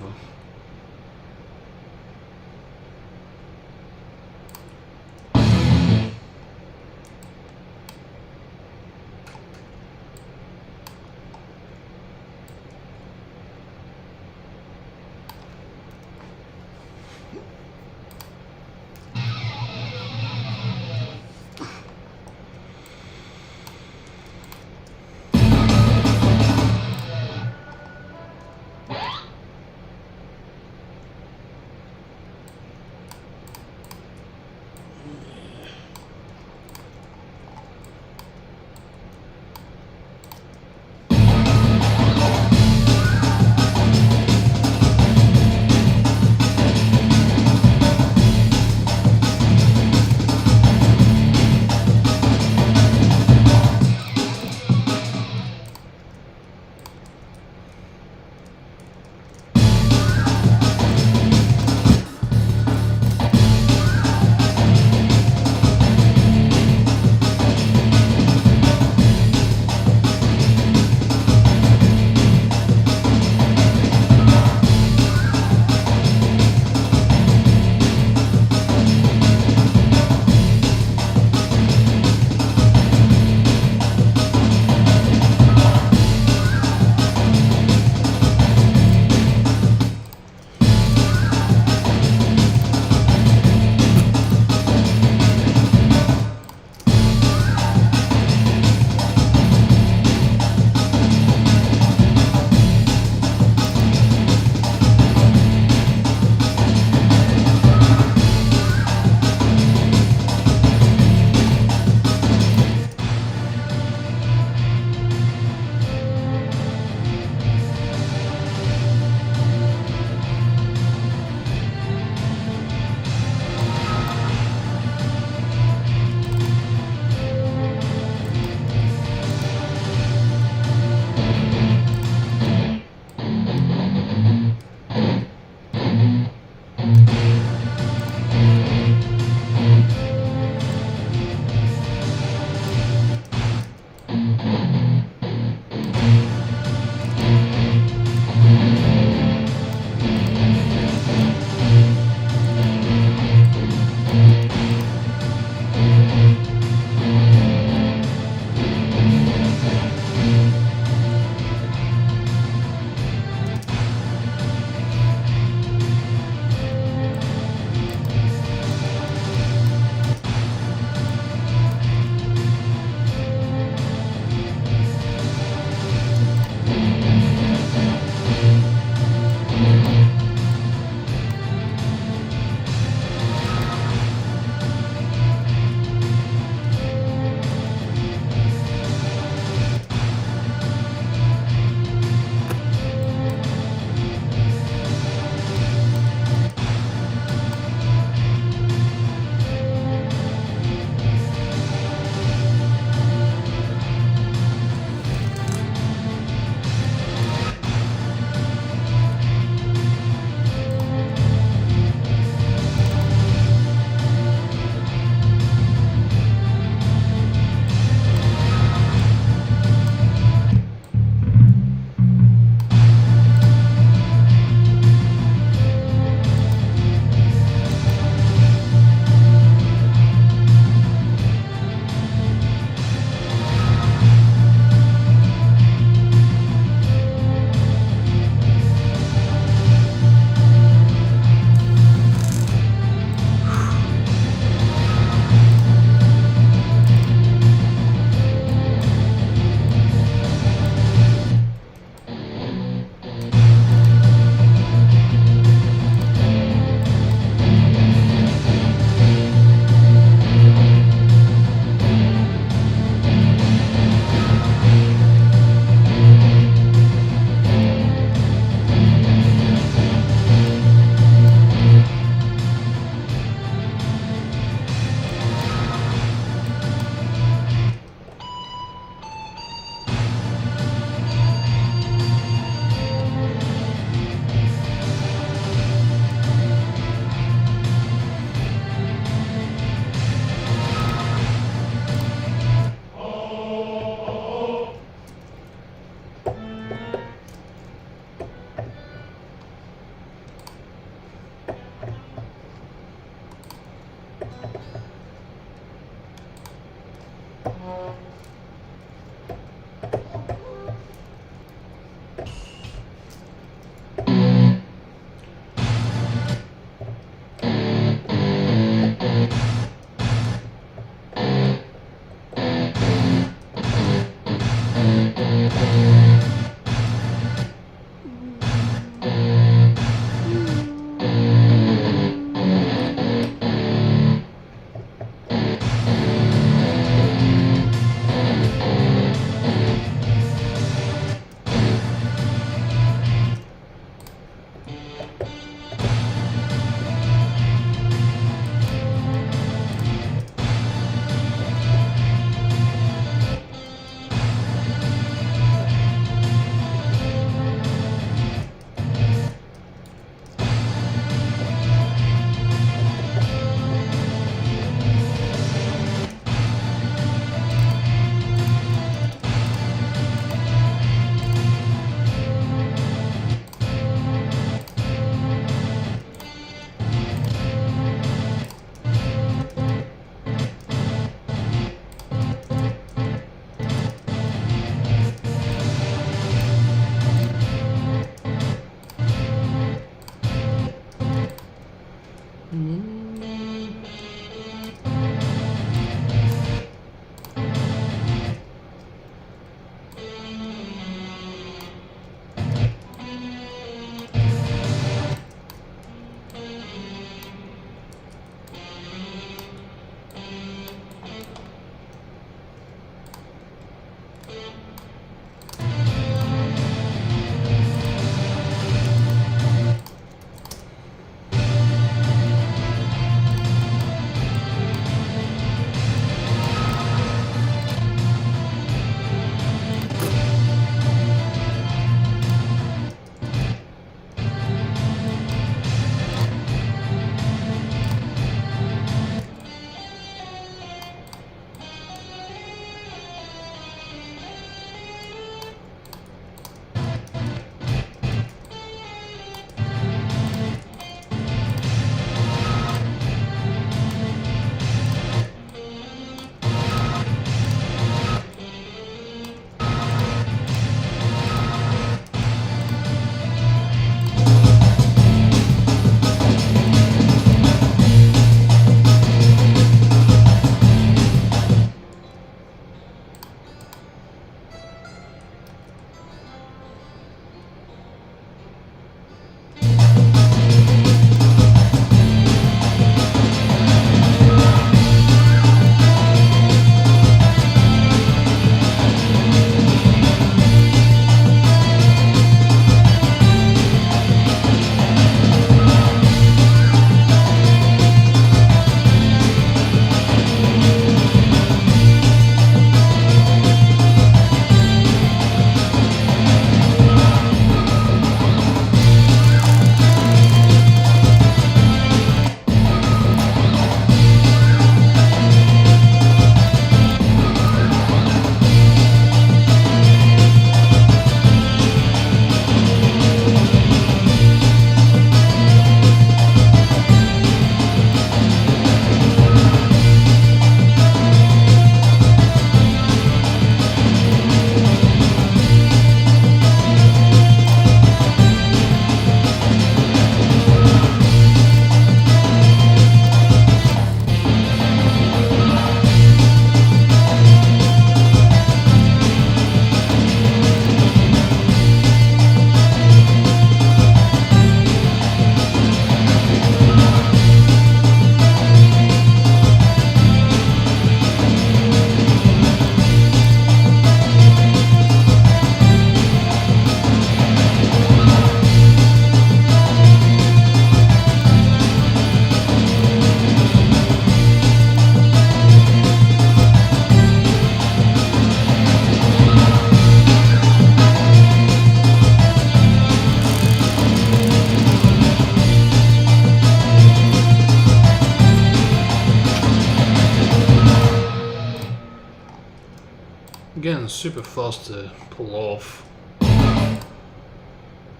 [SPEAKER 1] Again, super fast to pull off,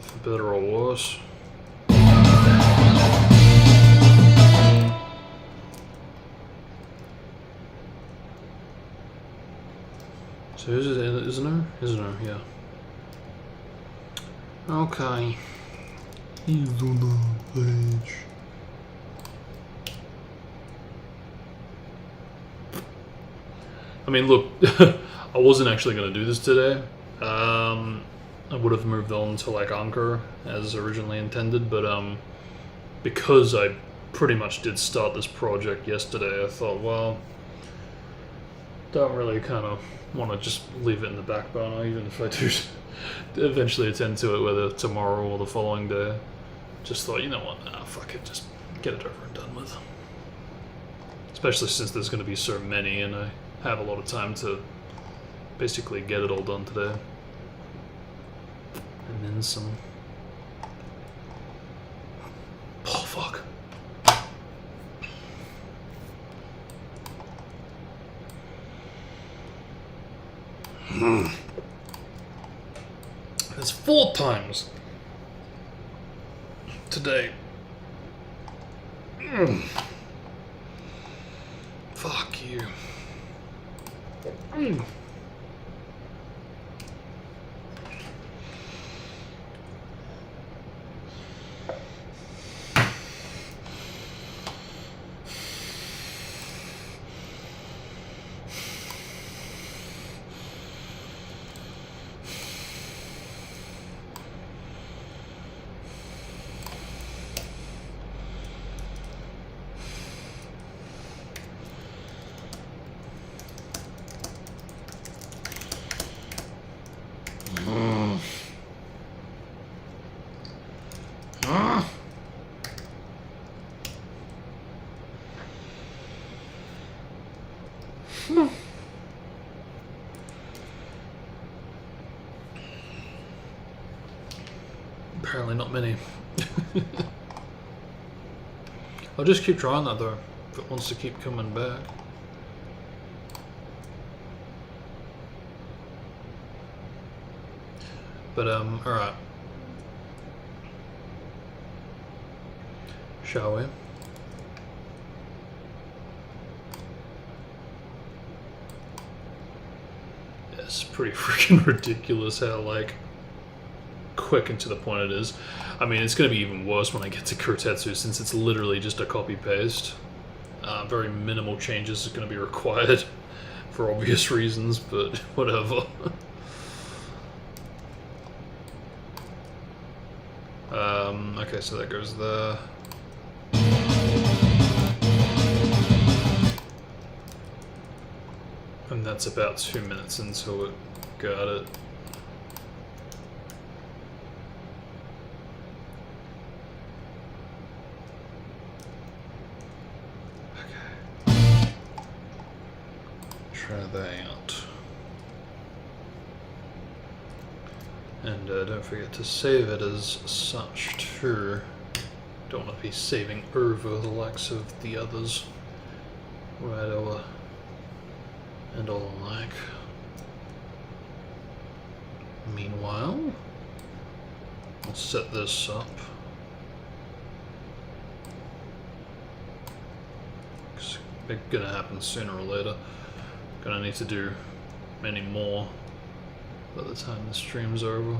[SPEAKER 1] for better or worse. So is it Izuno? Izuno, yeah. Okay. Izuno page. I mean, look, I wasn't actually going to do this today. I would have moved on to like Anchor as originally intended, but because I pretty much did start this project yesterday, I thought, well, don't really kind of want to just leave it in the back burner, even if I do eventually attend to it, whether tomorrow or the following day. Just thought, you know what, nah, fuck it, just get it over and done with. Especially since there's going to be so many, and I have a lot of time to basically get it all done today. And then some. Oh, fuck. There's 4 times today. Fuck you. Apparently not many. I'll just keep trying that though, if it wants to keep coming back. But alright. Shall we? It's pretty freaking ridiculous how like quick and to the point it is. I mean, it's going to be even worse when I get to Kotetsu since it's literally just a copy paste. Very minimal changes are going to be required for obvious reasons, but whatever. Okay, so that goes there. And that's about 2 minutes until it got it. Okay. Try that out. And don't forget to save it as such too. Don't want to be saving over the likes of the others. Raido and all alike. Meanwhile, let's set this up. It's gonna happen sooner or later. Gonna need to do many more by the time the stream's over.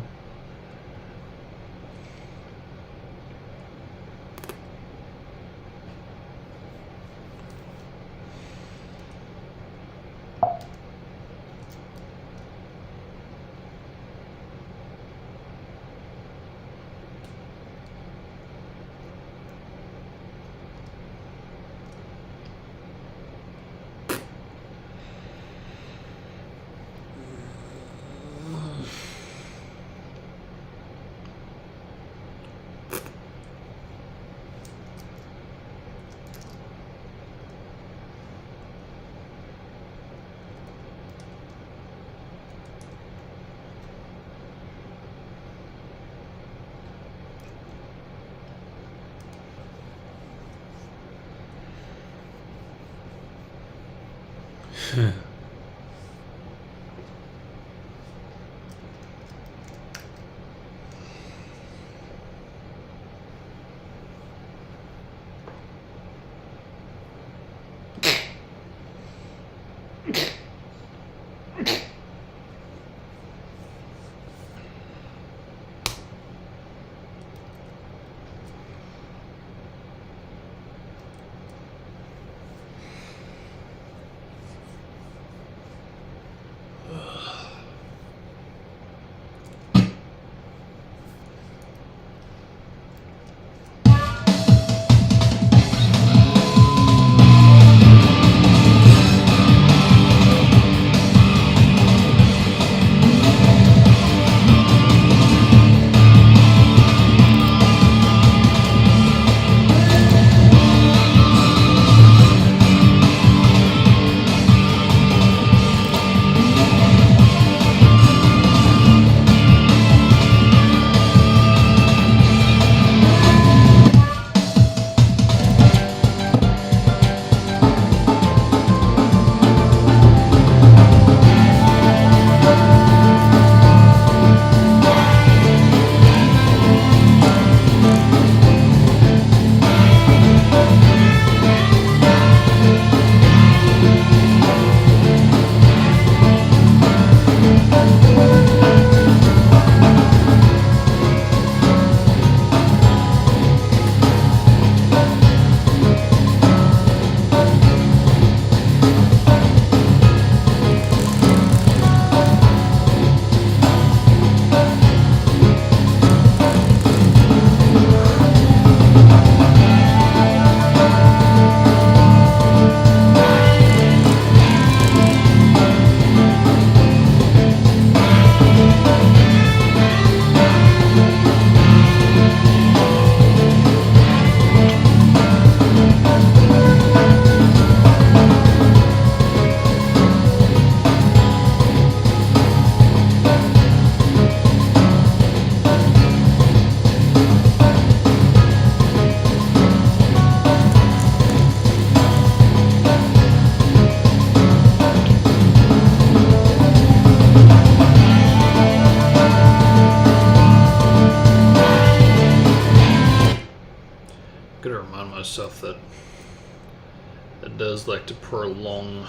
[SPEAKER 1] It does like to prolong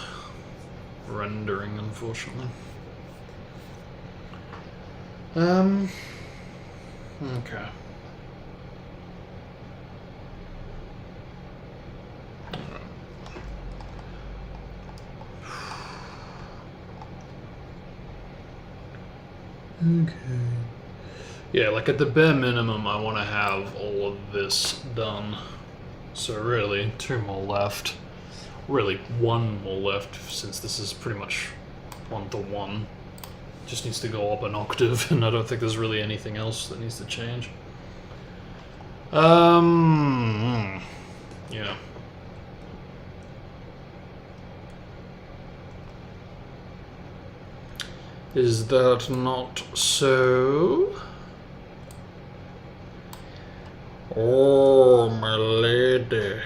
[SPEAKER 1] rendering, unfortunately. Okay. Okay. Yeah, like at the bare minimum, I want to have all of this done. So really, 2 more left. Really, 1 more left, since this is pretty much 1-to-1. Just needs to go up an octave, and I don't think there's really anything else that needs to change. Yeah. Is that not so? Oh, my lady.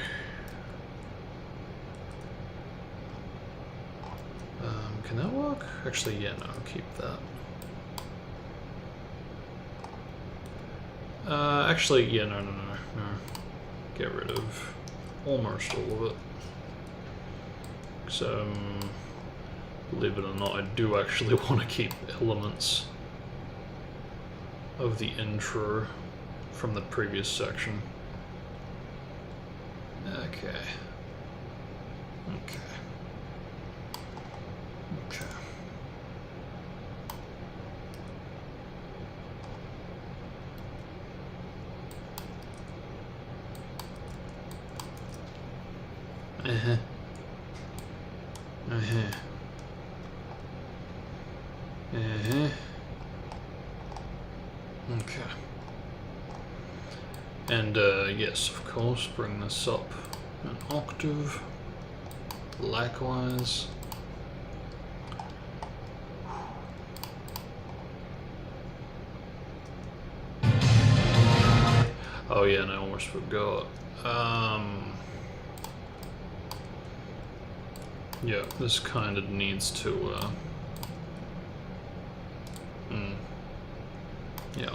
[SPEAKER 1] Can that work? Actually, yeah, no, keep that. Actually, yeah, no. Get rid of almost all of it. So, believe it or not, I do actually want to keep elements of the intro from the previous section. Okay. Okay. And yes, of course, bring this up an octave. Likewise. Oh yeah, and I almost forgot. Yeah, this kind of needs to, yeah.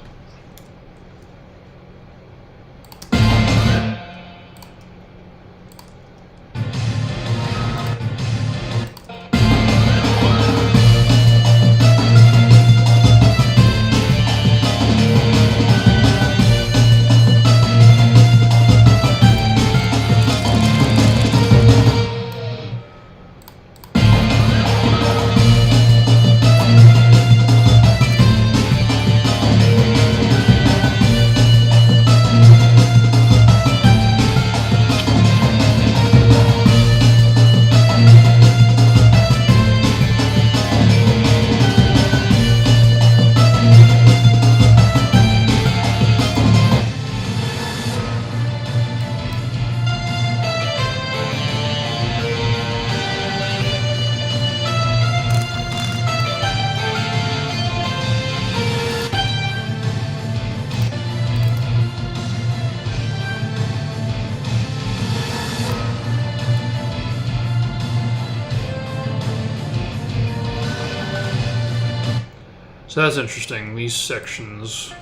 [SPEAKER 1] So that's interesting. These sections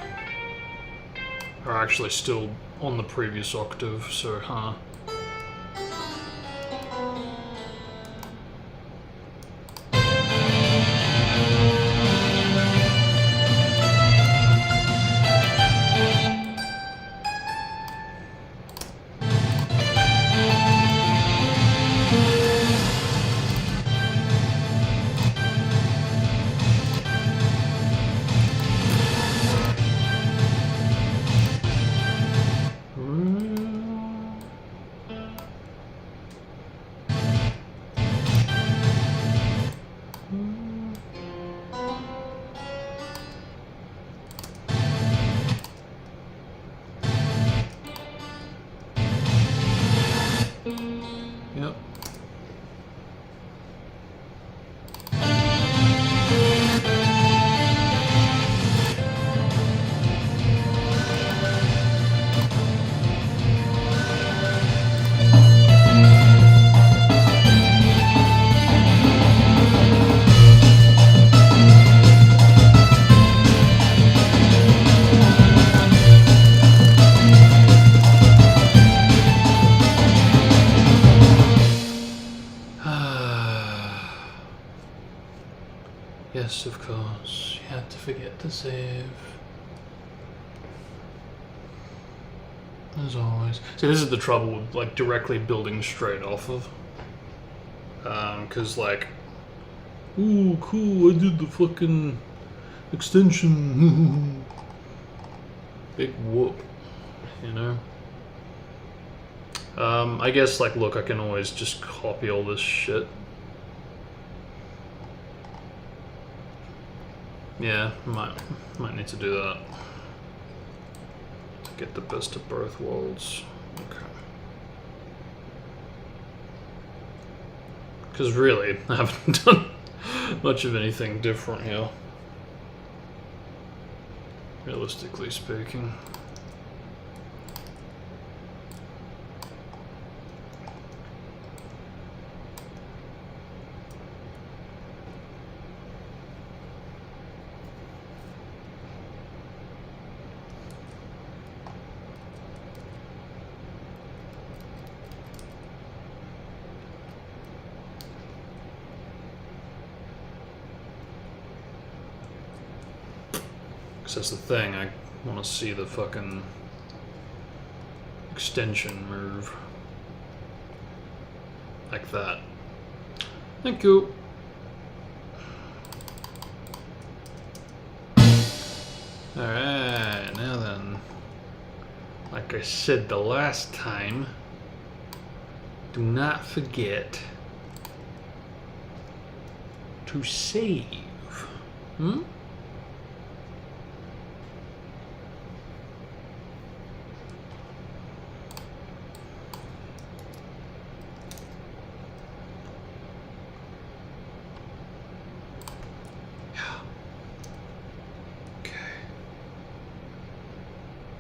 [SPEAKER 1] are actually still on the previous octave, so huh. Yep. Yes, of course. You had to forget to save. As always. See, this is the trouble with like directly building straight off of. Cause like, ooh, cool, I did the fucking extension. Big whoop, you know? I guess like, look, I can always just copy all this shit. Yeah, might need to do that. To get the best of both worlds. Okay. Because really, I haven't done much of anything different here. Realistically speaking. That's the thing, I want to see the fucking extension move. Like that. Thank you. Alright, now then. Like I said the last time, do not forget to save. Hmm?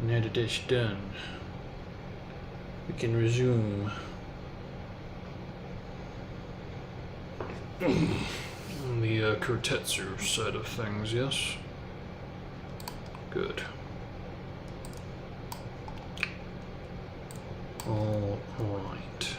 [SPEAKER 1] Now that that's done, we can resume on the Kotetsu side of things, yes? Good. All right.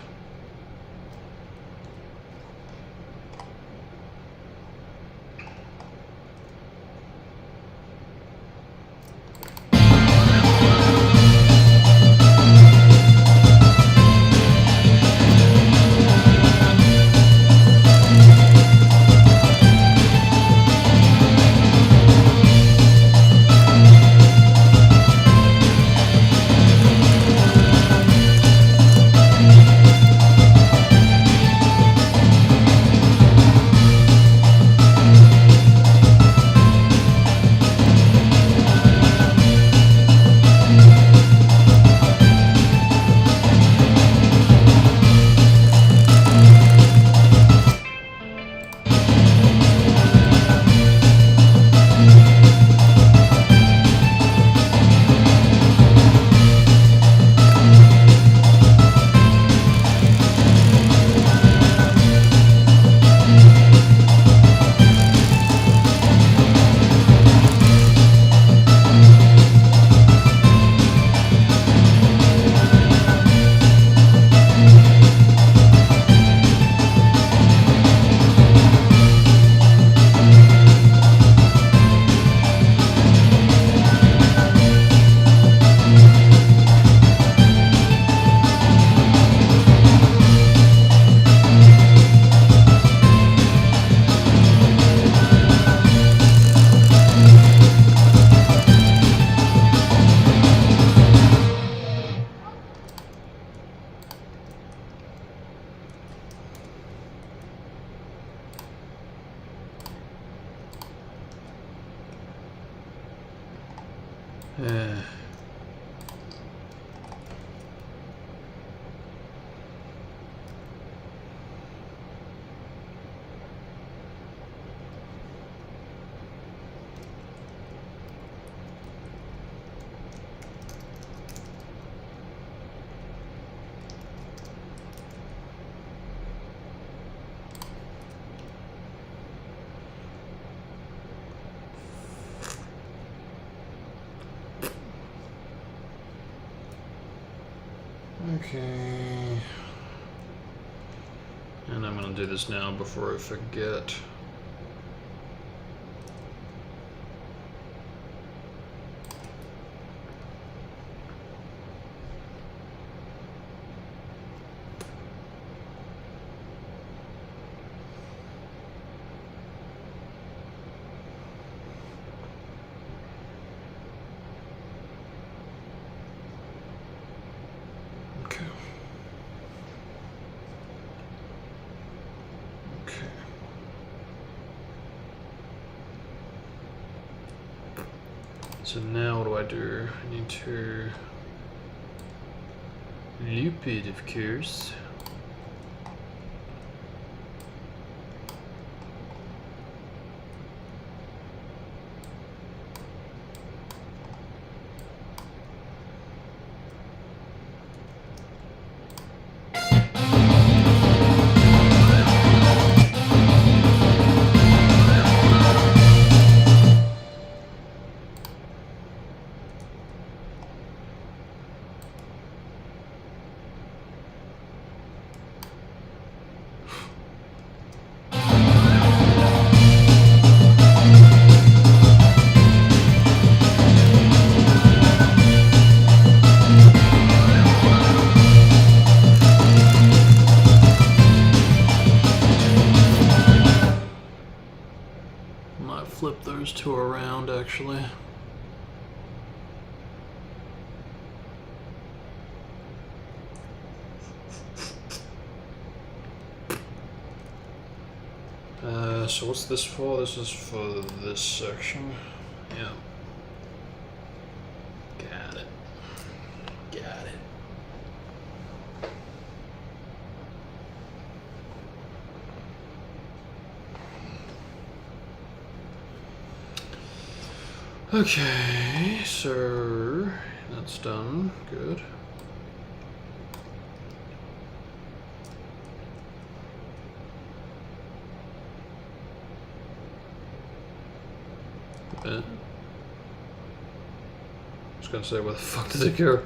[SPEAKER 1] Okay. And I'm gonna do this now before I forget. So now what do? I need to loop it, of course. Might flip those two around actually. So what's this for? This is for this section. Yeah. Got it. Got it. Okay, so that's done. Good. I was gonna say, where the fuck did it go?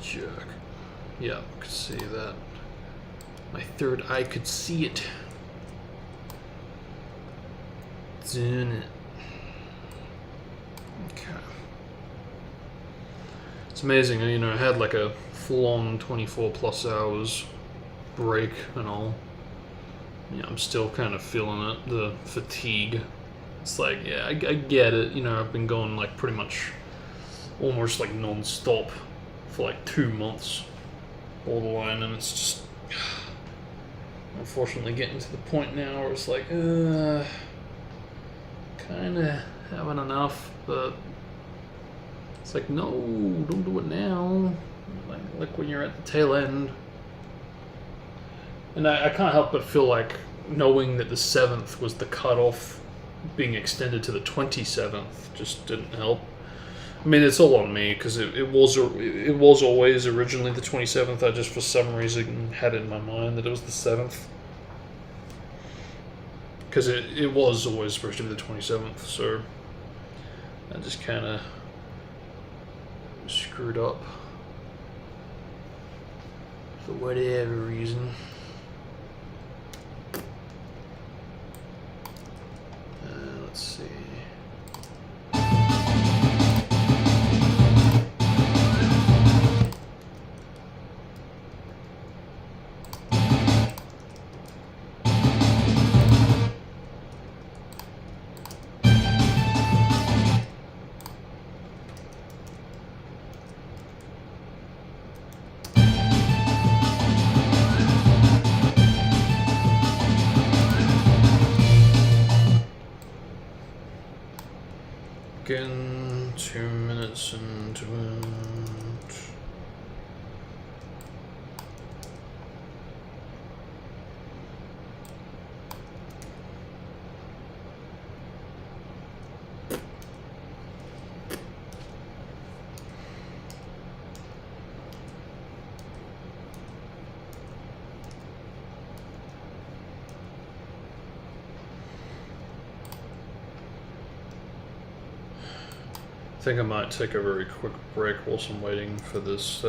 [SPEAKER 1] Jerk. Yeah, I could see that. My third eye could see it. Doing it. Okay. It's amazing, you know, I had like a full-on 24 plus hours break and all. Yeah, I'm still kind of feeling it, the fatigue. It's like, yeah, I get it. You know, I've been going like pretty much almost like non-stop for like 2 months borderline, and it's just unfortunately getting to the point now where it's like, kind of having enough, but it's like, no, don't do it now. Like when you're at the tail end. And I can't help but feel like knowing that the 7th was the cutoff, being extended to the 27th just didn't help. I mean, it's all on me because it was always originally the 27th. I just for some reason had it in my mind that it was the 7th because it was always supposed to be the 27th. So I just kind of screwed up for whatever reason. Let's see. Again, 2 minutes into it. I think I might take a very quick break whilst I'm waiting for this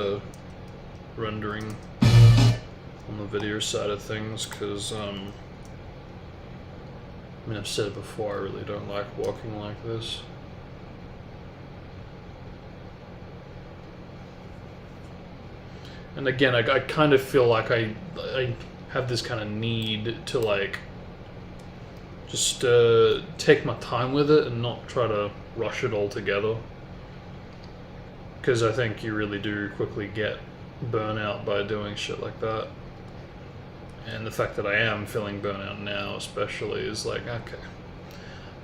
[SPEAKER 1] rendering on the video side of things, because I mean, I've said it before, I really don't like walking like this. And again, I kind of feel like I have this kind of need to like just take my time with it and not try to rush it all together, because I think you really do quickly get burnout by doing shit like that. And the fact that I am feeling burnout now especially is like, okay,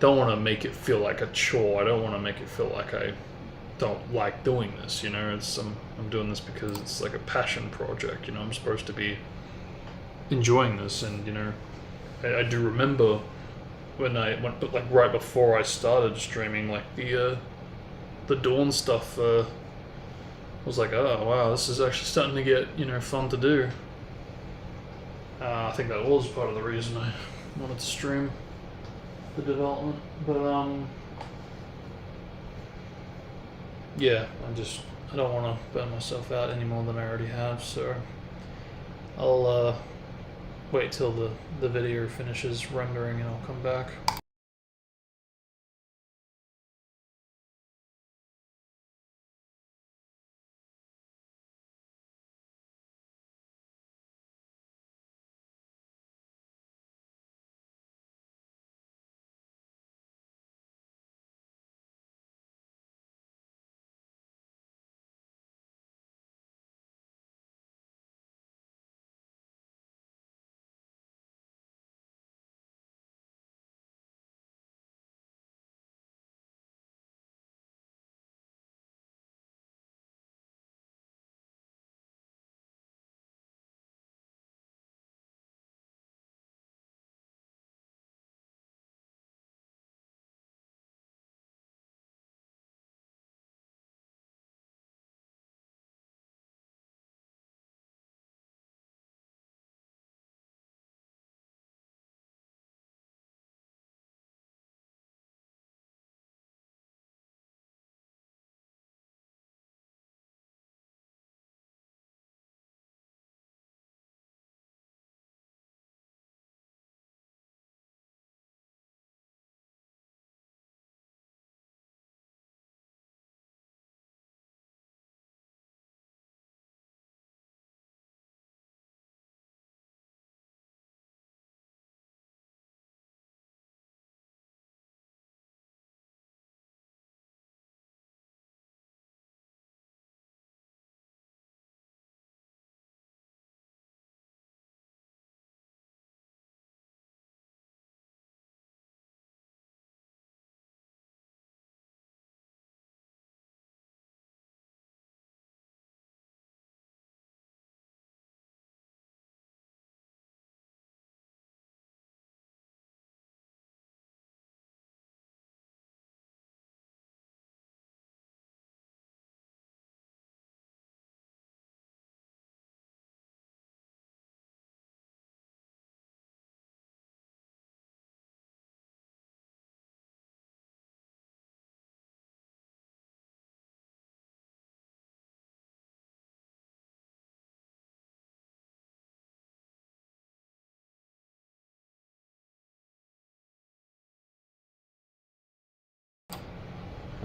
[SPEAKER 1] don't want to make it feel like a chore. I don't want to make it feel like I don't like doing this, you know. I'm doing this because it's like a passion project, you know. I'm supposed to be enjoying this, and you know, I do remember when but like right before I started streaming, like the Dawn stuff was like, oh wow, this is actually starting to get, you know, fun to do. I think that was part of the reason I wanted to stream the development, but yeah, I don't want to burn myself out any more than I already have, so I'll wait till the video finishes rendering and I'll come back.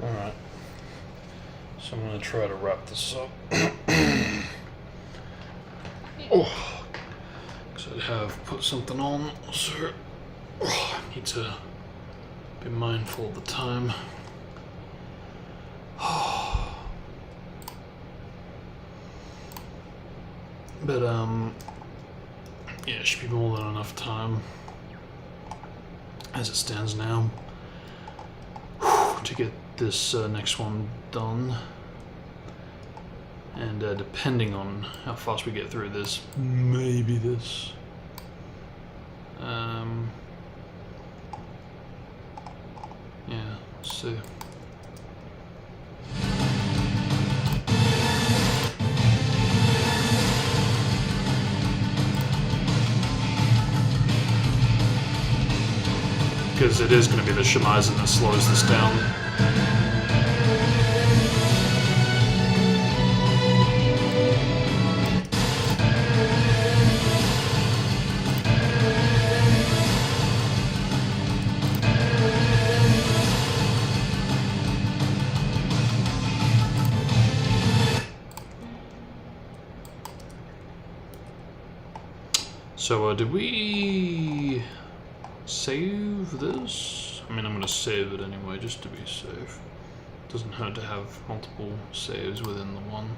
[SPEAKER 1] Alright, so I'm going to try to wrap this up. Oh, because I have put something on, so I need to be mindful of the time. But yeah, it should be more than enough time as it stands now to get this next one done. And depending on how fast we get through this, maybe this. Yeah, let's see. Because it is going to be the Shimizen that slows this down. So, did we save this? I mean, I'm going to save it anyway, just to be safe. Doesn't hurt to have multiple saves within the one.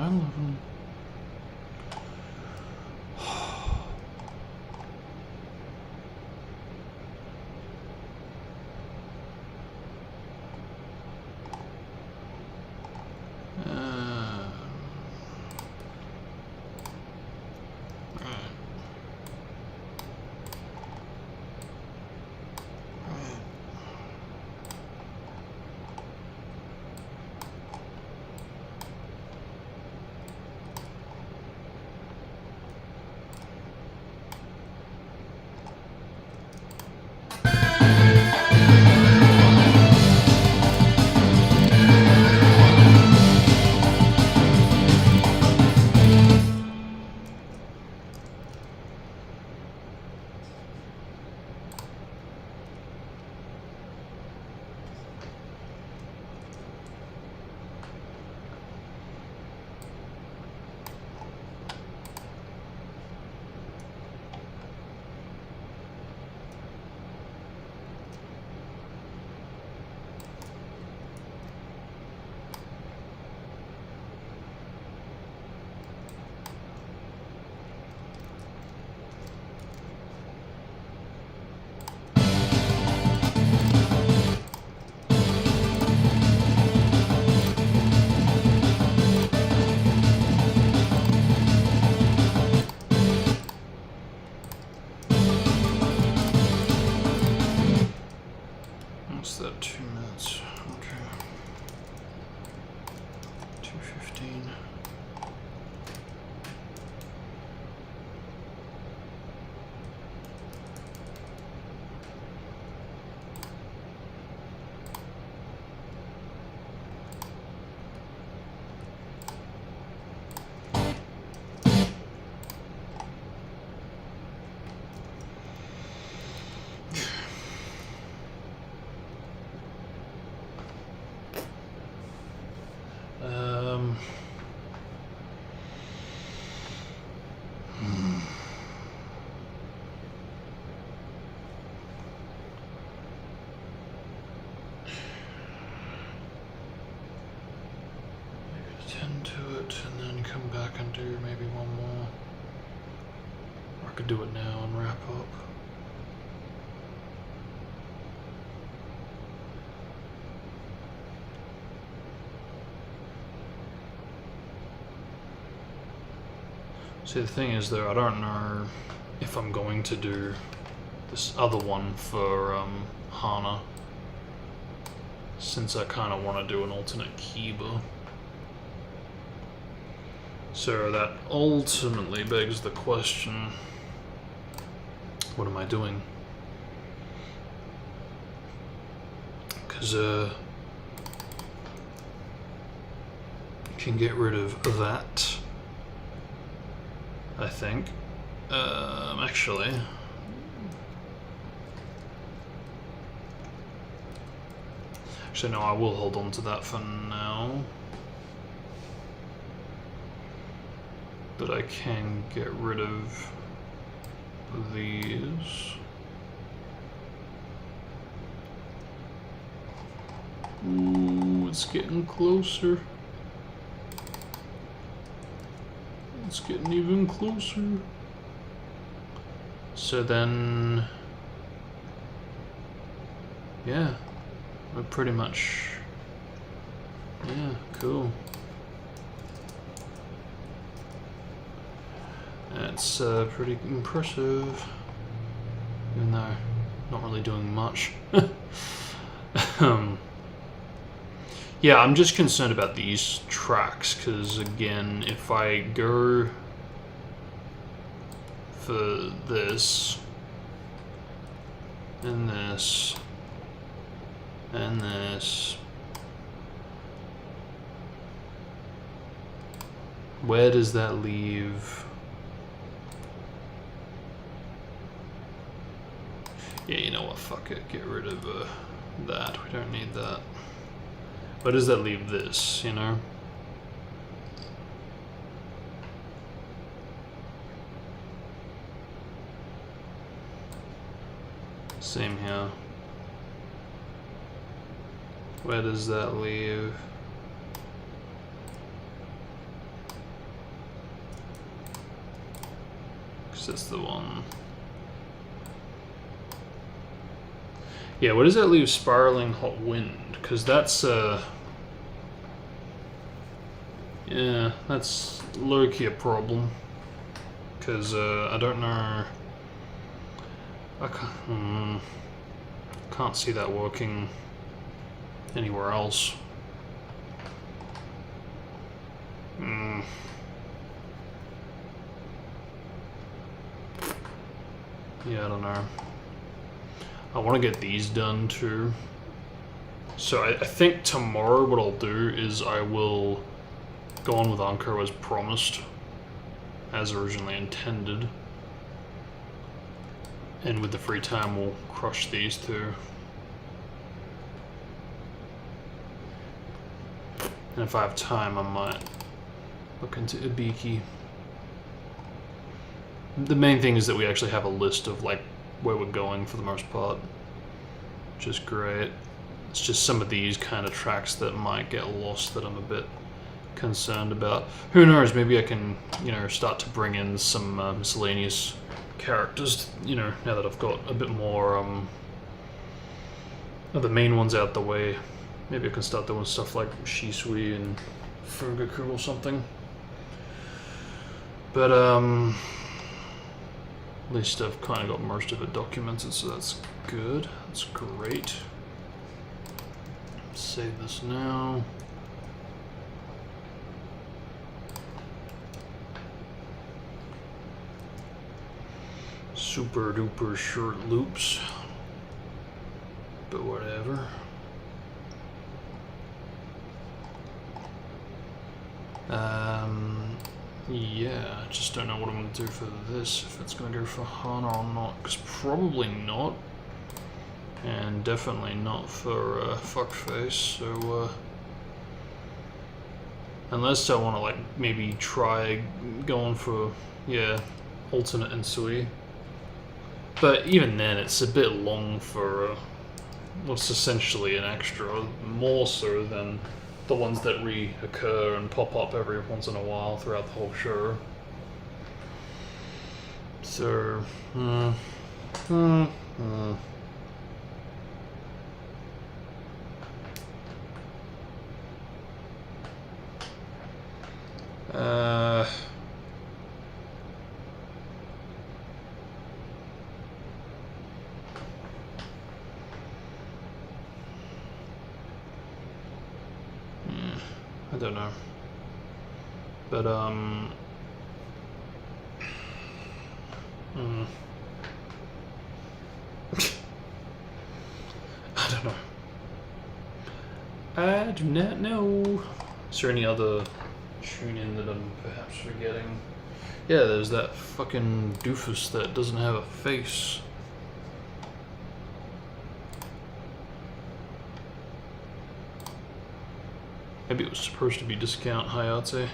[SPEAKER 1] downloading. What's that? 2 minutes. Okay. 2:15. Tend to it and then come back and do maybe one more. Or I could do it now and wrap up. See, the thing is though, I don't know if I'm going to do this other one for Hana, since I kind of want to do an alternate Kiba. So that ultimately begs the question, what am I doing? Because I can get rid of that, I think. Actually, no, I will hold on to that for now. But I can get rid of these. Ooh, it's getting closer. It's getting even closer. So then, yeah, we're pretty much, yeah, cool. That's pretty impressive, even though not really doing much. Yeah, I'm just concerned about these tracks, because again, if I go for this, and this, and this, where does that leave? Yeah, you know what, fuck it, get rid of that, we don't need that. Where does that leave this, you know? Same here. Where does that leave? this the one? Yeah, what does that leave spiraling hot wind? Because that's yeah, that's low-key a problem. Because I don't know. I can't see that working anywhere else. Yeah, I don't know. I want to get these done too. So I think tomorrow what I'll do is I will go on with Anko as promised, as originally intended. And with the free time we'll crush these two. And if I have time I might look into Ibiki. The main thing is that we actually have a list of like where we're going for the most part, which is great. It's just some of these kind of tracks that might get lost that I'm a bit concerned about. Who knows, maybe I can, you know, start to bring in some miscellaneous characters, you know, now that I've got a bit more of the main ones out the way. Maybe I can start doing stuff like Shisui and Fugaku or something. But at least I've kind of got most of it documented, so that's good. That's great. Save this now. Super duper short loops, but whatever. Yeah, I just don't know what I'm going to do for this, if it's going to go for Hana or not, because probably not, and definitely not for Fuckface, so unless I want to like maybe try going for, yeah, alternate Insui. But even then, it's a bit long for what's essentially an extra, more so than the ones that reoccur and pop up every once in a while throughout the whole show. So, I don't know, but I don't know. I do not know. Is there any other tune-in that I'm perhaps forgetting? Yeah, there's that fucking doofus that doesn't have a face. Maybe it was supposed to be Discount Hayate.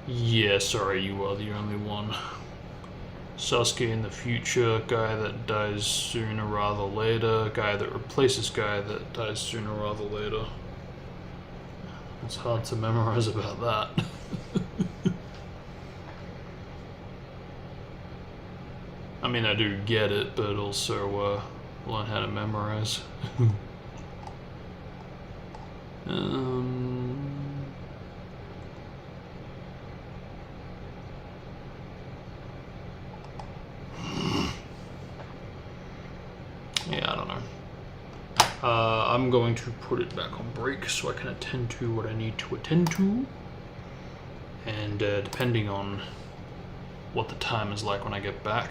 [SPEAKER 1] Yeah, sorry, you are the only one. Sasuke in the future, guy that dies sooner rather later, guy that replaces guy that dies sooner rather later. It's hard to memorize about that. I mean, I do get it, but also learn how to memorize. Yeah, I don't know. I'm going to put it back on break so I can attend to what I need to attend to. And depending on what the time is like when I get back,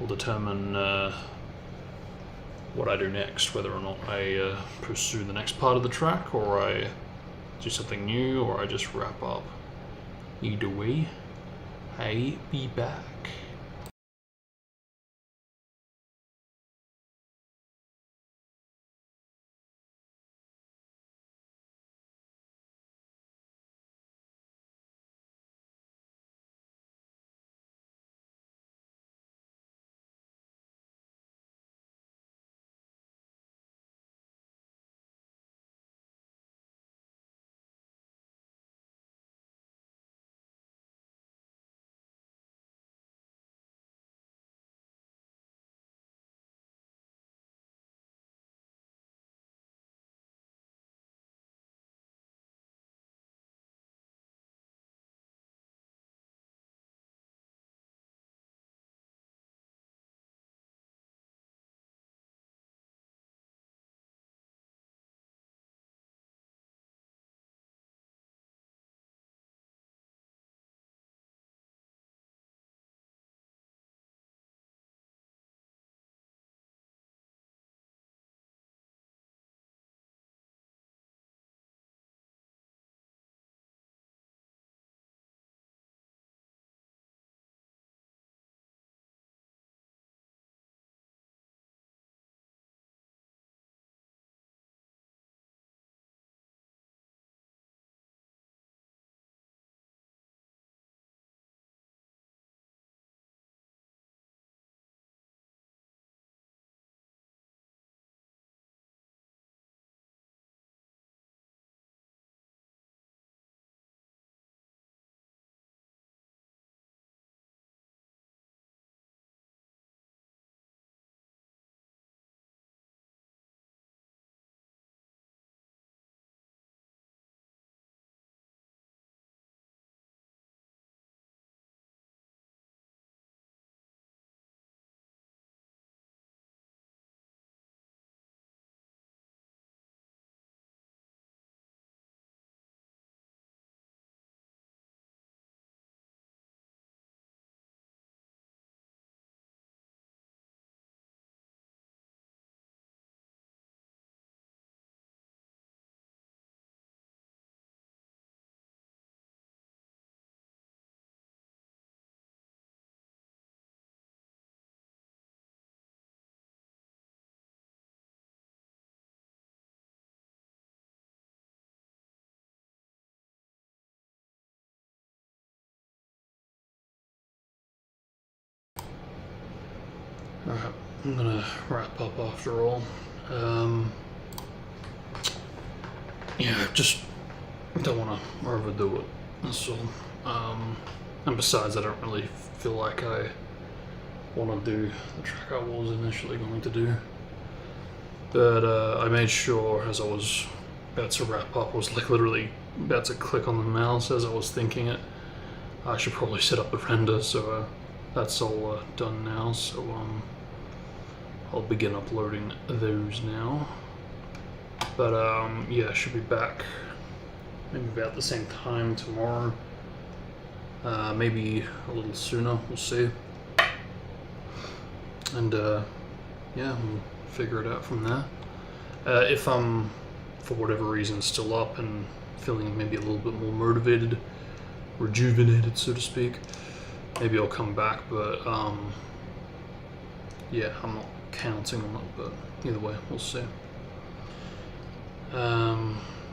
[SPEAKER 1] will determine what I do next, whether or not I pursue the next part of the track, or I do something new, or I just wrap up. Either way, I be back. Alright, I'm gonna wrap up after all. Yeah, just don't want to overdo it. That's all. And besides, I don't really feel like I want to do the track I was initially going to do. But I made sure as I was about to wrap up, I was like literally about to click on the mouse as I was thinking it. I should probably set up the render, so that's all done now. So I'll begin uploading those now. But yeah, I should be back maybe about the same time tomorrow. Maybe a little sooner, we'll see. And yeah, we'll figure it out from there. If I'm, for whatever reason, still up and feeling maybe a little bit more motivated, rejuvenated, so to speak, maybe I'll come back, but yeah, I'm not counting on it, but either way, we'll see.